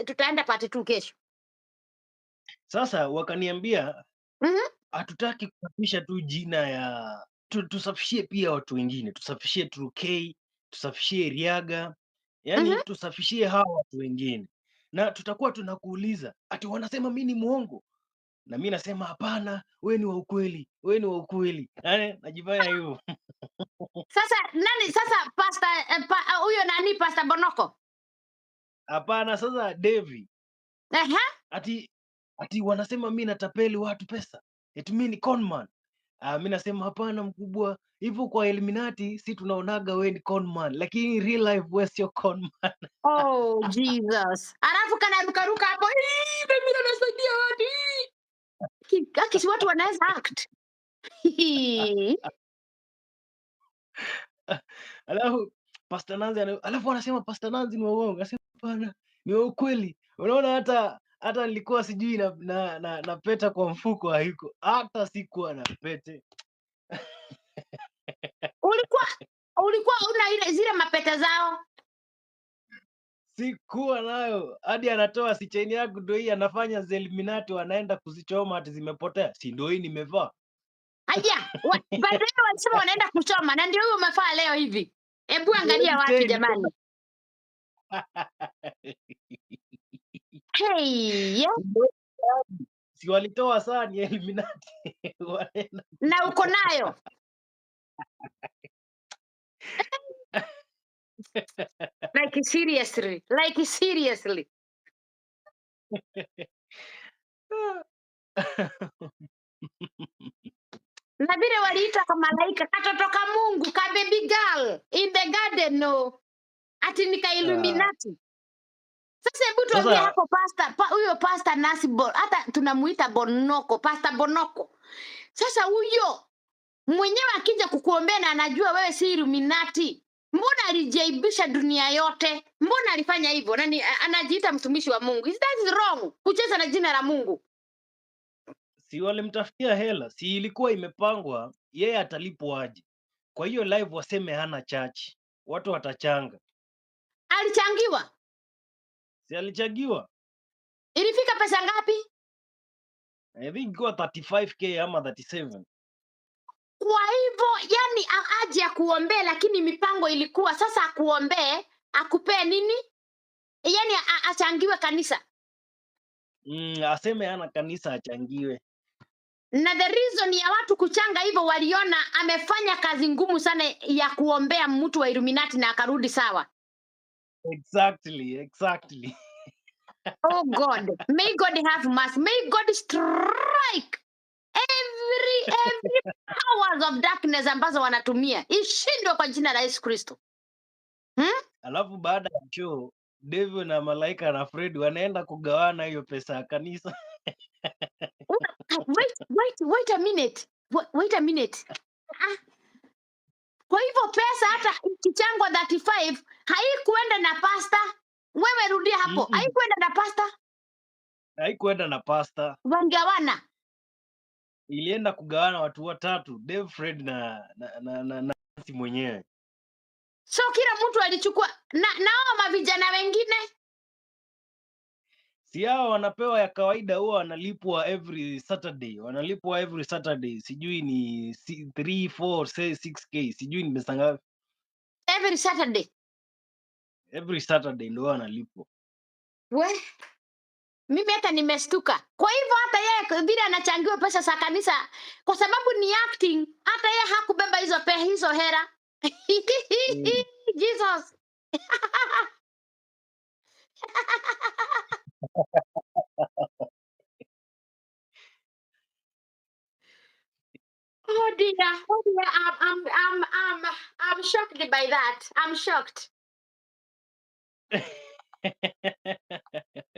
tutaenda part 2 kesho. Sasa wakaniambia Mhm. hatutaki kusafisha tu jina ya tusafishie pia watu wengine, tusafishie Trukei, tusafishie Riaga, yani Mhm. tusafishie hawa watu wengine, na tutakuwa tunakuuliza ati wanasema mi ni mwongo, na mi nasema hapana, we ni wa ukweli, we ni wa ukweli. Yani najifanya hivyo. Sasa nani sasa pastor huyo nani Pastor Bonoko? Hapana, sasa Devi Aha. ati wanasema mi natapeli watu pesa, eti mi ni conman. Mi nasema hapana mkubwa, hivyo kwa Illuminati si tunaonaga we ni conman, lakini real life we sio conman. Oh Jesus. Alafu kana ruka hapo. Mimi nasaidia watu. Kaki watu wanaweza act. Alafu Pastor Nanzi alafu wanasema Pastor Nanzi ni wa uongo. Nasema hapana, ni wa ukweli. Unaona hata nilikuwa sijui na peta kwa mfuko haiko. Hata sikuwa na pete. Ulikuwa una ile zile mapete zao. Sikuwa nayo. Hadi anatoa si chain yangu ndio hii anafanya Illuminati wanaenda kuzichoma ati zimepotea. Si ndio hii nimevaa. Haya, baadaye walisema wanaenda kuchoma na ndio huyo umefaa leo hivi. Hebu angalia watu jamani. Hey, yeah. Si walitoa saa ni Illuminati. Na uko nayo. Like seriously. Na vile waliita kwa malaika katoto ka Mungu ka baby girl in the garden no. Ati nika Illuminati. Sasa hebu tuambie hapo huyo pastor Nasibol, hata tunamuita Bonoko, Pastor Bonoko. Sasa huyo mwenyewe akija kukuombea na anajua wewe si Illuminati, mbona alijaibisha dunia yote? Mbona alifanya hivyo? Nani anajiita mtumishi wa Mungu? Is that wrong? Kucheza na jina la Mungu. Si walimtafutia hela, si ilikuwa imepangwa yeye atalipwa aje. Kwa hiyo live waseme hana church, watu watachanga. Alichangiwa? Si alichangiwa? Ilifika pesa ngapi? I think ilikuwa 35k ama 37. Kwa hivyo yani aje akuombee, lakini mipango ilikuwa sasa akuombee akupee nini? Yani achangiwe kanisa. Aseme hana kanisa achangiwe. Na the reason ya watu kuchanga hivyo waliona amefanya kazi ngumu sana ya kuombea mtu wa Illuminati na akarudi sawa. Exactly. Oh God, may God have mercy. May God strike every powers of darkness ambazo wanatumia ishindwe kwa jina la Yesu Kristo. Alafu baada ya show Devil na Malaika na Fred wanaenda kugawana hiyo pesa ya kanisa. Wait a minute. Wait a minute. Kwa hivyo pesa hata ikichangwa 35 haikuenda na pasta. Wewe rudia hapo. Haikuenda na pasta. Haikuenda na pasta. Wangawana. Ilienda kugawana watu watatu, Dave, Fred na Nancy mwenyewe. So kila mtu alichukua na hao mavijana wengine si hao wanapewa ya kawaida, huwa wanalipwa every Saturday, sijui ni 3 4 6k, sijui ni pesa ngapi. Every Saturday ndio wanalipwa. We mimi hata nimestuka. Kwa hivyo hata yeye vile anachangiwa pesa za kanisa kwa sababu ni acting, hata yeye hakubeba hizo hera. Jesus. Oh dear. I'm shocked by that. I'm shocked.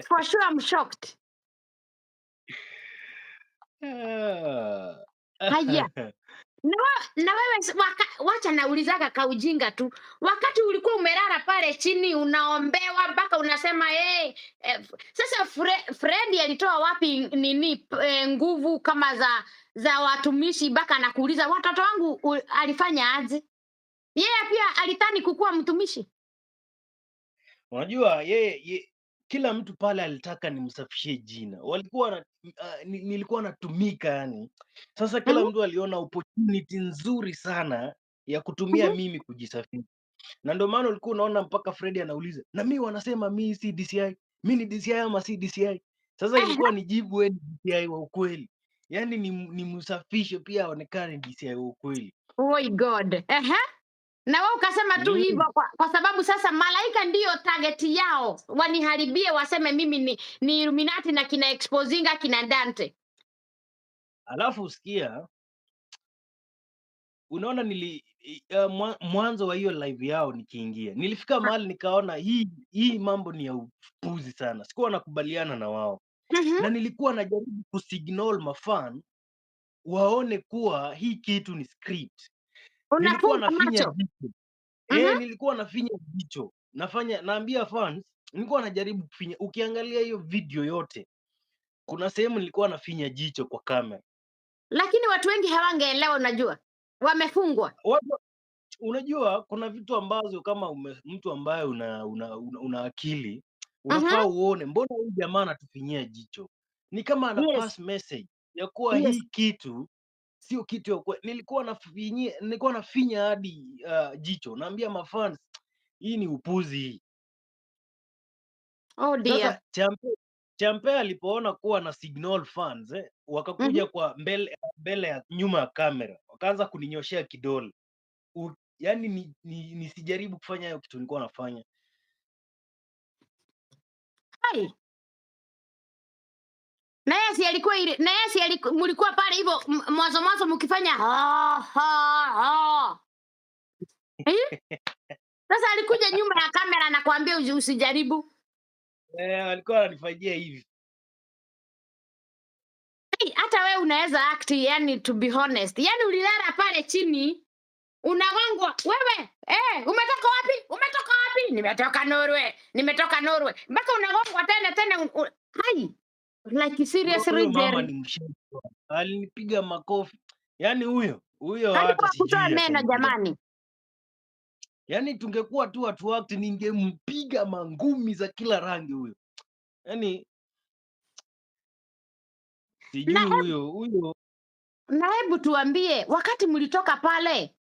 For sure I'm shocked. Ah. Haya. Na wewe wacha naulizaga kaujinga tu. Wakati ulikuwa umelala pale chini unaombewa mpaka unasema sasa Fred alitoa wapi nini nguvu kama za watumishi mpaka anakuuliza watoto wangu alifanya aje? Yeye pia alitani kukuwa mtumishi. Unajua yeye kila mtu pale alitaka nimsafishie jina. Nilikuwa natumika yani. Sasa kila Mhm, mtu aliona opportunity nzuri sana ya kutumia mhm. mimi kujisafisha. Na ndio maana ulikuwa unaona mpaka Fred anauliza, na mimi wanasema mimi si DCI. Mimi ni DCI ama si DCI? Sasa Ehe, ilikuwa nijibu wewe ni DCI wa ukweli. Yaani nimsafishe pia aonekane DCI wa ukweli. oh God. Ehe. Na wewe ukasema tu hivyo Mm. kwa sababu sasa malaika ndiyo target yao, waniharibie waseme mimi ni Illuminati na kina Exposinga kina Dante. Alafu usikia unaona mwanzo wa hiyo live yao nikiingia, nilifika mahali nikaona hii mambo ni ya upuzi sana, sikuwa nakubaliana na wao, Mhm. na nilikuwa najaribu kusignal mafan waone kuwa hii kitu ni script. Nilikuwa Unafunga nafinya macho. jicho Mhm. nilikuwa nafinya jicho, naambia fans, nilikuwa najaribu kufinya. Ukiangalia hiyo video yote, kuna sehemu nilikuwa nafinya jicho kwa kamera. Lakini watu wengi hawangeelewa, unajua. Wamefungwa. Unajua kuna vitu ambazo kama mtu ambaye una akili unafaa Mhm. uone, mbona huyu jamaa anatufinyia jicho? Ni kama ana Yes. pass message ya kuwa Yes. hii kitu sio kitu ya kweli. Nilikuwa nafinya hadi jicho, naambia mafans hii ni upuzi hii. Oh dear. Sasa Champe alipoona kuwa na signal fans wakakuja Mhm. kwa mbele ya nyuma ya kamera, wakaanza kuninyoshea kidole. Yaani nisijaribu kufanya hiyo kitu nilikuwa nafanya. Hai. Na yeye si alikuwa ile, na yeye si mlikuwa pale hivyo mwanzo mkifanya Eh? Sasa alikuja nyuma ya kamera na kuambia usijaribu. Alikuwa ananifanyia hivi. Hey, hata wewe unaweza act, yani to be honest. Yani ulilala pale chini unagongwa wewe, umetoka wapi? Umetoka wapi? Nimetoka Norway. Nimetoka Norway. Mpaka unagongwa tena hai. Like seriously Huyo mama Jerry. ni mshenzi. Alinipiga makofi. Yaani huyo Karibu hata kutoa sijui meno atanipiga. jamani. Yaani tungekuwa tu watu act, ningempiga mangumi za kila rangi huyo. Yaani Na sijui huyo na hebu tuambie, wakati mlitoka pale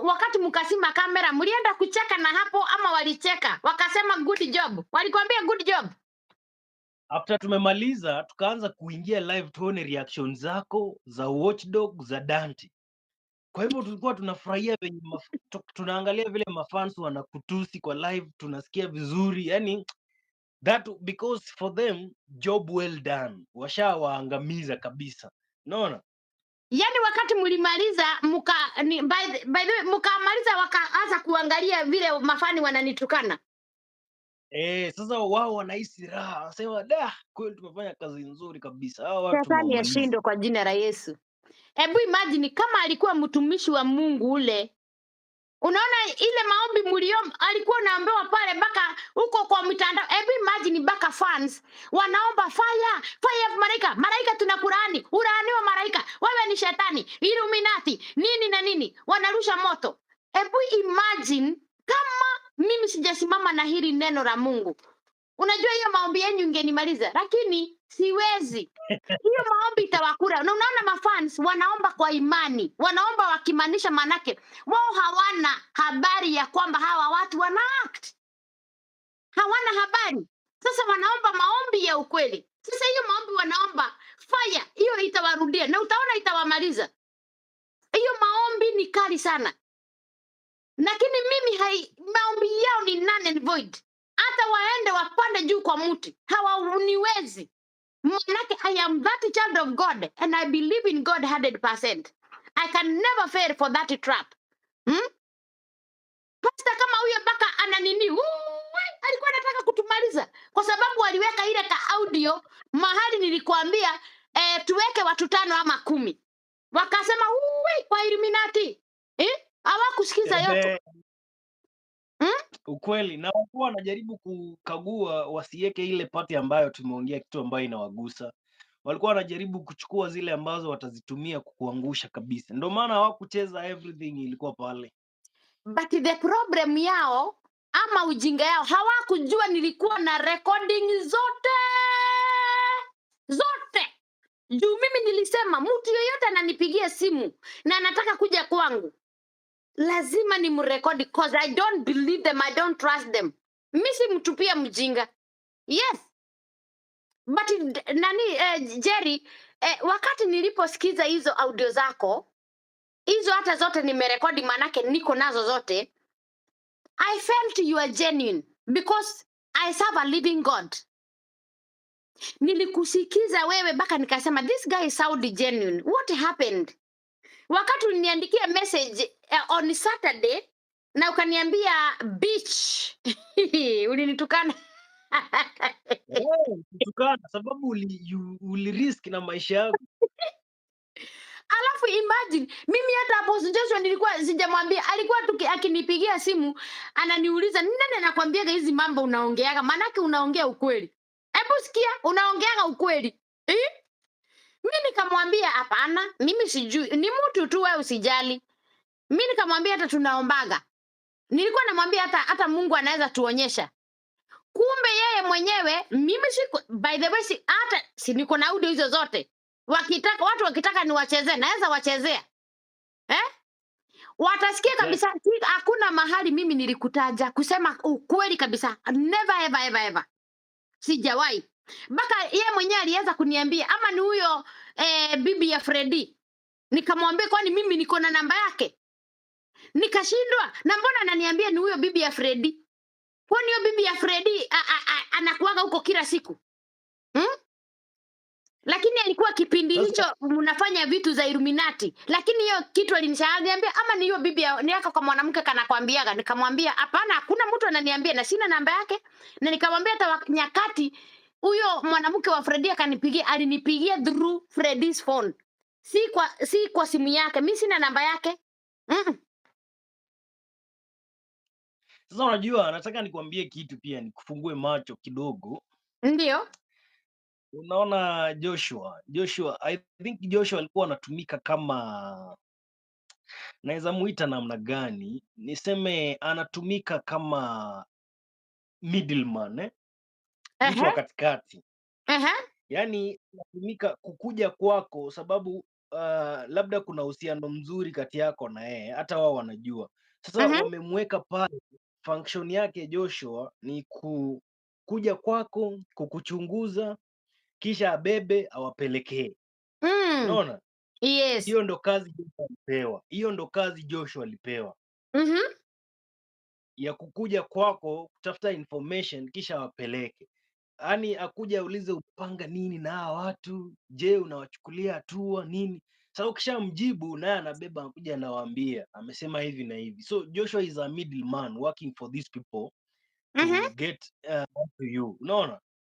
wakati mkasima kamera mlienda kucheka na hapo ama walicheka wakasema good job? Walikwambia good job? after tumemaliza tukaanza kuingia live tuone reaction zako za Watchdog za Dante. Kwa hivyo tulikuwa tunafurahia venye tunaangalia vile mafans wanakutusi kwa live, tunasikia vizuri. Yani because for them job well done, washawaangamiza kabisa. Unaona? Yani wakati mlimaliza by the way mkamaliza wakaanza kuangalia vile mafani wananitukana. Sasa wao wanahisi raha, wanasema da, kweli tumefanya kazi nzuri kabisa, hao watu Shetani tumewamaliza. yashindwe kwa jina la Yesu. Hebu imagine kama alikuwa mtumishi wa Mungu ule. Unaona ile maombi mliomba alikuwa naambiwa pale mpaka huko kwa mitandao. Hebu imagine mpaka fans wanaomba fire malaika tunakulaani, ulaaniwa malaika, wewe ni shetani, Illuminati, nini na nini, wanarusha moto. Hebu imagine kama mimi sijasimama na hili neno la Mungu. Unajua hiyo maombi yenu ingenimaliza, lakini siwezi. Hiyo maombi itawakura. Na unaona mafans wanaomba kwa imani, wanaomba wakimaanisha, manake wao hawana habari ya kwamba hawa watu wana act, hawana habari. Sasa wanaomba maombi ya ukweli. Sasa hiyo maombi wanaomba fire, hiyo itawarudia na utaona itawamaliza. Hiyo maombi ni kali sana, lakini mimi maombi yao ni null and void. Hata waende wapande juu kwa mti hawaniwezi. Manake I am that child of God and I believe in God 100%. I can never fail for that trap. Pastor kama huyo mpaka ana nini? alikuwa anataka kutumaliza kwa sababu waliweka ile ka audio mahali nilikwambia tuweke watu 5 ama 10. Wakasema uwe kwa Illuminati. Hawakusikiza yote. Ehe, ukweli. Na walikuwa wanajaribu kukagua wasiweke ile pati ambayo tumeongea kitu ambayo inawagusa. Walikuwa wanajaribu kuchukua zile ambazo watazitumia kukuangusha kabisa. Ndio maana hawakucheza everything ilikuwa pale. But the problem yao ama ujinga yao hawakujua nilikuwa na recording zote. Juu mimi nilisema mtu yoyote ananipigia simu na anataka kuja kwangu lazima nimrekodi cause I don't believe them, I don't trust them. Mimi si mtu pia mjinga. Yes. But Jerry, wakati niliposikiza hizo audio zako, hizo hata zote nimerekodi manake niko nazo zote. I felt you are genuine because I serve a living God. Nilikusikiza wewe mpaka nikasema this guy sound genuine. What happened? Wakati uliniandikia message on Saturday na ukaniambia bitch. Ulinitukana. Kutukana sababu ulirisk na maisha yako. Alafu imagine mimi hata Apostle Joshua nilikuwa sijamwambia, alikuwa tu akinipigia simu ananiuliza nani anakuambiaga hizi mambo unaongeaga, manake unaongea ukweli. Hebu sikia, unaongeaga ukweli. Mimi nikamwambia hapana, mimi sijui, ni mtu tu wewe usijali. Mimi nikamwambia hata tunaombaga. Nilikuwa namwambia hata Mungu anaweza tuonyesha. Kumbe yeye mwenyewe mimi by the way si niko na audio hizo zote. Watu wakitaka niwachezee naweza wachezea. Watasikia kabisa hakuna mahali mimi nilikutaja kusema ukweli kabisa. Never ever. Sijawahi. Mpaka yeye mwenyewe alianza kuniambia ama ni huyo bibi ya Freddy. Nikamwambia kwani mimi niko na namba yake. Nikashindwa. Na mbona ananiambia ni huyo bibi ya Freddy? Kwani huyo bibi ya Freddy anakuaga huko kila siku? Lakini alikuwa kipindi hicho mnafanya vitu za Illuminati. Lakini hiyo kitu alinishaambia ama ni hiyo bibi ni yako kwa mwanamke kanakwambiaga. Nikamwambia hapana, hakuna mtu ananiambia na sina namba yake. Na nikamwambia hata nyakati huyo mwanamke wa Freddy alinipigia through Freddy's phone. Si kwa simu yake. Mimi sina namba yake. Sasa unajua nataka nikwambie kitu pia nikufungue macho kidogo. Ndio. Unaona Joshua, I think Joshua alikuwa anatumika kama, naweza muita namna gani? Niseme anatumika kama middleman, mtu wa katikati. Yaani anatumika kukuja kwako sababu labda kuna uhusiano mzuri kati yako na yeye, hata wao wanajua. Sasa wamemweka pale, function yake Joshua ni kuja kwako, kukuchunguza kisha abebe awapelekee. Unaona? Yes. Hiyo ndo kazi Joshua alipewa. Ya kukuja kwako kutafuta information kisha awapeleke. Yaani akuja aulize upanga nini na hawa watu, je, unawachukulia hatua nini? Sasa ukishamjibu naye anabeba anakuja anawaambia amesema hivi na hivi. So Joshua is a middleman working for these people to get to you. Unaona?